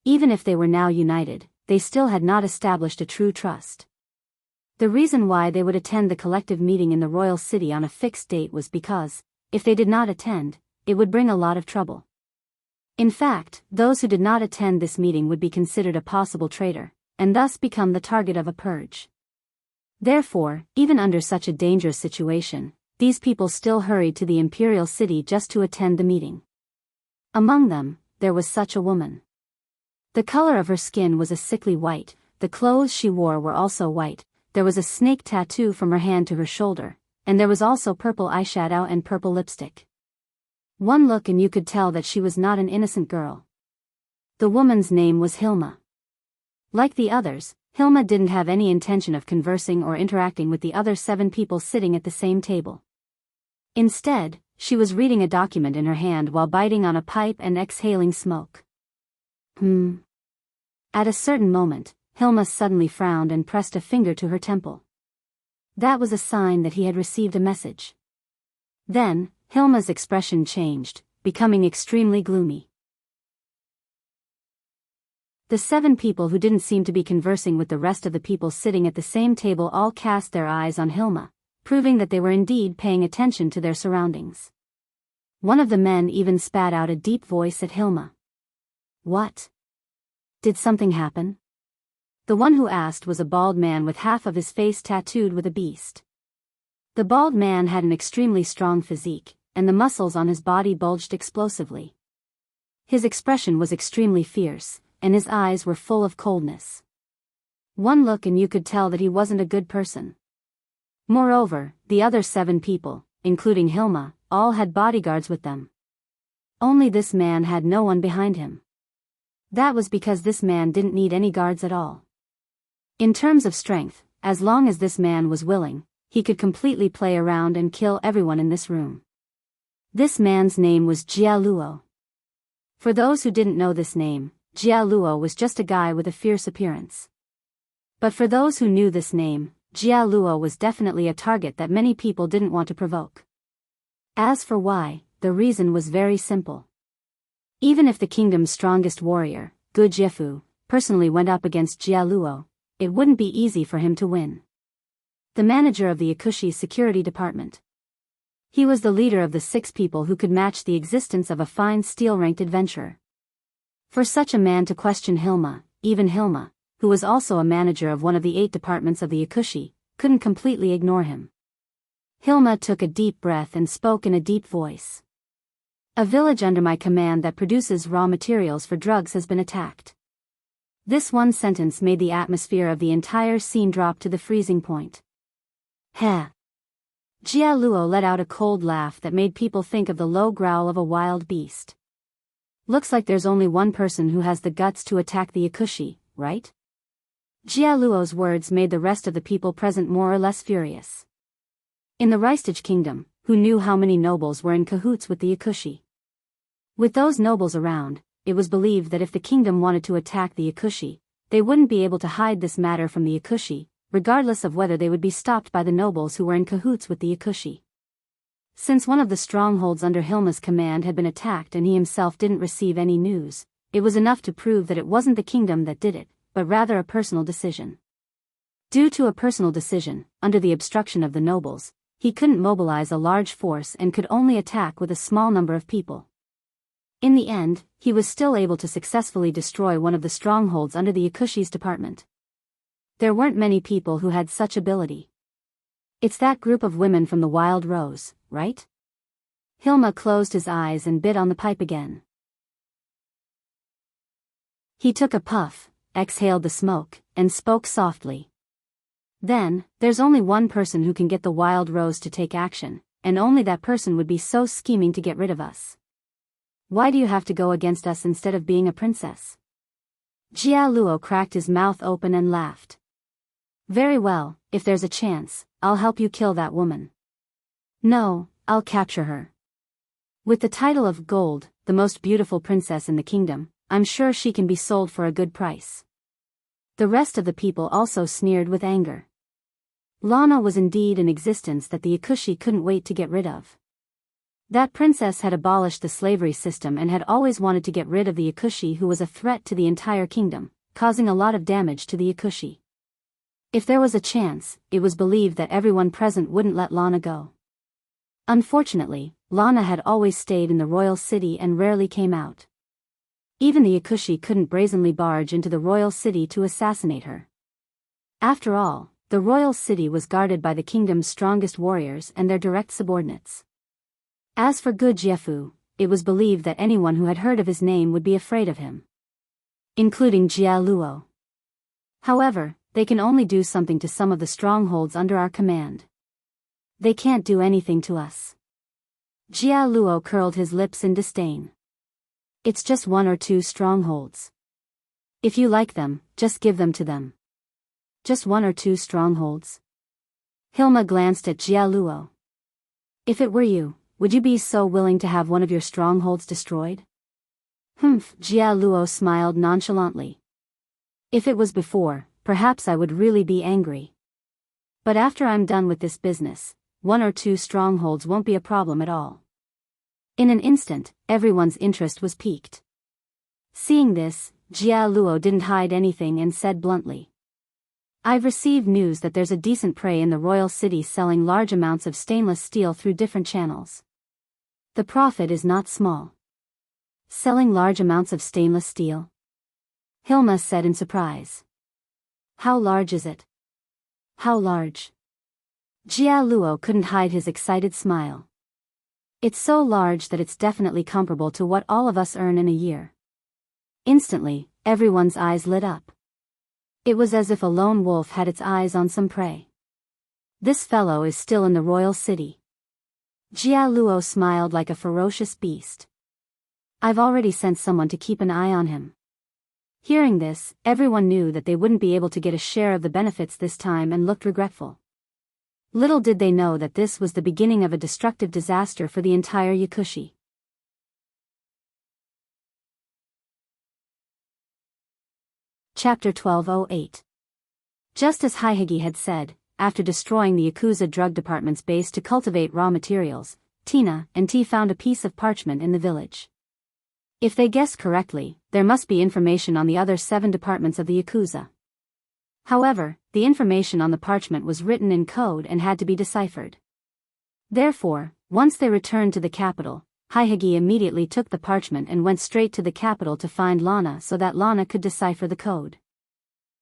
[SPEAKER 1] Even if they were now united, they still had not established a true trust. The reason why they would attend the collective meeting in the royal city on a fixed date was because, if they did not attend, it would bring a lot of trouble. In fact, those who did not attend this meeting would be considered a possible traitor, and thus become the target of a purge. Therefore, even under such a dangerous situation, these people still hurried to the imperial city just to attend the meeting. Among them, there was such a woman. The color of her skin was a sickly white, the clothes she wore were also white, there was a snake tattoo from her hand to her shoulder, and there was also purple eyeshadow and purple lipstick. One look and you could tell that she was not an innocent girl. The woman's name was Hilma. Like the others, Hilma didn't have any intention of conversing or interacting with the other 7 people sitting at the same table. Instead, she was reading a document in her hand while biting on a pipe and exhaling smoke. At a certain moment, Hilma suddenly frowned and pressed a finger to her temple. That was a sign that he had received a message. Then, Hilma's expression changed, becoming extremely gloomy. The 7 people who didn't seem to be conversing with the rest of the people sitting at the same table all cast their eyes on Hilma, proving that they were indeed paying attention to their surroundings. One of the men even spat out a deep voice at Hilma. What? Did something happen? The one who asked was a bald man with half of his face tattooed with a beast. The bald man had an extremely strong physique, and the muscles on his body bulged explosively. His expression was extremely fierce, and his eyes were full of coldness. One look and you could tell that he wasn't a good person. Moreover, the other 7 people, including Hilma, all had bodyguards with them. Only this man had no one behind him. That was because this man didn't need any guards at all. In terms of strength, as long as this man was willing, he could completely play around and kill everyone in this room. This man's name was Jia Luo. For those who didn't know this name, Jia Luo was just a guy with a fierce appearance. But for those who knew this name, Jia Luo was definitely a target that many people didn't want to provoke. As for why, the reason was very simple. Even if the kingdom's strongest warrior, Gu Jiefu, personally went up against Jia Luo, it wouldn't be easy for him to win. The manager of the Ikushi security department. He was the leader of the 6 people who could match the existence of a fine steel-ranked adventurer. For such a man to question Hilma, even Hilma, who was also a manager of one of the 8 departments of the Ikushi, couldn't completely ignore him. Hilma took a deep breath and spoke in a deep voice. A village under my command that produces raw materials for drugs has been attacked. This one sentence made the atmosphere of the entire scene drop to the freezing point. Heh. Jia Luo let out a cold laugh that made people think of the low growl of a wild beast. Looks like there's only one person who has the guts to attack the Ikushi, right? Jia Luo's words made the rest of the people present more or less furious. In the Ristage Kingdom, who knew how many nobles were in cahoots with the Ikushi? With those nobles around, it was believed that if the kingdom wanted to attack the Ikushi, they wouldn't be able to hide this matter from the Ikushi, regardless of whether they would be stopped by the nobles who were in cahoots with the Ikushi. Since one of the strongholds under Hilma's command had been attacked and he himself didn't receive any news, it was enough to prove that it wasn't the kingdom that did it, but rather a personal decision. Due to a personal decision, under the obstruction of the nobles, he couldn't mobilize a large force and could only attack with a small number of people. In the end, he was still able to successfully destroy one of the strongholds under the Ikushi's department. There weren't many people who had such ability. It's that group of women from the Wild Rose, right? Hilma closed his eyes and bit on the pipe again. He took a puff, exhaled the smoke, and spoke softly. Then, there's only one person who can get the Wild Rose to take action, and only that person would be so scheming to get rid of us. Why do you have to go against us instead of being a princess? Jia Luo cracked his mouth open and laughed. Very well, if there's a chance, I'll help you kill that woman. No, I'll capture her. With the title of Gold, the most beautiful princess in the kingdom, I'm sure she can be sold for a good price. The rest of the people also sneered with anger. Lana was indeed an existence that the Yakushi couldn't wait to get rid of. That princess had abolished the slavery system and had always wanted to get rid of the Yakushi, who was a threat to the entire kingdom, causing a lot of damage to the Yakushi. If there was a chance, it was believed that everyone present wouldn't let Lana go. Unfortunately, Lana had always stayed in the royal city and rarely came out. Even the Yakushi couldn't brazenly barge into the royal city to assassinate her. After all, the royal city was guarded by the kingdom's strongest warriors and their direct subordinates. As for Gu Jiefu, it was believed that anyone who had heard of his name would be afraid of him, including Jia Luo. However, they can only do something to some of the strongholds under our command. They can't do anything to us. Jia Luo curled his lips in disdain. It's just 1 or 2 strongholds. If you like them, just give them to them. Just 1 or 2 strongholds? Hilma glanced at Jia Luo. If it were you, would you be so willing to have one of your strongholds destroyed? Humph, Jia Luo smiled nonchalantly. If it was before, perhaps I would really be angry. But after I'm done with this business, 1 or 2 strongholds won't be a problem at all. In an instant, everyone's interest was piqued. Seeing this, Jia Luo didn't hide anything and said bluntly, I've received news that there's a decent prey in the royal city selling large amounts of stainless steel through different channels. The profit is not small. Selling large amounts of stainless steel? Hilma said in surprise. How large is it? How large? Jia Luo couldn't hide his excited smile. It's so large that it's definitely comparable to what all of us earn in a year. Instantly, everyone's eyes lit up. It was as if a lone wolf had its eyes on some prey. This fellow is still in the royal city. Jia Luo smiled like a ferocious beast. I've already sent someone to keep an eye on him. Hearing this, everyone knew that they wouldn't be able to get a share of the benefits this time and looked regretful. Little did they know that this was the beginning of a destructive disaster for the entire Yakushi. Chapter 1208. Just as Haihagi had said, after destroying the Yakuza drug department's base to cultivate raw materials, Tina and T found a piece of parchment in the village. If they guessed correctly, there must be information on the other 7 departments of the Yakuza. However, the information on the parchment was written in code and had to be deciphered. Therefore, once they returned to the capital, Haihagi immediately took the parchment and went straight to the capital to find Lana so that Lana could decipher the code.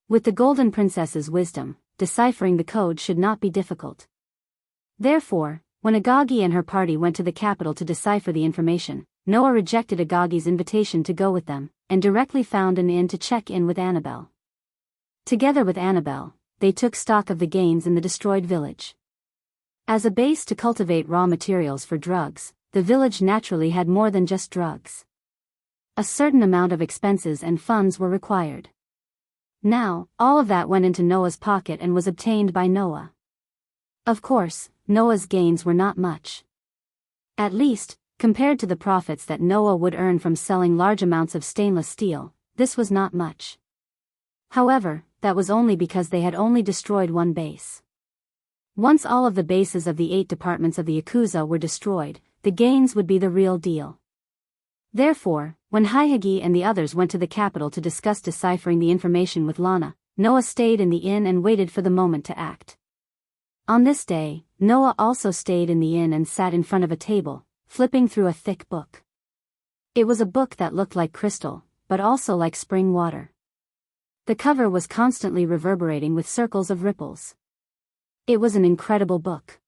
[SPEAKER 1] With the Golden Princess's wisdom, deciphering the code should not be difficult. Therefore, when Agagi and her party went to the capital to decipher the information, Noah rejected Agagi's invitation to go with them, and directly found an inn to check in with Annabelle. Together with Annabelle, they took stock of the gains in the destroyed village. As a base to cultivate raw materials for drugs, the village naturally had more than just drugs. A certain amount of expenses and funds were required. Now, all of that went into Noah's pocket and was obtained by Noah. Of course, Noah's gains were not much. At least, compared to the profits that Noah would earn from selling large amounts of stainless steel, this was not much. However, that was only because they had only destroyed one base. Once all of the bases of the 8 departments of the Yakuza were destroyed, the gains would be the real deal. Therefore, when Haihagi and the others went to the capital to discuss deciphering the information with Lana, Noah stayed in the inn and waited for the moment to act. On this day, Noah also stayed in the inn and sat in front of a table, flipping through a thick book. It was a book that looked like crystal, but also like spring water. The cover was constantly reverberating with circles of ripples. It was an incredible book.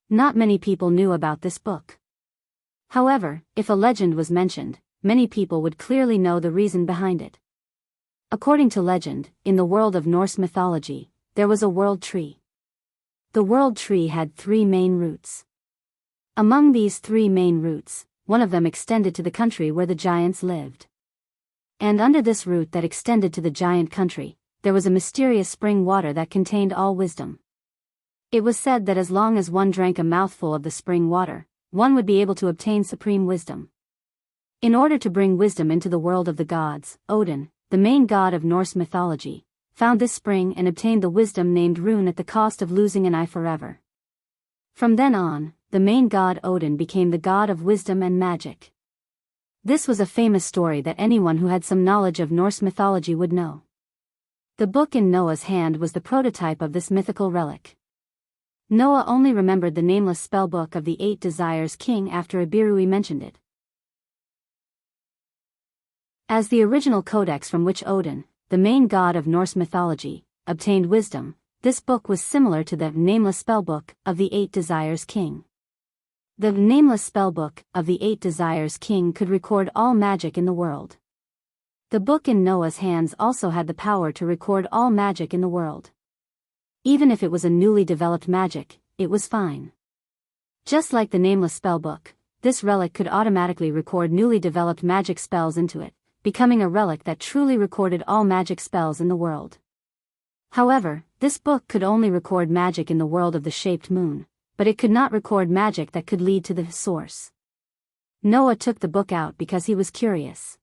[SPEAKER 1] Not many people knew about this book. However, if a legend was mentioned, many people would clearly know the reason behind it. According to legend, in the world of Norse mythology, there was a world tree. The world tree had 3 main roots. Among these 3 main roots, one of them extended to the country where the giants lived. And under this root that extended to the giant country, there was a mysterious spring water that contained all wisdom. It was said that as long as one drank a mouthful of the spring water, one would be able to obtain supreme wisdom. In order to bring wisdom into the world of the gods, Odin, the main god of Norse mythology, found this spring and obtained the wisdom named Rune at the cost of losing an eye forever. From then on, the main god Odin became the god of wisdom and magic. This was a famous story that anyone who had some knowledge of Norse mythology would know. The book in Noah's hand was the prototype of this mythical relic. Noah only remembered the nameless spellbook of the 8 Desires King after Ibirui mentioned it. As the original codex from which Odin, the main god of Norse mythology, obtained wisdom, this book was similar to the nameless spellbook of the 8 Desires King. The nameless spellbook of the 8 Desires King could record all magic in the world. The book in Noah's hands also had the power to record all magic in the world. Even if it was a newly developed magic, it was fine. Just like the nameless spellbook, this relic could automatically record newly developed magic spells into it, becoming a relic that truly recorded all magic spells in the world. However, this book could only record magic in the world of the shaped moon, but it could not record magic that could lead to the source. Noah took the book out because he was curious.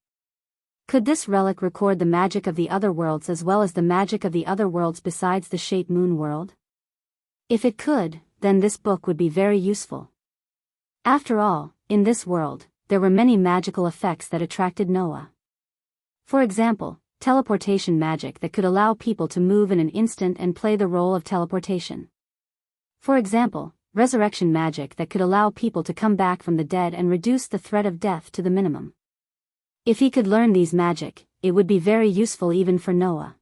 [SPEAKER 1] Could this relic record the magic of the other worlds as well as the magic of the other worlds besides the shaped moon world? If it could, then this book would be very useful. After all, in this world, there were many magical effects that attracted Noah. For example, teleportation magic that could allow people to move in an instant and play the role of teleportation. For example, resurrection magic that could allow people to come back from the dead and reduce the threat of death to the minimum. If he could learn these magic, it would be very useful even for Noah.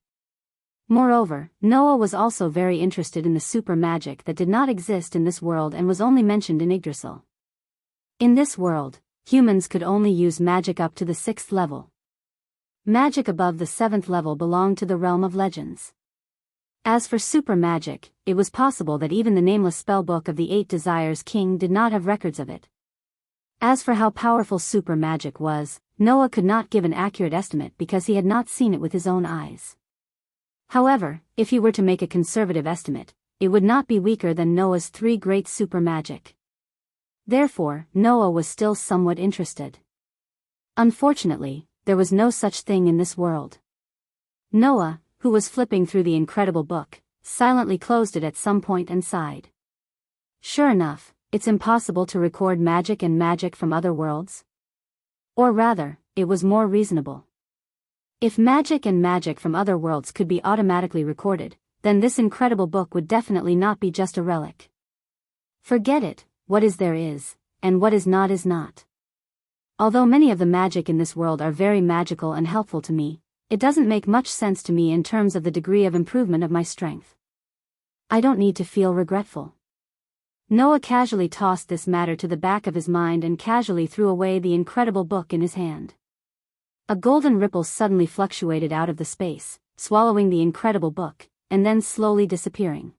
[SPEAKER 1] Moreover, Noah was also very interested in the super magic that did not exist in this world and was only mentioned in Yggdrasil. In this world, humans could only use magic up to the 6th level. Magic above the 7th level belonged to the realm of legends. As for super magic, it was possible that even the nameless spellbook of the 8 Desires King did not have records of it. As for how powerful super magic was, Noah could not give an accurate estimate because he had not seen it with his own eyes. However, if he were to make a conservative estimate, it would not be weaker than Noah's 3 great super magic. Therefore, Noah was still somewhat interested. Unfortunately, there was no such thing in this world. Noah, who was flipping through the incredible book, silently closed it at some point and sighed. Sure enough, it's impossible to record magic and magic from other worlds. Or rather, it was more reasonable. If magic and magic from other worlds could be automatically recorded, then this incredible book would definitely not be just a relic. Forget it, what is there is, and what is not is not. Although many of the magic in this world are very magical and helpful to me, it doesn't make much sense to me in terms of the degree of improvement of my strength. I don't need to feel regretful. Noah casually tossed this matter to the back of his mind and casually threw away the incredible book in his hand. A golden ripple suddenly fluctuated out of the space, swallowing the incredible book, and then slowly disappearing.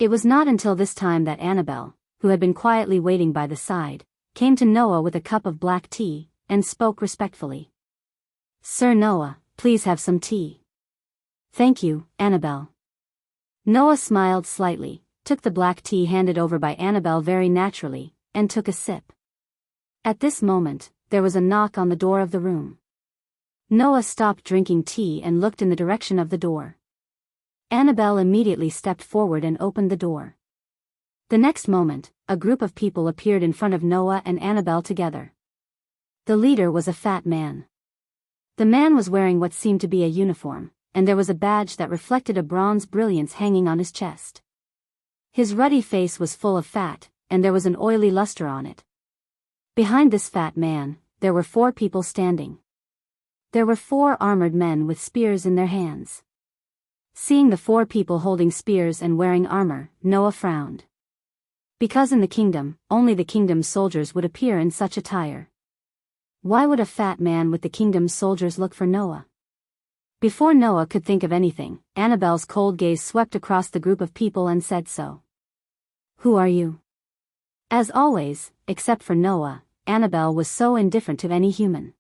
[SPEAKER 1] It was not until this time that Annabelle, who had been quietly waiting by the side, came to Noah with a cup of black tea, and spoke respectfully. Sir Noah, please have some tea. Thank you, Annabelle. Noah smiled slightly, took the black tea handed over by Annabelle very naturally, and took a sip. At this moment, there was a knock on the door of the room. Noah stopped drinking tea and looked in the direction of the door. Annabelle immediately stepped forward and opened the door. The next moment, a group of people appeared in front of Noah and Annabelle together. The leader was a fat man. The man was wearing what seemed to be a uniform, and there was a badge that reflected a bronze brilliance hanging on his chest. His ruddy face was full of fat, and there was an oily luster on it. Behind this fat man, there were 4 people standing. There were 4 armored men with spears in their hands. Seeing the 4 people holding spears and wearing armor, Noah frowned. Because in the kingdom, only the kingdom's soldiers would appear in such attire. Why would a fat man with the kingdom's soldiers look for Noah? Before Noah could think of anything, Annabelle's cold gaze swept across the group of people and said so. Who are you? As always, except for Noah, Annabelle was so indifferent to any human.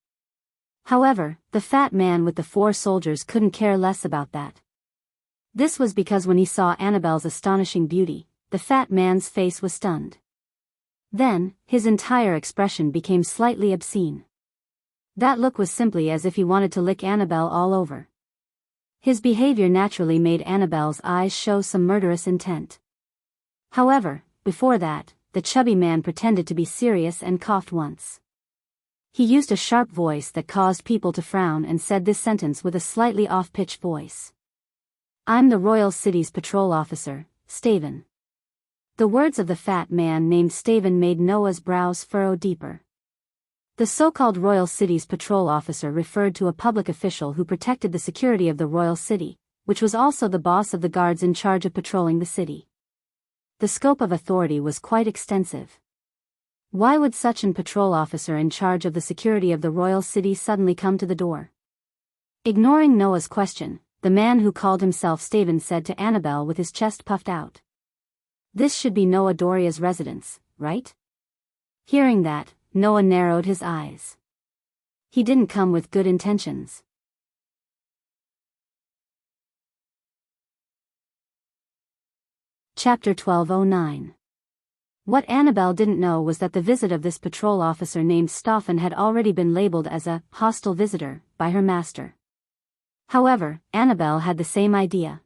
[SPEAKER 1] However, the fat man with the 4 soldiers couldn't care less about that. This was because when he saw Annabelle's astonishing beauty, the fat man's face was stunned. Then, his entire expression became slightly obscene. That look was simply as if he wanted to lick Annabelle all over. His behavior naturally made Annabelle's eyes show some murderous intent. However, before that, the chubby man pretended to be serious and coughed once. He used a sharp voice that caused people to frown and said this sentence with a slightly off-pitch voice. "I'm the Royal City's patrol officer, Staven." The words of the fat man named Staven made Noah's brows furrow deeper. The so-called Royal City's patrol officer referred to a public official who protected the security of the Royal City, which was also the boss of the guards in charge of patrolling the city. The scope of authority was quite extensive. Why would such an patrol officer in charge of the security of the Royal City suddenly come to the door? Ignoring Noah's question, the man who called himself Staven said to Annabelle with his chest puffed out. "This should be Noah Doria's residence, right?" Hearing that, Noah narrowed his eyes. He didn't come with good intentions. Chapter 1209. What Annabelle didn't know was that the visit of this patrol officer named Staffen had already been labeled as a hostile visitor by her master. However, Annabelle had the same idea.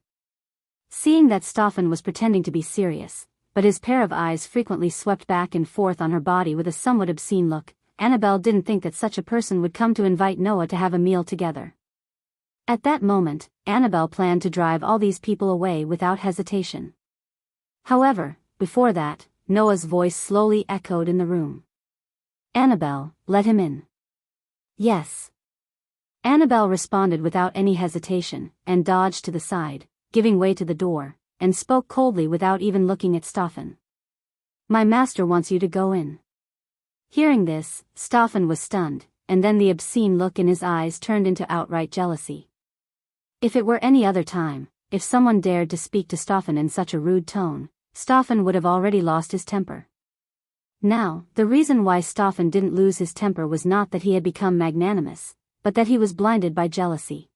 [SPEAKER 1] Seeing that Staffen was pretending to be serious, but his pair of eyes frequently swept back and forth on her body with a somewhat obscene look, Annabelle didn't think that such a person would come to invite Noah to have a meal together. At that moment, Annabelle planned to drive all these people away without hesitation. However, before that, Noah's voice slowly echoed in the room. "Annabelle, let him in." "Yes." Annabelle responded without any hesitation, and dodged to the side, giving way to the door, and spoke coldly without even looking at Staffen. "My master wants you to go in." Hearing this, Staffen was stunned, and then the obscene look in his eyes turned into outright jealousy. If it were any other time, if someone dared to speak to Staffen in such a rude tone, Staffen would have already lost his temper. Now, the reason why Staffen didn't lose his temper was not that he had become magnanimous, but that he was blinded by jealousy.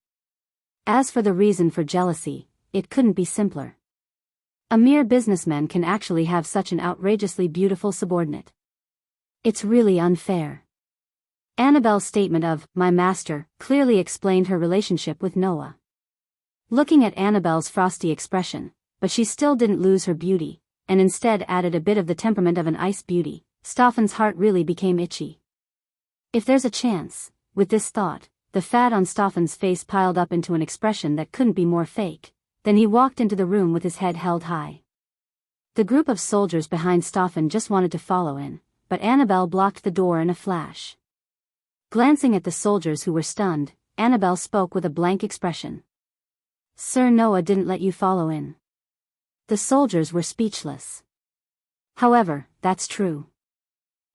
[SPEAKER 1] As for the reason for jealousy, it couldn't be simpler. A mere businessman can actually have such an outrageously beautiful subordinate. It's really unfair. Annabelle's statement of, "my master," clearly explained her relationship with Noah. Looking at Annabelle's frosty expression, but she still didn't lose her beauty, and instead added a bit of the temperament of an ice beauty, Staffen's heart really became itchy. If there's a chance, with this thought, the fat on Staffen's face piled up into an expression that couldn't be more fake. Then he walked into the room with his head held high. The group of soldiers behind Staffen just wanted to follow in, but Annabelle blocked the door in a flash. Glancing at the soldiers who were stunned, Annabelle spoke with a blank expression. "Sir, Noah didn't let you follow in." The soldiers were speechless. However, that's true.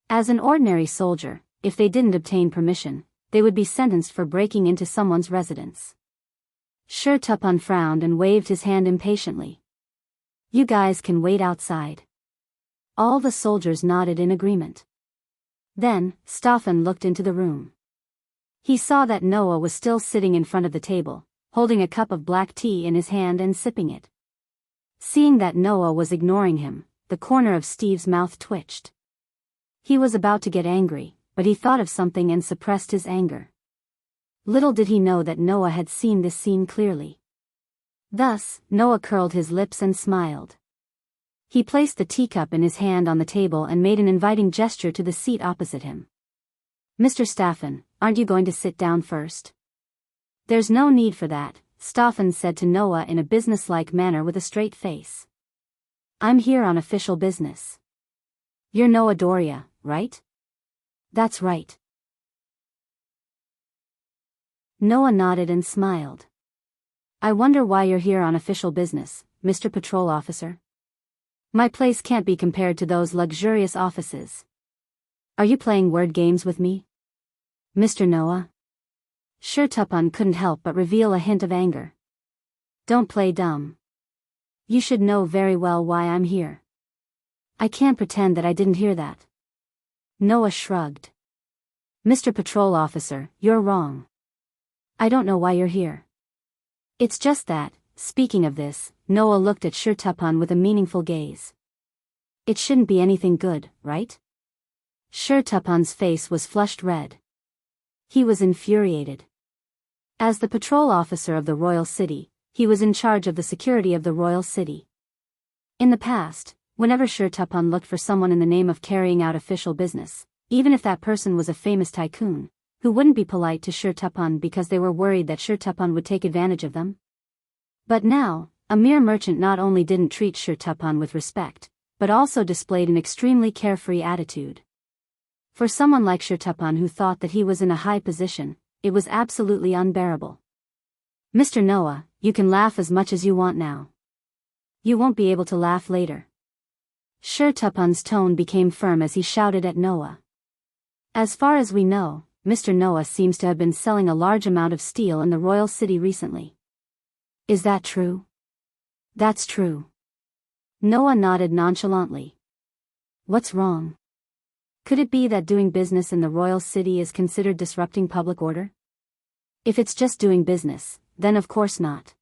[SPEAKER 1] As an ordinary soldier, if they didn't obtain permission, they would be sentenced for breaking into someone's residence. Sir Tupan frowned and waved his hand impatiently. "You guys can wait outside." All the soldiers nodded in agreement. Then, Staffen looked into the room. He saw that Noah was still sitting in front of the table, holding a cup of black tea in his hand and sipping it. Seeing that Noah was ignoring him, the corner of Steve's mouth twitched. He was about to get angry, but he thought of something and suppressed his anger. Little did he know that Noah had seen this scene clearly. Thus, Noah curled his lips and smiled. He placed the teacup in his hand on the table and made an inviting gesture to the seat opposite him. "Mr. Staffen, aren't you going to sit down first?" "There's no need for that," Staffen said to Noah in a businesslike manner with a straight face. "I'm here on official business." "You're Noah Doria, right?" "That's right." Noah nodded and smiled. "I wonder why you're here on official business, Mr. Patrol Officer. My place can't be compared to those luxurious offices. Are you playing word games with me, Mr. Noah?" Sure Tupan couldn't help but reveal a hint of anger. "Don't play dumb. You should know very well why I'm here." "I can't pretend that I didn't hear that." Noah shrugged. "Mr. Patrol Officer, you're wrong. I don't know why you're here. It's just that, speaking of this, Noah looked at Shirtupan with a meaningful gaze. It shouldn't be anything good, right? Shirtupan's face was flushed red. He was infuriated. As the patrol officer of the royal city, he was in charge of the security of the royal city. In the past, whenever Shirtupan looked for someone in the name of carrying out official business, even if that person was a famous tycoon, who wouldn't be polite to Shirtupan because they were worried that Shirtupan would take advantage of them. But now, a mere merchant not only didn't treat Shirtupan with respect, but also displayed an extremely carefree attitude. For someone like Shirtupan who thought that he was in a high position, it was absolutely unbearable. Mr. Noah, you can laugh as much as you want now. You won't be able to laugh later. Shirtupan's tone became firm as he shouted at Noah. As far as we know, Mr. Noah seems to have been selling a large amount of steel in the royal city recently. Is that true? That's true. Noah nodded nonchalantly. What's wrong? Could it be that doing business in the royal city is considered disrupting public order? If it's just doing business, then of course not.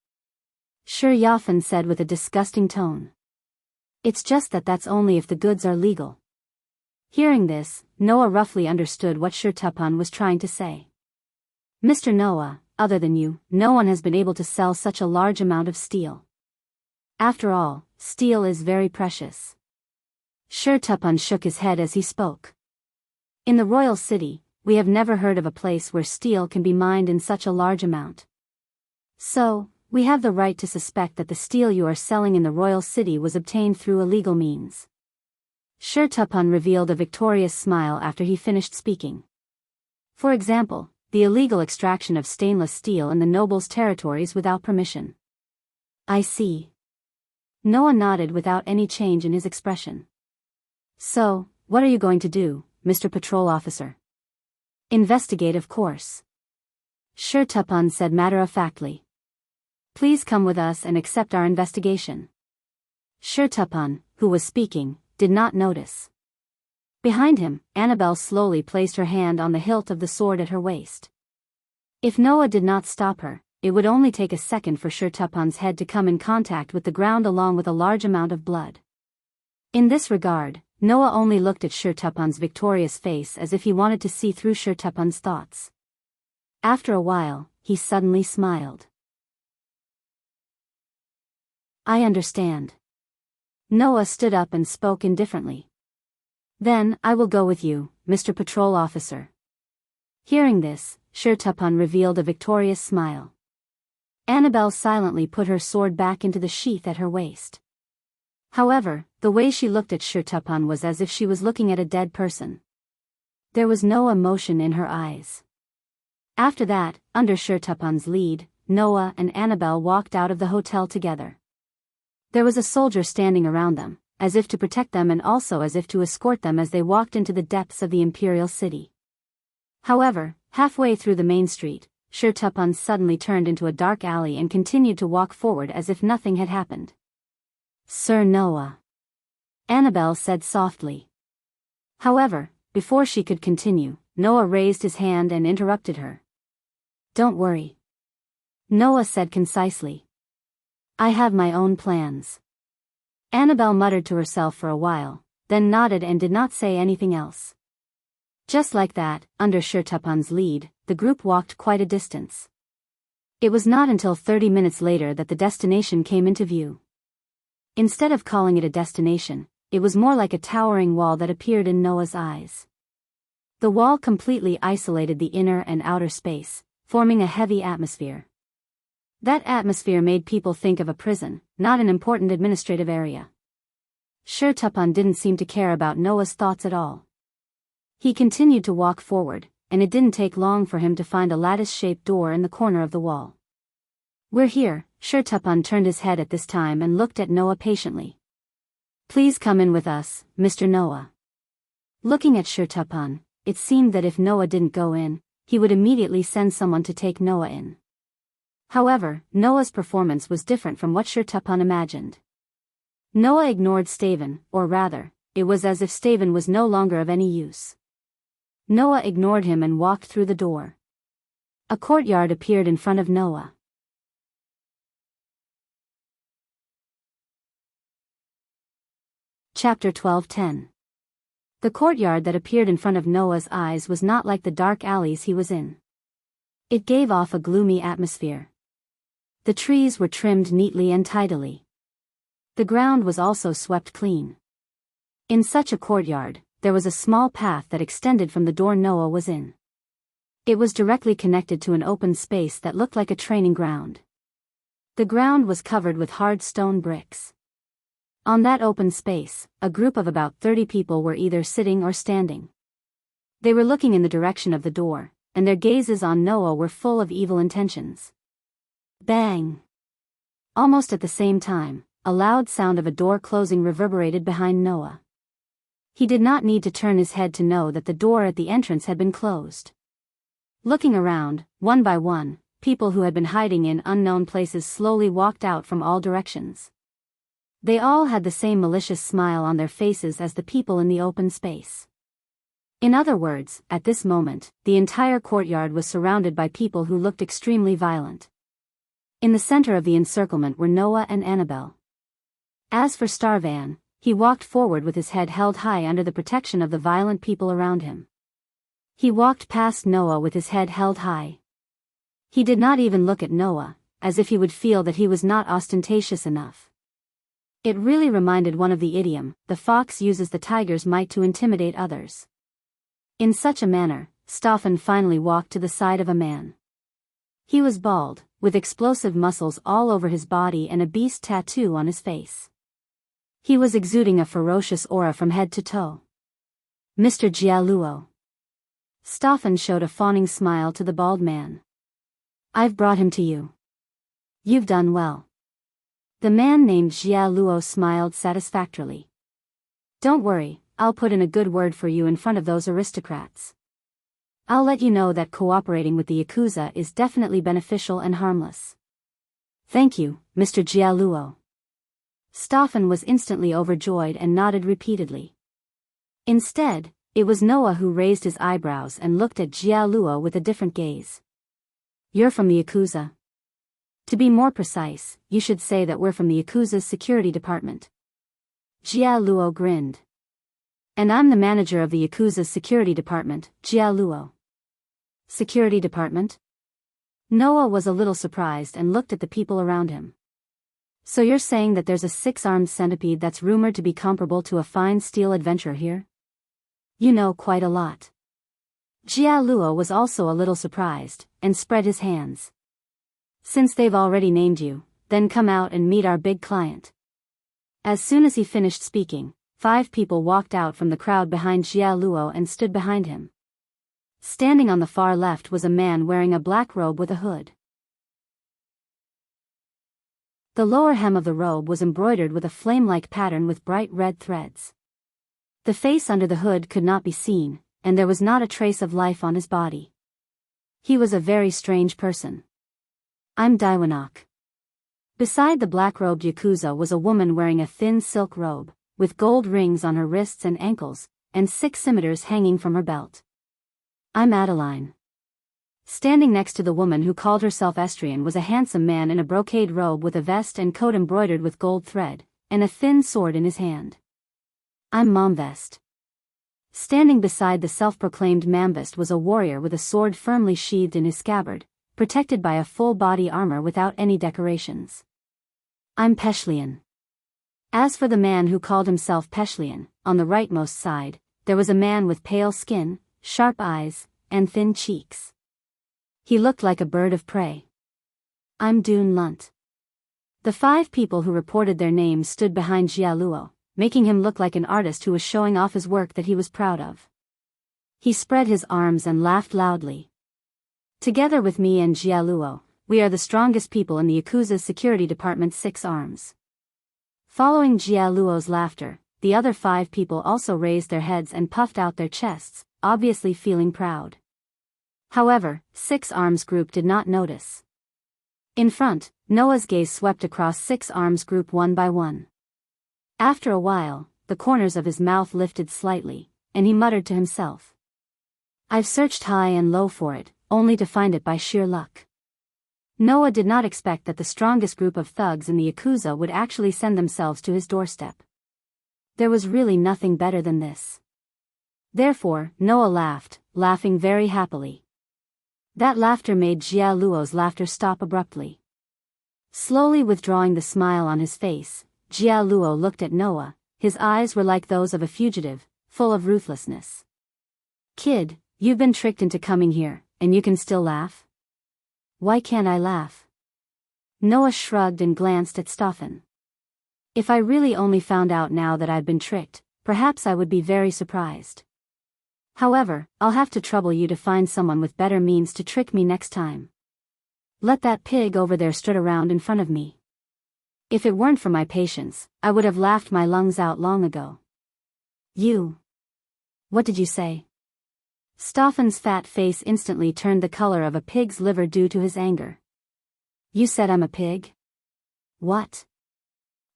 [SPEAKER 1] Shirtupan said with a disgusting tone. It's just that that's only if the goods are legal. Hearing this, Noah roughly understood what Shirtupan was trying to say. Mr. Noah, other than you, no one has been able to sell such a large amount of steel. After all, steel is very precious. Shirtupan shook his head as he spoke. In the royal city, we have never heard of a place where steel can be mined in such a large amount. So, we have the right to suspect that the steel you are selling in the royal city was obtained through illegal means. Shirtupan revealed a victorious smile after he finished speaking. For example, the illegal extraction of stainless steel in the nobles' territories without permission. I see. Noah nodded without any change in his expression. So, what are you going to do, Mr. Patrol Officer? Investigate, of course. Shirtupan said matter-of-factly. Please come with us and accept our investigation. Shirtupan, who was speaking, did not notice. Behind him, Annabelle slowly placed her hand on the hilt of the sword at her waist. If Noah did not stop her, it would only take a second for Shirtupan's head to come in contact with the ground along with a large amount of blood. In this regard, Noah only looked at Shirtupan's victorious face as if he wanted to see through Shirtupan's thoughts. After a while, he suddenly smiled. I understand. Noah stood up and spoke indifferently. Then, I will go with you, Mr. Patrol Officer. Hearing this, Shirtupan revealed a victorious smile. Annabelle silently put her sword back into the sheath at her waist. However, the way she looked at Shirtupan was as if she was looking at a dead person. There was no emotion in her eyes. After that, under Shirtupan's lead, Noah and Annabelle walked out of the hotel together. There was a soldier standing around them, as if to protect them and also as if to escort them as they walked into the depths of the imperial city. However, halfway through the main street, Shirtupan suddenly turned into a dark alley and continued to walk forward as if nothing had happened. Sir Noah, Annabelle said softly. However, before she could continue, Noah raised his hand and interrupted her. Don't worry. Noah said concisely. I have my own plans. Annabelle muttered to herself for a while, then nodded and did not say anything else. Just like that, under Shirtupan's lead, the group walked quite a distance. It was not until 30 minutes later that the destination came into view. Instead of calling it a destination, it was more like a towering wall that appeared in Noah's eyes. The wall completely isolated the inner and outer space, forming a heavy atmosphere. That atmosphere made people think of a prison, not an important administrative area. Shirtupan didn't seem to care about Noah's thoughts at all. He continued to walk forward, and it didn't take long for him to find a lattice-shaped door in the corner of the wall. We're here. Shirtupan turned his head at this time and looked at Noah patiently. Please come in with us, Mr. Noah. Looking at Shirtupan, it seemed that if Noah didn't go in, he would immediately send someone to take Noah in. However, Noah's performance was different from what Shirtupan imagined. Noah ignored Staven, or rather, it was as if Staven was no longer of any use. Noah ignored him and walked through the door. A courtyard appeared in front of Noah. Chapter 12:10. The courtyard that appeared in front of Noah's eyes was not like the dark alleys he was in. It gave off a gloomy atmosphere. The trees were trimmed neatly and tidily. The ground was also swept clean. In such a courtyard, there was a small path that extended from the door Noah was in. It was directly connected to an open space that looked like a training ground. The ground was covered with hard stone bricks. On that open space, a group of about 30 people were either sitting or standing. They were looking in the direction of the door, and their gazes on Noah were full of evil intentions. Bang! Almost at the same time, a loud sound of a door closing reverberated behind Noah. He did not need to turn his head to know that the door at the entrance had been closed. Looking around, one by one, people who had been hiding in unknown places slowly walked out from all directions. They all had the same malicious smile on their faces as the people in the open space. In other words, at this moment, the entire courtyard was surrounded by people who looked extremely violent. In the center of the encirclement were Noah and Annabelle. As for Starvan, he walked forward with his head held high under the protection of the violent people around him. He walked past Noah with his head held high. He did not even look at Noah, as if he would feel that he was not ostentatious enough. It really reminded one of the idiom, "The fox uses the tiger's might to intimidate others." In such a manner, Staffan finally walked to the side of a man. He was bald, with explosive muscles all over his body and a beast tattoo on his face. He was exuding a ferocious aura from head to toe. "Mr. Jialuo." Staffan showed a fawning smile to the bald man. "I've brought him to you. You've done well." The man named Jia Luo smiled satisfactorily. "Don't worry, I'll put in a good word for you in front of those aristocrats. I'll let you know that cooperating with the Yakuza is definitely beneficial and harmless." "Thank you, Mr. Jia Luo." Staffan was instantly overjoyed and nodded repeatedly. Instead, it was Noah who raised his eyebrows and looked at Jia Luo with a different gaze. "You're from the Yakuza? To be more precise, you should say that we're from the Yakuza's security department." Jia Luo grinned. "And I'm the manager of the Yakuza's security department, Jia Luo." "Security department?" Noah was a little surprised and looked at the people around him. "So you're saying that there's a 6-armed centipede that's rumored to be comparable to a fine steel adventurer here? You know quite a lot." Jia Luo was also a little surprised, and spread his hands. "Since they've already named you, then come out and meet our big client." As soon as he finished speaking, 5 people walked out from the crowd behind Jia Luo and stood behind him. Standing on the far left was a man wearing a black robe with a hood. The lower hem of the robe was embroidered with a flame-like pattern with bright red threads. The face under the hood could not be seen, and there was not a trace of life on his body. He was a very strange person. "I'm Daiwanak." Beside the black-robed Yakuza was a woman wearing a thin silk robe, with gold rings on her wrists and ankles, and 6 scimitars hanging from her belt. "I'm Adeline." Standing next to the woman who called herself Estrian was a handsome man in a brocade robe with a vest and coat embroidered with gold thread, and a thin sword in his hand. "I'm Momvest." Standing beside the self-proclaimed Mambest was a warrior with a sword firmly sheathed in his scabbard, protected by a full-body armor without any decorations. "I'm Peshlian." As for the man who called himself Peshlian, on the rightmost side, there was a man with pale skin, sharp eyes, and thin cheeks. He looked like a bird of prey. "I'm Dune Lunt." The 5 people who reported their names stood behind Jia Luo, making him look like an artist who was showing off his work that he was proud of. He spread his arms and laughed loudly. "Together with me and Jia Luo, we are the strongest people in the Yakuza's security department's 6 arms." Following Jia Luo's laughter, the other 5 people also raised their heads and puffed out their chests, obviously feeling proud. However, 6 Arms Group did not notice. In front, Noah's gaze swept across 6 Arms Group one by one. After a while, the corners of his mouth lifted slightly, and he muttered to himself. "I've searched high and low for it, only to find it by sheer luck." Noah did not expect that the strongest group of thugs in the Yakuza would actually send themselves to his doorstep. There was really nothing better than this. Therefore, Noah laughed, laughing very happily. That laughter made Jia Luo's laughter stop abruptly. Slowly withdrawing the smile on his face, Jia Luo looked at Noah. His eyes were like those of a fugitive, full of ruthlessness. Kid, you've been tricked into coming here, and you can still laugh? Why can't I laugh? Noah shrugged and glanced at Stefan. If I really only found out now that I've been tricked, perhaps I would be very surprised. However, I'll have to trouble you to find someone with better means to trick me next time. Let that pig over there strut around in front of me. If it weren't for my patience, I would have laughed my lungs out long ago. You. What did you say? Stefan's fat face instantly turned the color of a pig's liver due to his anger. You said I'm a pig? What?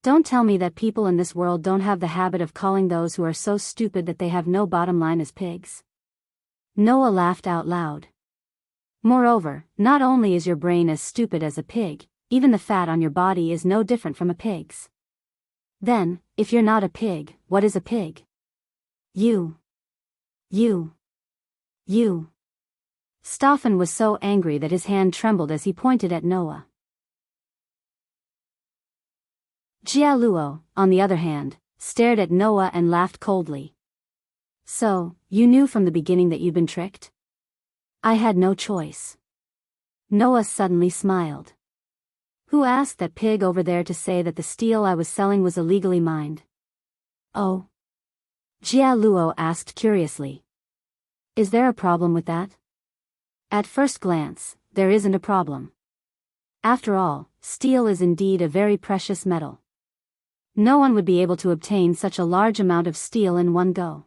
[SPEAKER 1] Don't tell me that people in this world don't have the habit of calling those who are so stupid that they have no bottom line as pigs. Noah laughed out loud. Moreover, not only is your brain as stupid as a pig, even the fat on your body is no different from a pig's. Then, if you're not a pig, what is a pig? You. Stefan was so angry that his hand trembled as he pointed at Noah. Jia Luo, on the other hand, stared at Noah and laughed coldly. So, you knew from the beginning that you'd been tricked? I had no choice. Noah suddenly smiled. Who asked that pig over there to say that the steel I was selling was illegally mined? Oh. Jia Luo asked curiously. Is there a problem with that? At first glance, there isn't a problem. After all, steel is indeed a very precious metal. No one would be able to obtain such a large amount of steel in one go.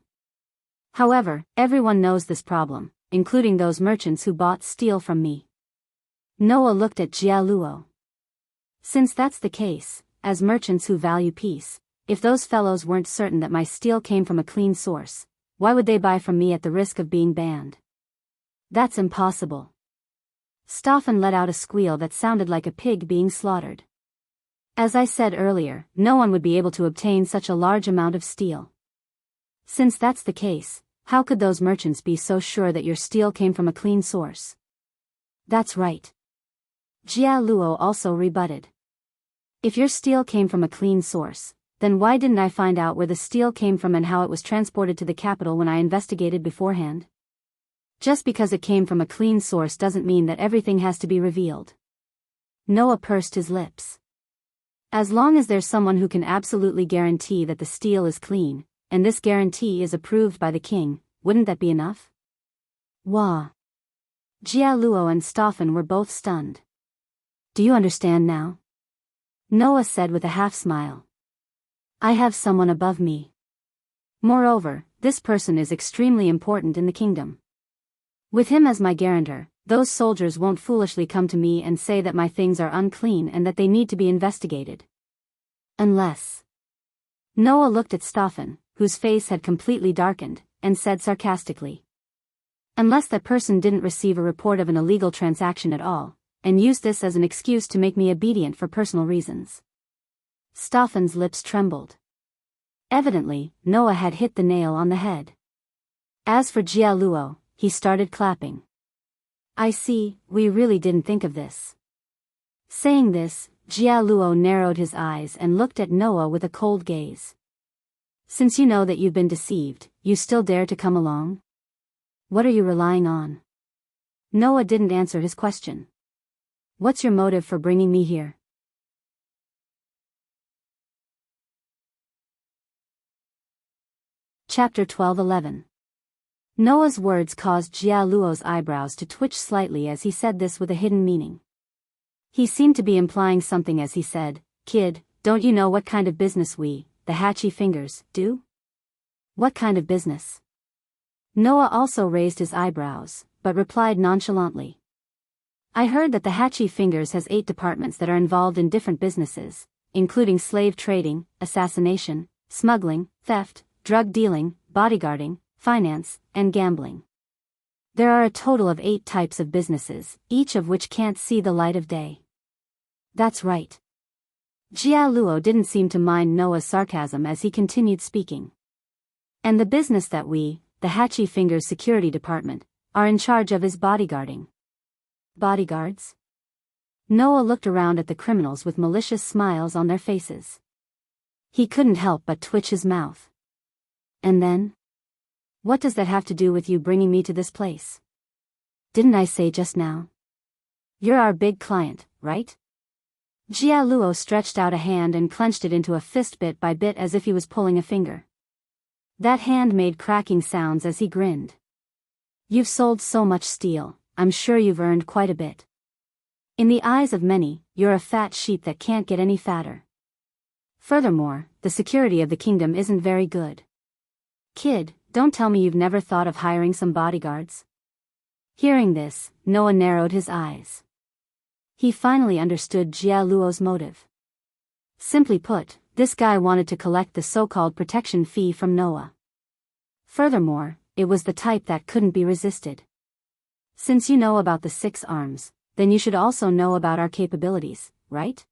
[SPEAKER 1] However, everyone knows this problem, including those merchants who bought steel from me. Noah looked at Jia Luo. Since that's the case, as merchants who value peace, if those fellows weren't certain that my steel came from a clean source, why would they buy from me at the risk of being banned? That's impossible. Stefan let out a squeal that sounded like a pig being slaughtered. As I said earlier, no one would be able to obtain such a large amount of steel. Since that's the case, how could those merchants be so sure that your steel came from a clean source? That's right. Jia Luo also rebutted. If your steel came from a clean source, then why didn't I find out where the steel came from and how it was transported to the capital when I investigated beforehand? Just because it came from a clean source doesn't mean that everything has to be revealed. Noah pursed his lips. As long as there's someone who can absolutely guarantee that the steel is clean, and this guarantee is approved by the king, wouldn't that be enough? Wah. Jia Luo and Stefan were both stunned. Do you understand now? Noah said with a half-smile. I have someone above me. Moreover, this person is extremely important in the kingdom. With him as my guarantor, those soldiers won't foolishly come to me and say that my things are unclean and that they need to be investigated. Unless. Noah looked at Stefan, whose face had completely darkened, and said sarcastically. Unless that person didn't receive a report of an illegal transaction at all, and used this as an excuse to make me obedient for personal reasons. Stefan's lips trembled. Evidently, Noah had hit the nail on the head. As for Jia Luo, he started clapping. I see, we really didn't think of this. Saying this, Jia Luo narrowed his eyes and looked at Noah with a cold gaze. Since you know that you've been deceived, you still dare to come along? What are you relying on? Noah didn't answer his question. What's your motive for bringing me here? Chapter 12:11. Noah's words caused Jia Luo's eyebrows to twitch slightly as he said this with a hidden meaning. He seemed to be implying something as he said, Kid, don't you know what kind of business we, the Hatchy Fingers, do? What kind of business? Noah also raised his eyebrows, but replied nonchalantly. I heard that the Hatchy Fingers has 8 departments that are involved in different businesses, including slave trading, assassination, smuggling, theft, drug dealing, bodyguarding, finance, and gambling. There are a total of 8 types of businesses, each of which can't see the light of day. That's right. Jia Luo didn't seem to mind Noah's sarcasm as he continued speaking. And the business that we, the Hatchy Fingers Security Department, are in charge of is bodyguarding. Bodyguards? Noah looked around at the criminals with malicious smiles on their faces. He couldn't help but twitch his mouth. And then? What does that have to do with you bringing me to this place? Didn't I say just now? You're our big client, right? Jia Luo stretched out a hand and clenched it into a fist bit by bit as if he was pulling a finger. That hand made cracking sounds as he grinned. You've sold so much steel, I'm sure you've earned quite a bit. In the eyes of many, you're a fat sheep that can't get any fatter. Furthermore, the security of the kingdom isn't very good. Kid, don't tell me you've never thought of hiring some bodyguards. Hearing this, Noah narrowed his eyes. He finally understood Jia Luo's motive. Simply put, this guy wanted to collect the so-called protection fee from Noah. Furthermore, it was the type that couldn't be resisted. Since you know about the 6 arms, then you should also know about our capabilities, right?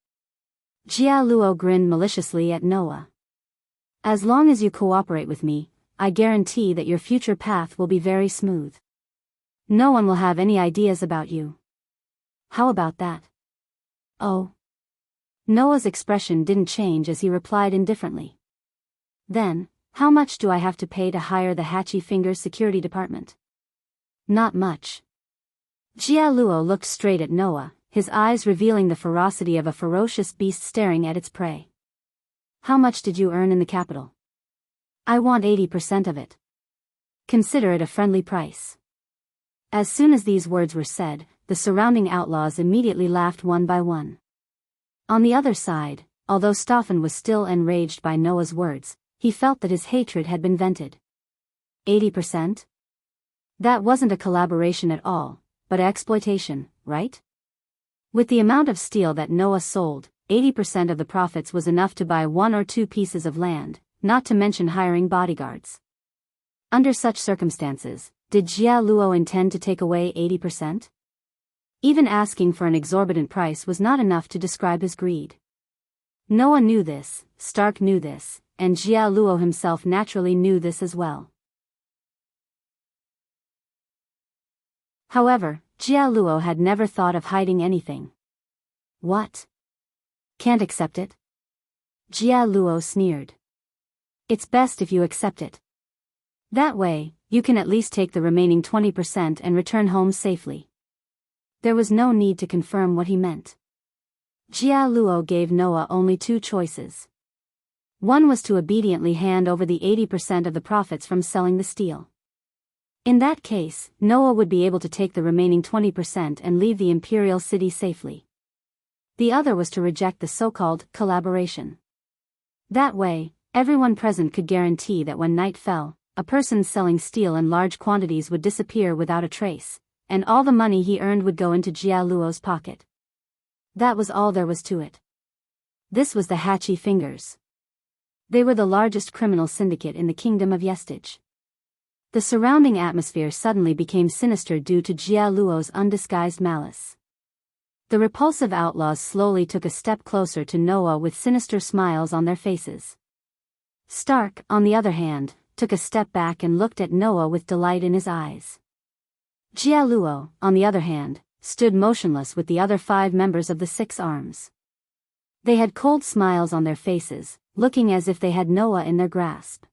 [SPEAKER 1] Jia Luo grinned maliciously at Noah. As long as you cooperate with me, I guarantee that your future path will be very smooth. No one will have any ideas about you. How about that? Oh. Noah's expression didn't change as he replied indifferently. Then, how much do I have to pay to hire the Hatchy Fingers Security Department? Not much. Jia Luo looked straight at Noah, his eyes revealing the ferocity of a ferocious beast staring at its prey. How much did you earn in the capital? I want 80% of it. Consider it a friendly price. As soon as these words were said, the surrounding outlaws immediately laughed one by one. On the other side, although Stoffen was still enraged by Noah's words, he felt that his hatred had been vented. 80%? That wasn't a collaboration at all, but exploitation, right? With the amount of steel that Noah sold, 80% of the profits was enough to buy 1 or 2 pieces of land, not to mention hiring bodyguards. Under such circumstances, did Jia Luo intend to take away 80%? Even asking for an exorbitant price was not enough to describe his greed. Noah knew this, Stark knew this, and Jia Luo himself naturally knew this as well. However, Jia Luo had never thought of hiding anything. What? Can't accept it? Jia Luo sneered. It's best if you accept it. That way, you can at least take the remaining 20% and return home safely. There was no need to confirm what he meant. Jia Luo gave Noah only 2 choices. One was to obediently hand over the 80% of the profits from selling the steel. In that case, Noah would be able to take the remaining 20% and leave the imperial city safely. The other was to reject the so-called collaboration. That way, everyone present could guarantee that when night fell, a person selling steel in large quantities would disappear without a trace, and all the money he earned would go into Jia Luo's pocket. That was all there was to it. This was the Hatchy Fingers. They were the largest criminal syndicate in the kingdom of Yestage. The surrounding atmosphere suddenly became sinister due to Jia Luo's undisguised malice. The repulsive outlaws slowly took a step closer to Noah with sinister smiles on their faces. Stark, on the other hand, took a step back and looked at Noah with delight in his eyes. Jia Luo, on the other hand, stood motionless with the other 5 members of the 6 arms. They had cold smiles on their faces, looking as if they had Noah in their grasp.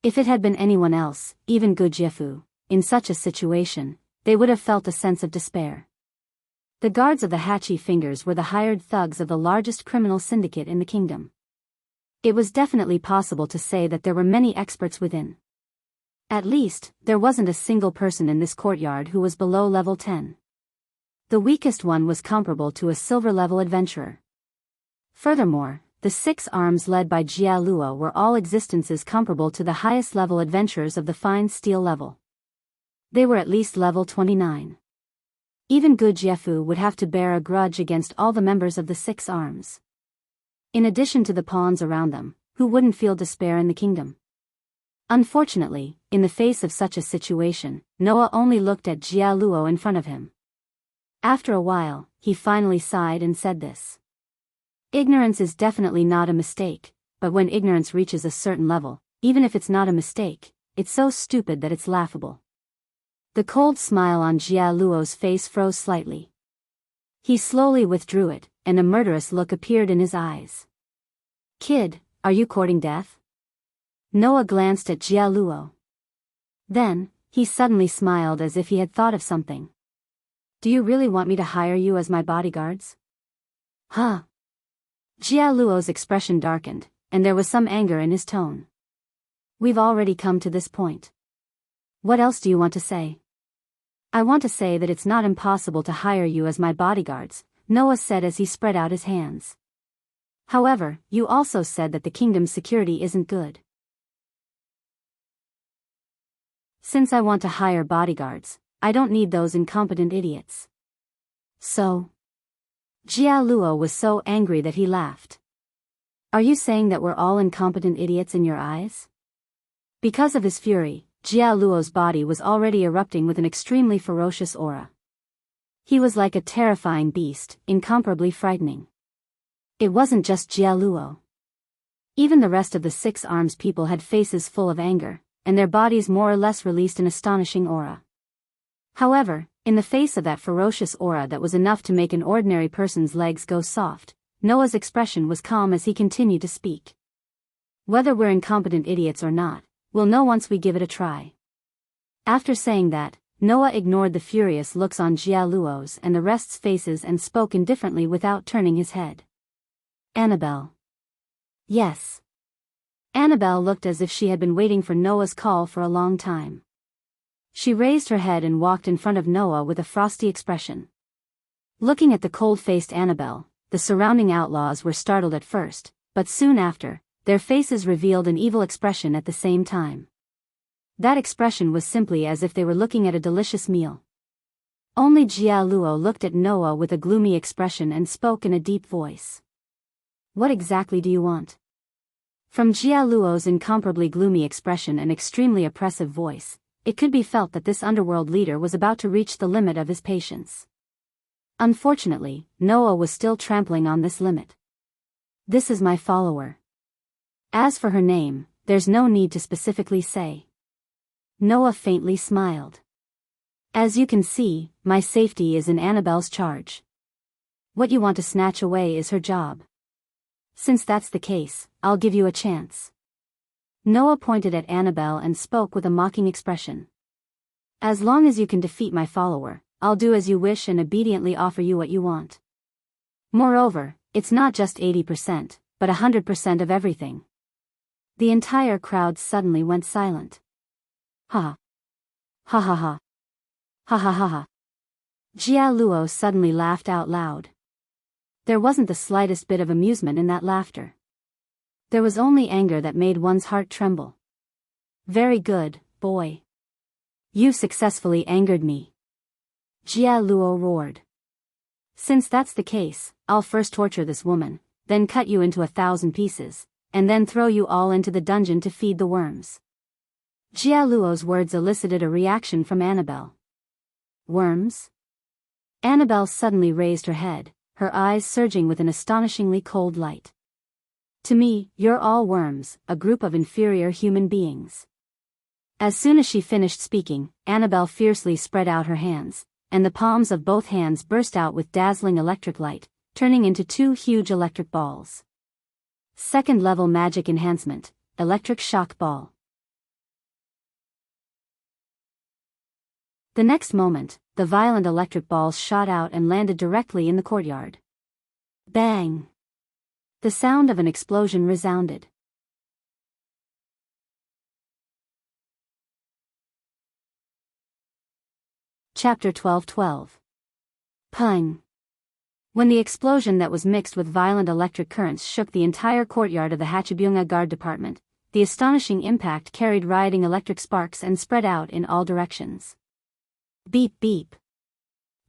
[SPEAKER 1] If it had been anyone else, even Gu Jiefu, in such a situation, they would have felt a sense of despair. The guards of the Hatchy Fingers were the hired thugs of the largest criminal syndicate in the kingdom. It was definitely possible to say that there were many experts within. At least, there wasn't a single person in this courtyard who was below level 10. The weakest one was comparable to a silver-level adventurer. Furthermore, the 6 arms led by Jia Luo were all existences comparable to the highest-level adventurers of the fine steel level. They were at least level 29. Even Gu Jiefu would have to bear a grudge against all the members of the 6 arms. In addition to the pawns around them, who wouldn't feel despair in the kingdom? Unfortunately, in the face of such a situation, Noah only looked at Jia Luo in front of him. After a while, he finally sighed and said this. Ignorance is definitely not a mistake, but when ignorance reaches a certain level, even if it's not a mistake, it's so stupid that it's laughable. The cold smile on Jia Luo's face froze slightly. He slowly withdrew it, and a murderous look appeared in his eyes. Kid, are you courting death? Noah glanced at Jia Luo. Then, he suddenly smiled as if he had thought of something. Do you really want me to hire you as my bodyguards? Huh? Jia Luo's expression darkened, and there was some anger in his tone. We've already come to this point. What else do you want to say? I want to say that it's not impossible to hire you as my bodyguards, Noah said as he spread out his hands. However, you also said that the kingdom's security isn't good. Since I want to hire bodyguards, I don't need those incompetent idiots. So? Jia Luo was so angry that he laughed. Are you saying that we're all incompetent idiots in your eyes? Because of his fury, Jia Luo's body was already erupting with an extremely ferocious aura. He was like a terrifying beast, incomparably frightening. It wasn't just Jia Luo. Even the rest of the 6 arms people had faces full of anger, and their bodies more or less released an astonishing aura. However, in the face of that ferocious aura that was enough to make an ordinary person's legs go soft, Noah's expression was calm as he continued to speak. Whether we're incompetent idiots or not, we'll know once we give it a try. After saying that, Noah ignored the furious looks on Jia Luo's and the rest's faces and spoke indifferently without turning his head. Annabelle. Yes. Annabelle looked as if she had been waiting for Noah's call for a long time. She raised her head and walked in front of Noah with a frosty expression. Looking at the cold-faced Annabelle, the surrounding outlaws were startled at first, but soon after, their faces revealed an evil expression at the same time. That expression was simply as if they were looking at a delicious meal. Only Jia Luo looked at Noah with a gloomy expression and spoke in a deep voice. What exactly do you want? From Jia Luo's incomparably gloomy expression and extremely oppressive voice, it could be felt that this underworld leader was about to reach the limit of his patience. Unfortunately, Noah was still trampling on this limit. This is my follower. As for her name, there's no need to specifically say. Noah faintly smiled. As you can see, my safety is in Annabelle's charge. What you want to snatch away is her job. Since that's the case, I'll give you a chance. Noah pointed at Annabelle and spoke with a mocking expression. As long as you can defeat my follower, I'll do as you wish and obediently offer you what you want. Moreover, it's not just 80%, but 100% of everything. The entire crowd suddenly went silent. Ha. Ha ha ha. Ha ha ha ha. Jia Luo suddenly laughed out loud. There wasn't the slightest bit of amusement in that laughter. There was only anger that made one's heart tremble. Very good, boy. You successfully angered me. Jia Luo roared. Since that's the case, I'll first torture this woman, then cut you into 1,000 pieces, and then throw you all into the dungeon to feed the worms. Jia Luo's words elicited a reaction from Annabelle. Worms? Annabelle suddenly raised her head, her eyes surging with an astonishingly cold light. To me, you're all worms, a group of inferior human beings. As soon as she finished speaking, Annabelle fiercely spread out her hands, and the palms of both hands burst out with dazzling electric light, turning into 2 huge electric balls. Second-level magic enhancement, electric shock ball. The next moment, the violent electric balls shot out and landed directly in the courtyard. Bang! The sound of an explosion resounded. Chapter 12:12. Pung! When the explosion that was mixed with violent electric currents shook the entire courtyard of the Hachibyunga Guard Department, the astonishing impact carried rioting electric sparks and spread out in all directions. Beep beep.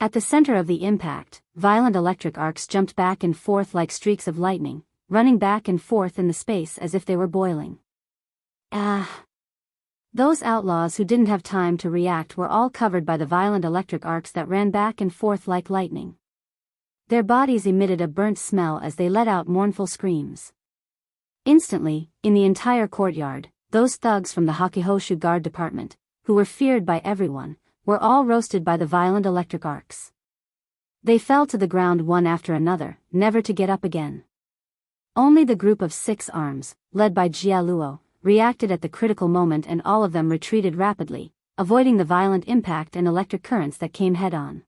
[SPEAKER 1] At the center of the impact, violent electric arcs jumped back and forth like streaks of lightning, running back and forth in the space as if they were boiling. Ah! Those outlaws who didn't have time to react were all covered by the violent electric arcs that ran back and forth like lightning. Their bodies emitted a burnt smell as they let out mournful screams. Instantly, in the entire courtyard, those thugs from the Hakihoshu guard department, who were feared by everyone, were all roasted by the violent electric arcs. They fell to the ground one after another, never to get up again. Only the group of 6 arms, led by Jialuo, reacted at the critical moment, and all of them retreated rapidly, avoiding the violent impact and electric currents that came head-on.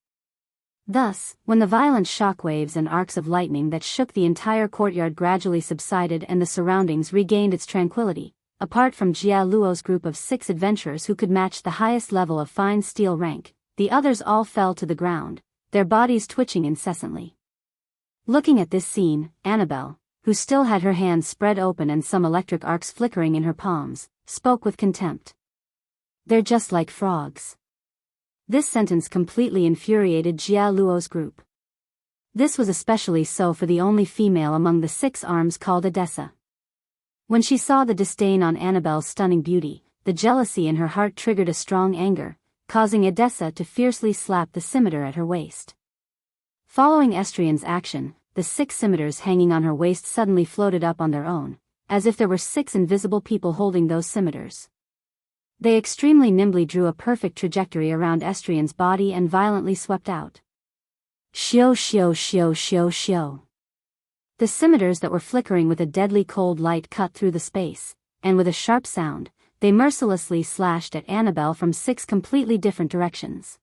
[SPEAKER 1] Thus, when the violent shock waves and arcs of lightning that shook the entire courtyard gradually subsided and the surroundings regained its tranquility, apart from Jialuo's group of 6 adventurers who could match the highest level of fine steel rank, the others all fell to the ground, their bodies twitching incessantly. Looking at this scene, Annabelle, who still had her hands spread open and some electric arcs flickering in her palms, spoke with contempt. "They're just like frogs." This sentence completely infuriated Jialuo's group. This was especially so for the only female among the 6 arms called Odessa. When she saw the disdain on Annabelle's stunning beauty, the jealousy in her heart triggered a strong anger, causing Odessa to fiercely slap the scimitar at her waist. Following Estrian's action, the 6 scimitars hanging on her waist suddenly floated up on their own, as if there were 6 invisible people holding those scimitars. They extremely nimbly drew a perfect trajectory around Estrian's body and violently swept out. Shio shio shio shio shio. The scimitars that were flickering with a deadly cold light cut through the space, and with a sharp sound, they mercilessly slashed at Annabelle from 6 completely different directions.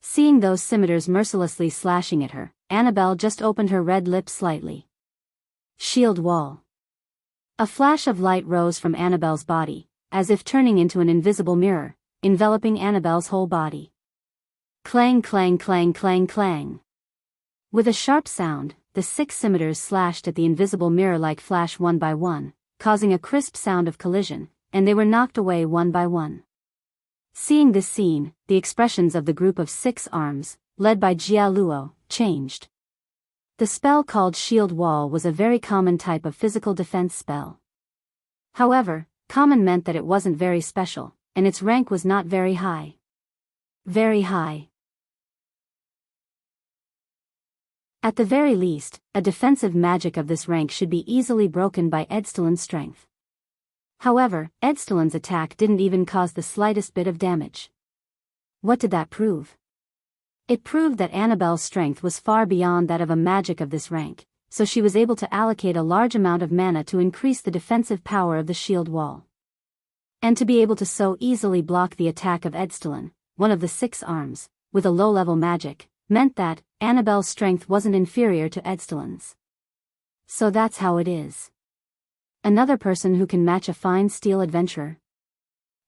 [SPEAKER 1] Seeing those scimitars mercilessly slashing at her, Annabelle just opened her red lips slightly. Shield wall. A flash of light rose from Annabelle's body, as if turning into an invisible mirror, enveloping Annabelle's whole body. Clang clang clang clang clang. With a sharp sound, the 6 scimitars slashed at the invisible mirror like flash one by one, causing a crisp sound of collision, and they were knocked away one by one. Seeing this scene, the expressions of the group of 6 arms, led by Jialuo, changed. The spell called Shield Wall was a very common type of physical defense spell. However, common meant that it wasn't very special, and its rank was not very high. Very high. At the very least, a defensive magic of this rank should be easily broken by Edstelin's strength. However, Edstelin's attack didn't even cause the slightest bit of damage. What did that prove? It proved that Annabelle's strength was far beyond that of a magic of this rank, so she was able to allocate a large amount of mana to increase the defensive power of the shield wall. And to be able to so easily block the attack of Edstelin, one of the 6 arms, with a low-level magic, meant that Annabelle's strength wasn't inferior to Edstelin's. So that's how it is. Another person who can match a fine steel adventurer?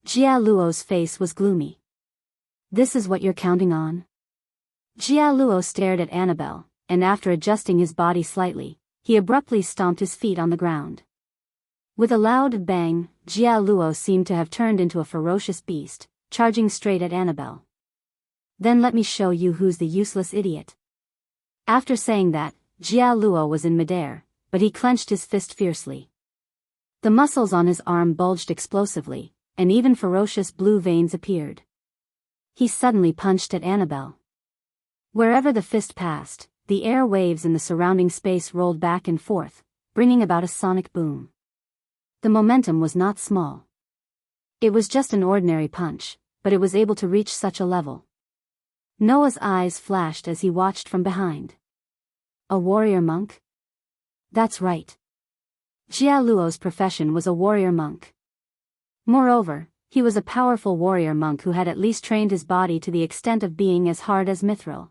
[SPEAKER 1] Jialuo's face was gloomy. This is what you're counting on? Jialuo stared at Annabelle, and after adjusting his body slightly, he abruptly stomped his feet on the ground. With a loud bang, Jialuo seemed to have turned into a ferocious beast, charging straight at Annabelle. Then let me show you who's the useless idiot. After saying that, Jialuo was in midair, but he clenched his fist fiercely. The muscles on his arm bulged explosively, and even ferocious blue veins appeared. He suddenly punched at Annabelle. Wherever the fist passed, the air waves in the surrounding space rolled back and forth, bringing about a sonic boom. The momentum was not small. It was just an ordinary punch, but it was able to reach such a level. Noah's eyes flashed as he watched from behind. A warrior monk? That's right. Jialuo's profession was a warrior monk. Moreover, he was a powerful warrior monk who had at least trained his body to the extent of being as hard as mithril.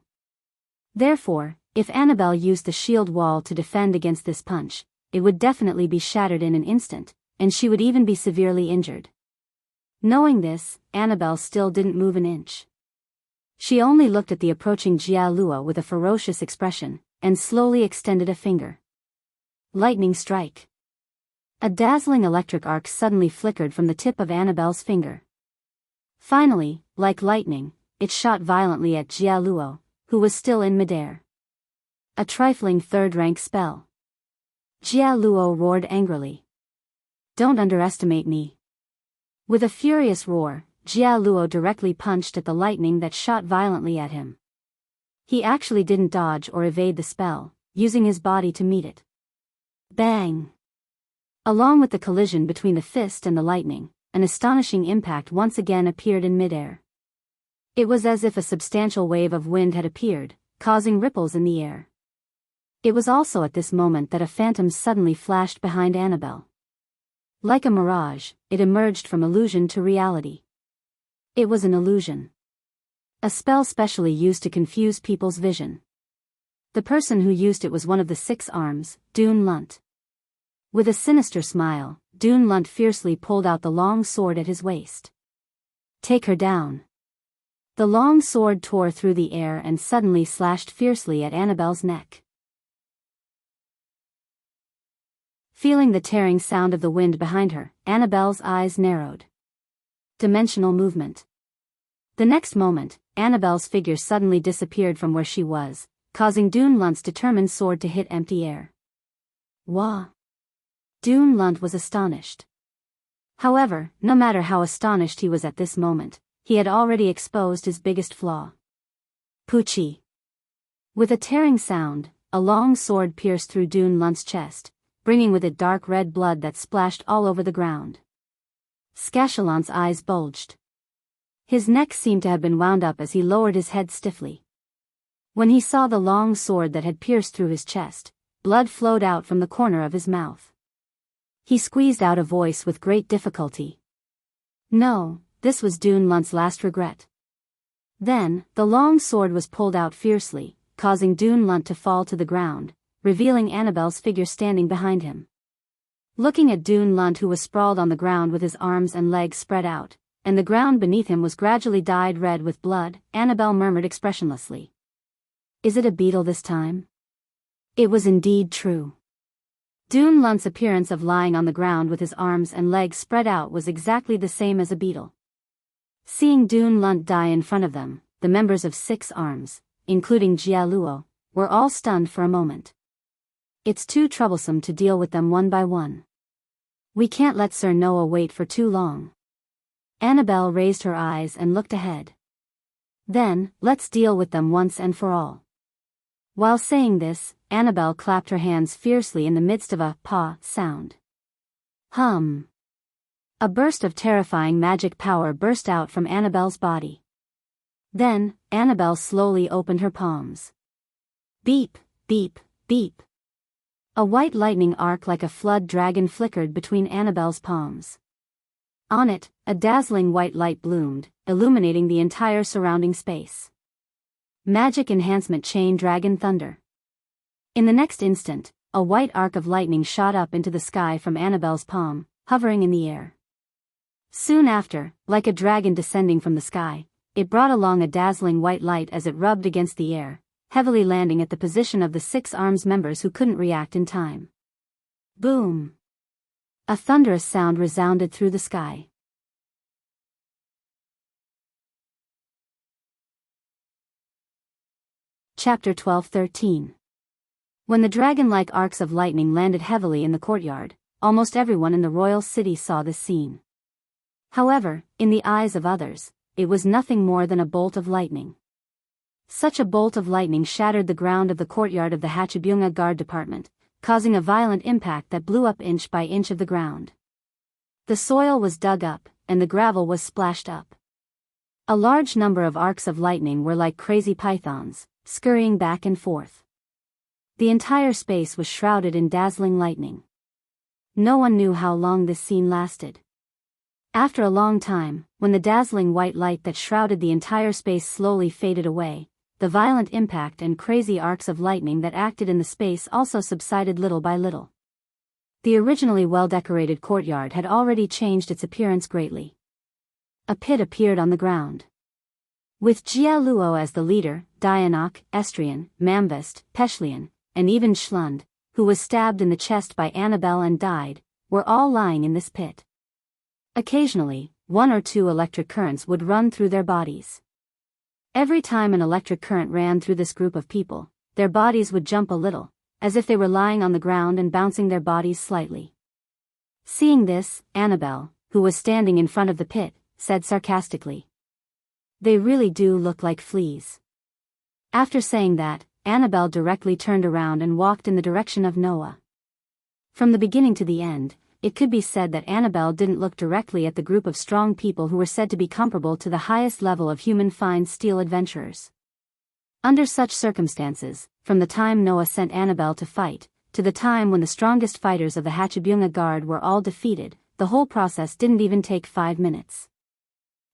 [SPEAKER 1] Therefore, if Annabelle used the shield wall to defend against this punch, it would definitely be shattered in an instant, and she would even be severely injured. Knowing this, Annabelle still didn't move an inch. She only looked at the approaching Jialuo with a ferocious expression, and slowly extended a finger. Lightning strike. A dazzling electric arc suddenly flickered from the tip of Annabelle's finger. Finally, like lightning, it shot violently at Jialuo, who was still in midair. A trifling third-rank spell. Jialuo roared angrily. Don't underestimate me. With a furious roar, Jialuo directly punched at the lightning that shot violently at him. He actually didn't dodge or evade the spell, using his body to meet it. Bang! Along with the collision between the fist and the lightning, an astonishing impact once again appeared in midair. It was as if a substantial wave of wind had appeared, causing ripples in the air. It was also at this moment that a phantom suddenly flashed behind Annabelle. Like a mirage, it emerged from illusion to reality. It was an illusion. A spell specially used to confuse people's vision. The person who used it was one of the 6 arms, Dune Lunt. With a sinister smile, Dune Lunt fiercely pulled out the long sword at his waist. Take her down. The long sword tore through the air and suddenly slashed fiercely at Annabelle's neck. Feeling the tearing sound of the wind behind her, Annabelle's eyes narrowed. Dimensional movement. The next moment, Annabelle's figure suddenly disappeared from where she was, causing Dune Lunt's determined sword to hit empty air. Wah! Dune Lunt was astonished. However, no matter how astonished he was at this moment, he had already exposed his biggest flaw. Poochie! With a tearing sound, a long sword pierced through Dune Lunt's chest, bringing with it dark red blood that splashed all over the ground. Scatchalant's eyes bulged. His neck seemed to have been wound up as he lowered his head stiffly. When he saw the long sword that had pierced through his chest, blood flowed out from the corner of his mouth. He squeezed out a voice with great difficulty. No, this was Dune Lunt's last regret. Then, the long sword was pulled out fiercely, causing Dune Lunt to fall to the ground, revealing Annabelle's figure standing behind him. Looking at Dune Lunt, who was sprawled on the ground with his arms and legs spread out, and the ground beneath him was gradually dyed red with blood, Annabelle murmured expressionlessly. Is it a beetle this time? It was indeed true. Dune Lunt's appearance of lying on the ground with his arms and legs spread out was exactly the same as a beetle. Seeing Dune Lunt die in front of them, the members of 6 arms, including Jia Luo, were all stunned for a moment. It's too troublesome to deal with them one by one. We can't let Sir Noah wait for too long. Annabelle raised her eyes and looked ahead. Then, let's deal with them once and for all. While saying this, Annabelle clapped her hands fiercely in the midst of a "pa" sound. Hum. A burst of terrifying magic power burst out from Annabelle's body. Then, Annabelle slowly opened her palms. Beep, beep, beep. A white lightning arc like a flood dragon flickered between Annabelle's palms. On it, a dazzling white light bloomed, illuminating the entire surrounding space. Magic enhancement chain dragon thunder. In the next instant, a white arc of lightning shot up into the sky from Annabelle's palm, hovering in the air. Soon after, like a dragon descending from the sky, it brought along a dazzling white light as it rubbed against the air, heavily landing at the position of the 6 arms members who couldn't react in time. Boom! A thunderous sound resounded through the sky. Chapter 12-13. When the dragon-like arcs of lightning landed heavily in the courtyard, almost everyone in the royal city saw this scene. However, in the eyes of others, it was nothing more than a bolt of lightning. Such a bolt of lightning shattered the ground of the courtyard of the Hachibyunga Guard Department, causing a violent impact that blew up inch by inch of the ground. The soil was dug up, and the gravel was splashed up. A large number of arcs of lightning were like crazy pythons, scurrying back and forth. The entire space was shrouded in dazzling lightning. No one knew how long this scene lasted. After a long time, when the dazzling white light that shrouded the entire space slowly faded away, the violent impact and crazy arcs of lightning that acted in the space also subsided little by little. The originally well-decorated courtyard had already changed its appearance greatly. A pit appeared on the ground. With Jia Luo as the leader, Dianok, Estrian, Mambest, Peshlian, and even Schlund, who was stabbed in the chest by Annabelle and died, were all lying in this pit. Occasionally, 1 or 2 electric currents would run through their bodies. Every time an electric current ran through this group of people, their bodies would jump a little, as if they were lying on the ground and bouncing their bodies slightly. Seeing this, Annabelle, who was standing in front of the pit, said sarcastically, "They really do look like fleas." After saying that, Annabelle directly turned around and walked in the direction of Noah. From the beginning to the end, it could be said that Annabelle didn't look directly at the group of strong people who were said to be comparable to the highest level of human fine steel adventurers. Under such circumstances, from the time Noah sent Annabelle to fight, to the time when the strongest fighters of the Hatchibyunga Guard were all defeated, the whole process didn't even take 5 minutes.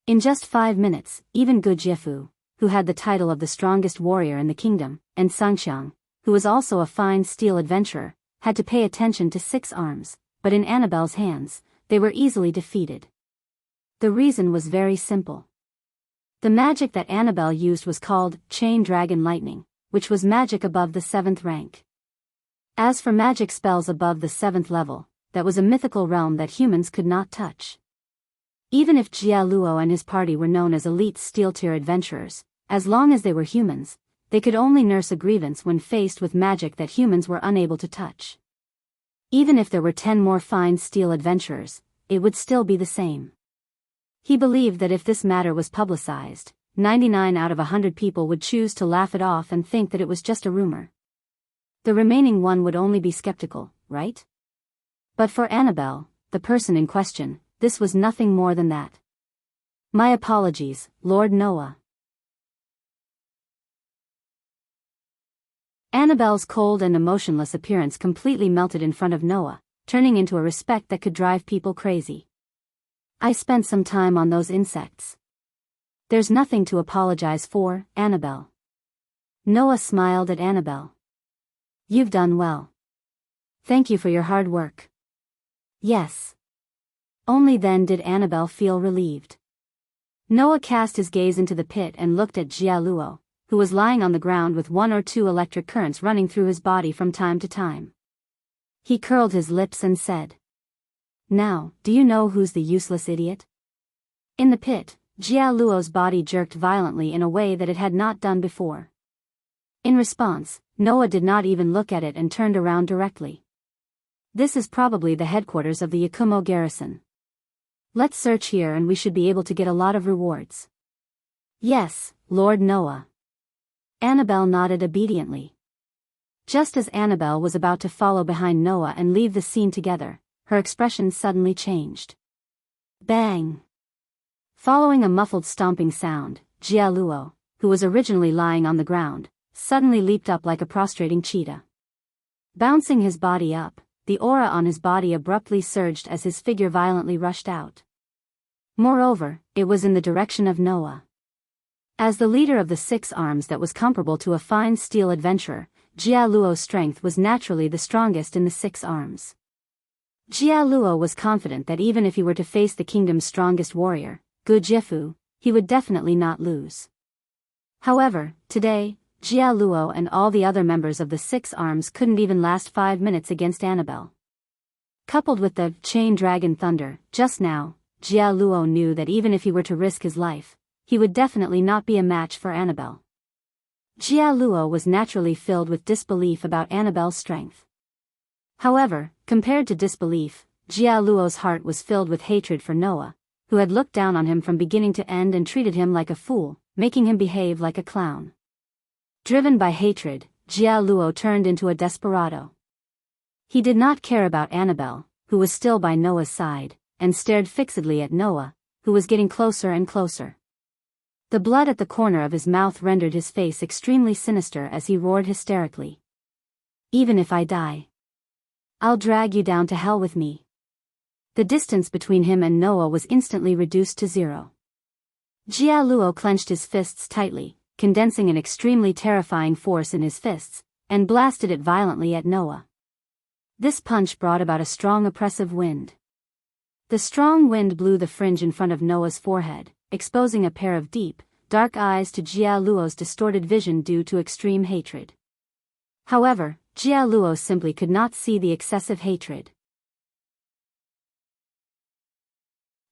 [SPEAKER 1] In just 5 minutes, even Gu Jiefu, who had the title of the strongest warrior in the kingdom, and Sangxiang, who was also a fine steel adventurer, had to pay attention to 6 arms, but in Annabelle's hands, they were easily defeated. The reason was very simple. The magic that Annabelle used was called Chain Dragon Lightning, which was magic above the 7th rank. As for magic spells above the 7th level, that was a mythical realm that humans could not touch. Even if Jia Luo and his party were known as elite steel-tier adventurers, as long as they were humans, they could only nurse a grievance when faced with magic that humans were unable to touch. Even if there were 10 more fine steel adventurers, it would still be the same. He believed that if this matter was publicized, 99 out of 100 people would choose to laugh it off and think that it was just a rumor. The remaining one would only be skeptical, right? But for Annabelle, the person in question, this was nothing more than that. My apologies, Lord Noah. Annabelle's cold and emotionless appearance completely melted in front of Noah, turning into a respect that could drive people crazy. I spent some time on those insects. There's nothing to apologize for, Annabelle. Noah smiled at Annabelle. You've done well. Thank you for your hard work. Yes. Only then did Annabelle feel relieved. Noah cast his gaze into the pit and looked at Jia Luo, who was lying on the ground with 1 or 2 electric currents running through his body from time to time. He curled his lips and said, "Now, do you know who's the useless idiot?" In the pit, Jia Luo's body jerked violently in a way that it had not done before. In response, Noah did not even look at it and turned around directly. This is probably the headquarters of the Yakumo garrison. Let's search here and we should be able to get a lot of rewards. Yes, Lord Noah. Annabelle nodded obediently. Just as Annabelle was about to follow behind Noah and leave the scene together, her expression suddenly changed. Bang! Following a muffled stomping sound, Jia Luo, who was originally lying on the ground, suddenly leaped up like a prostrating cheetah. Bouncing his body up, the aura on his body abruptly surged as his figure violently rushed out. Moreover, it was in the direction of Noah. As the leader of the 6 arms that was comparable to a fine steel adventurer, Jia Luo's strength was naturally the strongest in the 6 arms. Jia Luo was confident that even if he were to face the kingdom's strongest warrior, Gu Jiefu, he would definitely not lose. However, today, Jia Luo and all the other members of the 6 arms couldn't even last 5 minutes against Annabelle. Coupled with the chain dragon thunder, just now, Jia Luo knew that even if he were to risk his life, he would definitely not be a match for Annabelle. Jia Luo was naturally filled with disbelief about Annabelle's strength. However, compared to disbelief, Jia Luo's heart was filled with hatred for Noah, who had looked down on him from beginning to end and treated him like a fool, making him behave like a clown. Driven by hatred, Jia Luo turned into a desperado. He did not care about Annabelle, who was still by Noah's side, and stared fixedly at Noah, who was getting closer and closer. The blood at the corner of his mouth rendered his face extremely sinister as he roared hysterically. Even if I die, I'll drag you down to hell with me. The distance between him and Noah was instantly reduced to 0. Jia Luo clenched his fists tightly, condensing an extremely terrifying force in his fists, and blasted it violently at Noah. This punch brought about a strong oppressive wind. The strong wind blew the fringe in front of Noah's forehead, exposing a pair of deep, dark eyes to Jia Luo's distorted vision due to extreme hatred. However, Jia Luo simply could not see the excessive hatred.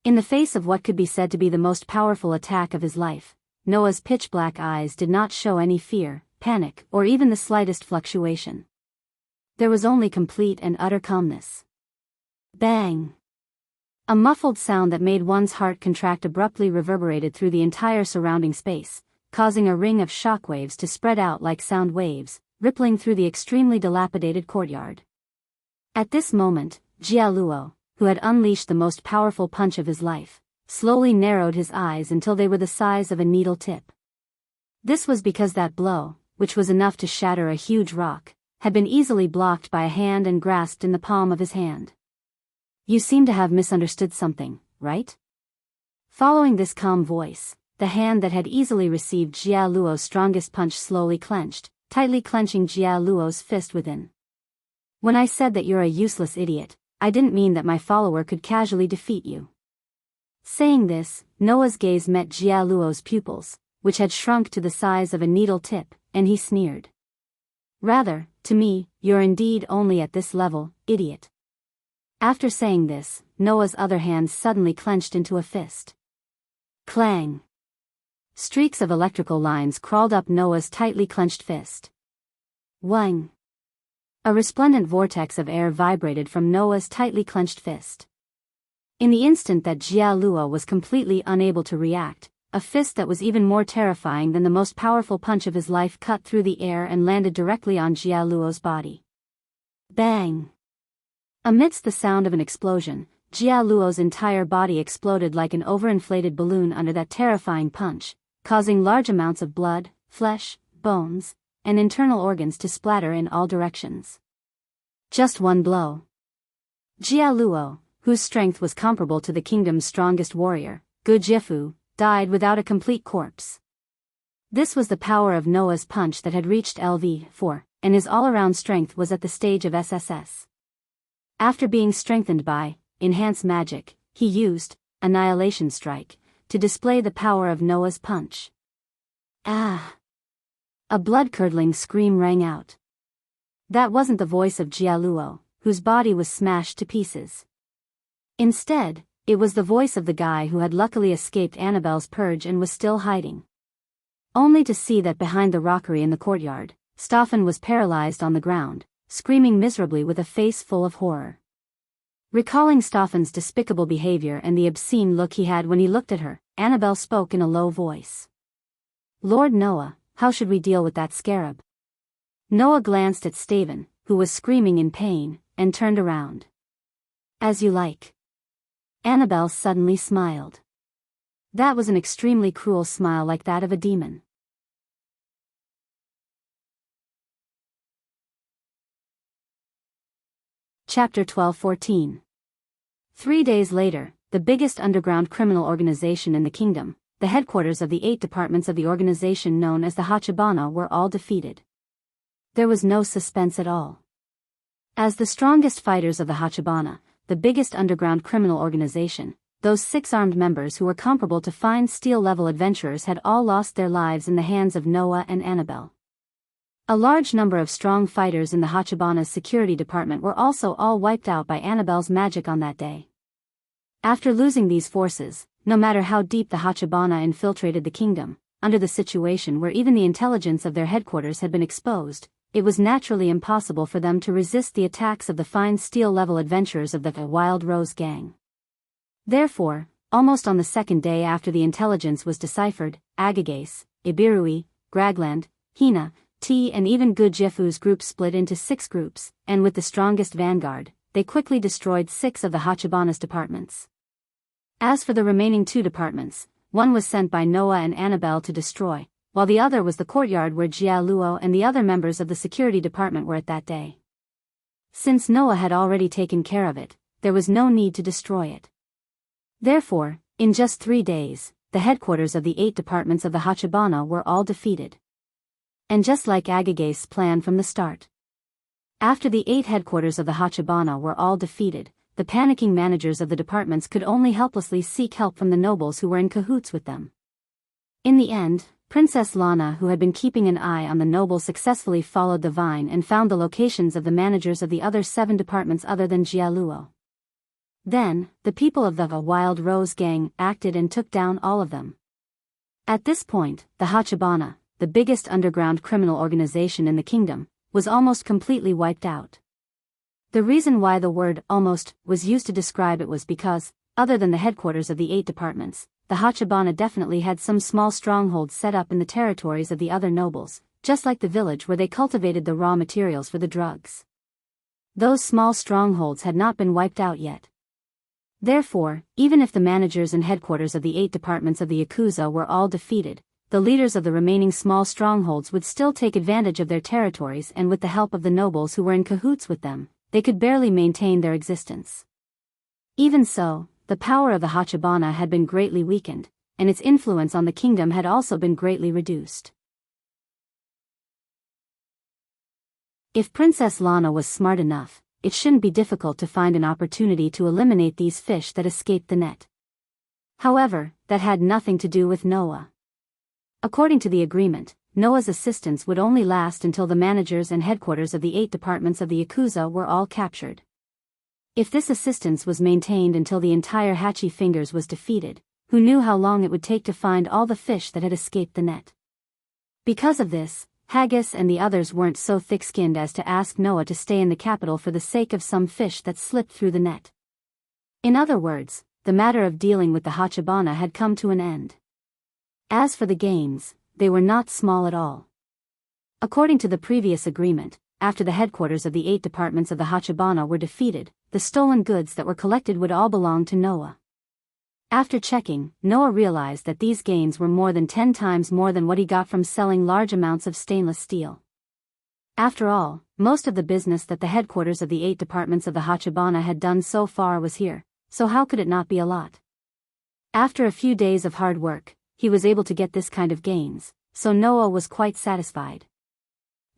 [SPEAKER 1] In the face of what could be said to be the most powerful attack of his life, Noah's pitch-black eyes did not show any fear, panic, or even the slightest fluctuation. There was only complete and utter calmness. Bang! A muffled sound that made one's heart contract abruptly reverberated through the entire surrounding space, causing a ring of shockwaves to spread out like sound waves, rippling through the extremely dilapidated courtyard. At this moment, Jia Luo, who had unleashed the most powerful punch of his life, slowly narrowed his eyes until they were the size of a needle tip. This was because that blow, which was enough to shatter a huge rock, had been easily blocked by a hand and grasped in the palm of his hand. "You seem to have misunderstood something, right?" Following this calm voice, the hand that had easily received Jia Luo's strongest punch slowly clenched, tightly clenching Jia Luo's fist within. "When I said that you're a useless idiot, I didn't mean that my follower could casually defeat you." Saying this, Noah's gaze met Jia Luo's pupils, which had shrunk to the size of a needle tip, and he sneered. "Rather, to me, you're indeed only at this level, idiot." After saying this, Noah's other hand suddenly clenched into a fist. Clang! Streaks of electrical lines crawled up Noah's tightly clenched fist. Wang! A resplendent vortex of air vibrated from Noah's tightly clenched fist. In the instant that Jia Luo was completely unable to react, a fist that was even more terrifying than the most powerful punch of his life cut through the air and landed directly on Jia Luo's body. Bang! Amidst the sound of an explosion, Jia Luo's entire body exploded like an overinflated balloon under that terrifying punch, causing large amounts of blood, flesh, bones, and internal organs to splatter in all directions. Just one blow. Jia Luo, whose strength was comparable to the kingdom's strongest warrior, Gu Jiafu, died without a complete corpse. This was the power of Noah's punch that had reached LV4, and his all-around strength was at the stage of SSS. After being strengthened by enhanced magic, he used Annihilation Strike to display the power of Noah's punch. Ah! A blood-curdling scream rang out. That wasn't the voice of Jia Luo, whose body was smashed to pieces. Instead, it was the voice of the guy who had luckily escaped Annabelle's purge and was still hiding. Only to see that behind the rockery in the courtyard, Stefan was paralyzed on the ground, screaming miserably with a face full of horror. Recalling Stefan's despicable behavior and the obscene look he had when he looked at her, Annabelle spoke in a low voice. "Lord Noah, how should we deal with that scarab?" Noah glanced at Steven, who was screaming in pain, and turned around. "As you like." Annabelle suddenly smiled. That was an extremely cruel smile, like that of a demon. Chapter 12-14. 3 days later, the biggest underground criminal organization in the kingdom, the headquarters of the 8 departments of the organization known as the Hachibana, were all defeated. There was no suspense at all. As the strongest fighters of the Hachibana, the biggest underground criminal organization, those 6 armed members who were comparable to fine steel-level adventurers had all lost their lives in the hands of Noah and Annabelle. A large number of strong fighters in the Hachibana's security department were also all wiped out by Annabelle's magic on that day. After losing these forces, no matter how deep the Hachibana infiltrated the kingdom, under the situation where even the intelligence of their headquarters had been exposed, it was naturally impossible for them to resist the attacks of the fine steel-level adventurers of the Wild Rose Gang. Therefore, almost on the second day after the intelligence was deciphered, Agagase, Ibirui, Gragland, Hina, T and even Gu Jiafu's group split into 6 groups, and with the strongest vanguard, they quickly destroyed 6 of the Hachibana's departments. As for the remaining 2 departments, one was sent by Noah and Annabelle to destroy, while the other was the courtyard where Jia Luo and the other members of the security department were at that day. Since Noah had already taken care of it, there was no need to destroy it. Therefore, in just 3 days, the headquarters of the 8 departments of the Hachibana were all defeated. And just like Agagase's plan from the start. After the 8 headquarters of the Hachibana were all defeated, the panicking managers of the departments could only helplessly seek help from the nobles who were in cahoots with them. In the end, Princess Lana, who had been keeping an eye on the nobles, successfully followed the vine and found the locations of the managers of the other 7 departments other than Jia Luo. Then, the people of the Wild Rose Gang acted and took down all of them. At this point, the Hachibana, the biggest underground criminal organization in the kingdom, was almost completely wiped out. The reason why the word almost was used to describe it was because, other than the headquarters of the 8 departments, the Hachibana definitely had some small strongholds set up in the territories of the other nobles, just like the village where they cultivated the raw materials for the drugs. Those small strongholds had not been wiped out yet. Therefore, even if the managers and headquarters of the 8 departments of the Yakuza were all defeated, the leaders of the remaining small strongholds would still take advantage of their territories, and with the help of the nobles who were in cahoots with them, they could barely maintain their existence. Even so, the power of the Hachibana had been greatly weakened, and its influence on the kingdom had also been greatly reduced. If Princess Lana was smart enough, it shouldn't be difficult to find an opportunity to eliminate these fish that escaped the net. However, that had nothing to do with Noah. According to the agreement, Noah's assistance would only last until the managers and headquarters of the 8 departments of the Yakuza were all captured. If this assistance was maintained until the entire Hachi Fingers was defeated, who knew how long it would take to find all the fish that had escaped the net? Because of this, Haggis and the others weren't so thick-skinned as to ask Noah to stay in the capital for the sake of some fish that slipped through the net. In other words, the matter of dealing with the Hachibana had come to an end. As for the gains, they were not small at all. According to the previous agreement, after the headquarters of the 8 departments of the Hachibana were defeated, the stolen goods that were collected would all belong to Noah. After checking, Noah realized that these gains were more than 10 times more than what he got from selling large amounts of stainless steel. After all, most of the business that the headquarters of the 8 departments of the Hachibana had done so far was here, so how could it not be a lot? After a few days of hard work, he was able to get this kind of gains, so Noah was quite satisfied.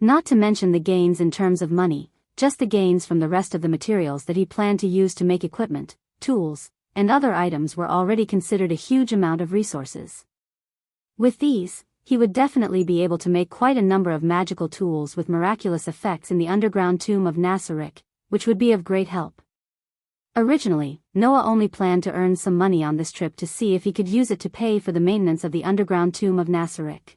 [SPEAKER 1] Not to mention the gains in terms of money, just the gains from the rest of the materials that he planned to use to make equipment, tools, and other items were already considered a huge amount of resources. With these, he would definitely be able to make quite a number of magical tools with miraculous effects in the underground tomb of Nasarek, which would be of great help. Originally, Noah only planned to earn some money on this trip to see if he could use it to pay for the maintenance of the underground tomb of Nasarek.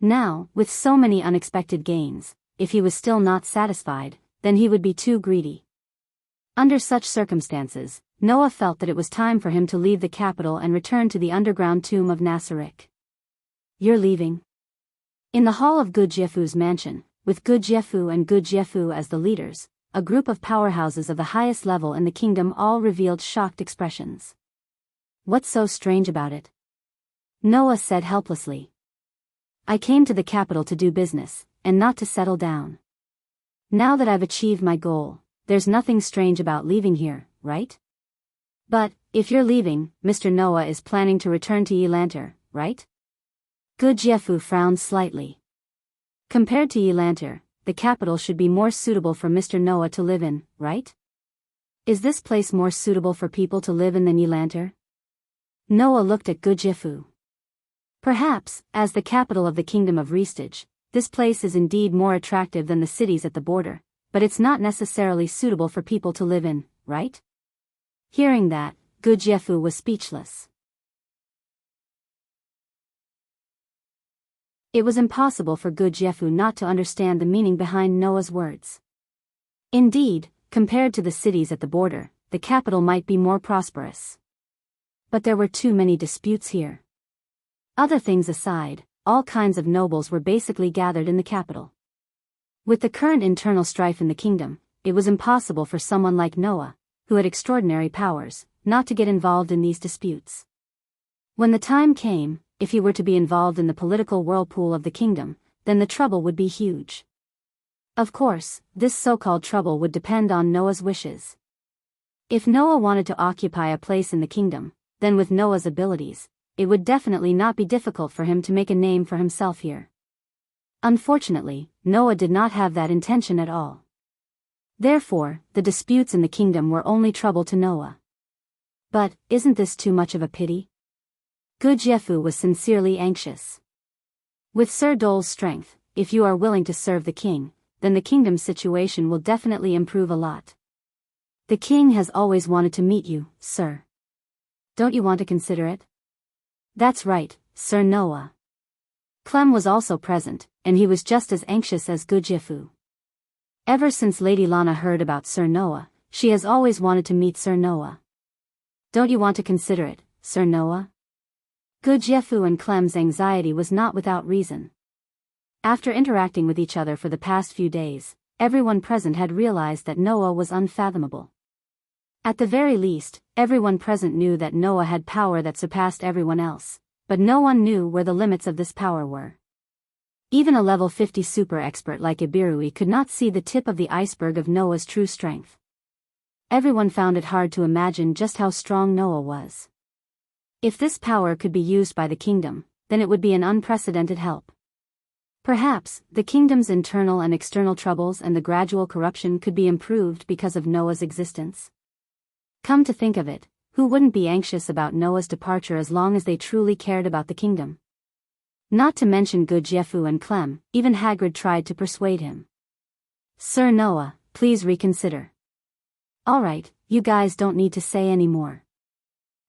[SPEAKER 1] Now, with so many unexpected gains, if he was still not satisfied, then he would be too greedy. Under such circumstances, Noah felt that it was time for him to leave the capital and return to the underground tomb of Nasarek. You're leaving? In the hall of Gujiefu's mansion, with Gujiefu and Gujiefu as the leaders, a group of powerhouses of the highest level in the kingdom all revealed shocked expressions. What's so strange about it? Noah said helplessly. I came to the capital to do business, and not to settle down. Now that I've achieved my goal, there's nothing strange about leaving here, right? But, if you're leaving, Mr. Noah is planning to return to Yelanter, right? Gujiefu frowned slightly. Compared to Yelanter, the capital should be more suitable for Mr. Noah to live in, right? Is this place more suitable for people to live in than Yelanter? Noah looked at Gujiefu. Perhaps, as the capital of the kingdom of Restige, this place is indeed more attractive than the cities at the border, but it's not necessarily suitable for people to live in, right? Hearing that, Gujiefu was speechless. It was impossible for Gujiefu not to understand the meaning behind Noah's words. Indeed, compared to the cities at the border, the capital might be more prosperous. But there were too many disputes here. Other things aside, all kinds of nobles were basically gathered in the capital. With the current internal strife in the kingdom, it was impossible for someone like Noah, who had extraordinary powers, not to get involved in these disputes. When the time came, if he were to be involved in the political whirlpool of the kingdom, then the trouble would be huge. Of course, this so-called trouble would depend on Noah's wishes. If Noah wanted to occupy a place in the kingdom, then with Noah's abilities, it would definitely not be difficult for him to make a name for himself here. Unfortunately, Noah did not have that intention at all. Therefore, the disputes in the kingdom were only trouble to Noah. But, isn't this too much of a pity? Gujiefu was sincerely anxious. With Sir Dole's strength, if you are willing to serve the king, then the kingdom's situation will definitely improve a lot. The king has always wanted to meet you, sir. Don't you want to consider it? That's right, Sir Noah. Clem was also present, and he was just as anxious as Gujiefu. Ever since Lady Lana heard about Sir Noah, she has always wanted to meet Sir Noah. Don't you want to consider it, Sir Noah? Gudjefu and Clem's anxiety was not without reason. After interacting with each other for the past few days, everyone present had realized that Noah was unfathomable. At the very least, everyone present knew that Noah had power that surpassed everyone else, but no one knew where the limits of this power were. Even a level 50 super expert like Ibirui could not see the tip of the iceberg of Noah's true strength. Everyone found it hard to imagine just how strong Noah was. If this power could be used by the kingdom, then it would be an unprecedented help. Perhaps, the kingdom's internal and external troubles and the gradual corruption could be improved because of Noah's existence. Come to think of it, who wouldn't be anxious about Noah's departure as long as they truly cared about the kingdom? Not to mention Gudjefu and Clem, even Hagrid tried to persuade him. Sir Noah, please reconsider. Alright, you guys don't need to say any more.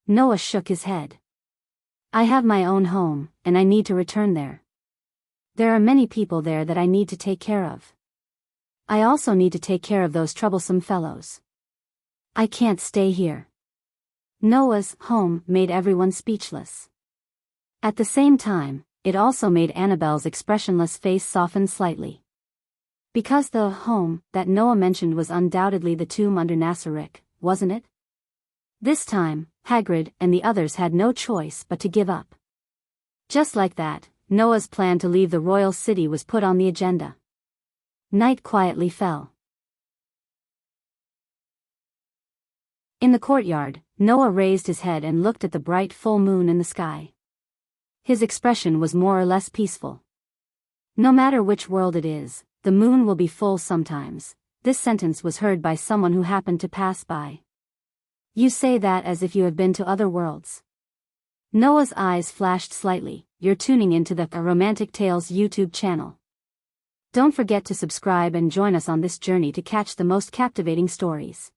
[SPEAKER 1] Noah shook his head. I have my own home, and I need to return there. There are many people there that I need to take care of. I also need to take care of those troublesome fellows. I can't stay here. Noah's home made everyone speechless. At the same time, it also made Annabelle's expressionless face soften slightly. Because the home that Noah mentioned was undoubtedly the tomb under Nasarick, wasn't it? This time, Hagrid and the others had no choice but to give up. Just like that, Noah's plan to leave the royal city was put on the agenda. Night quietly fell. In the courtyard, Noah raised his head and looked at the bright full moon in the sky. His expression was more or less peaceful. No matter which world it is, the moon will be full sometimes. This sentence was heard by someone who happened to pass by. You say that as if you have been to other worlds. Noah's eyes flashed slightly. You're tuning into the Romantic Tales YouTube channel. Don't forget to subscribe and join us on this journey to catch the most captivating stories.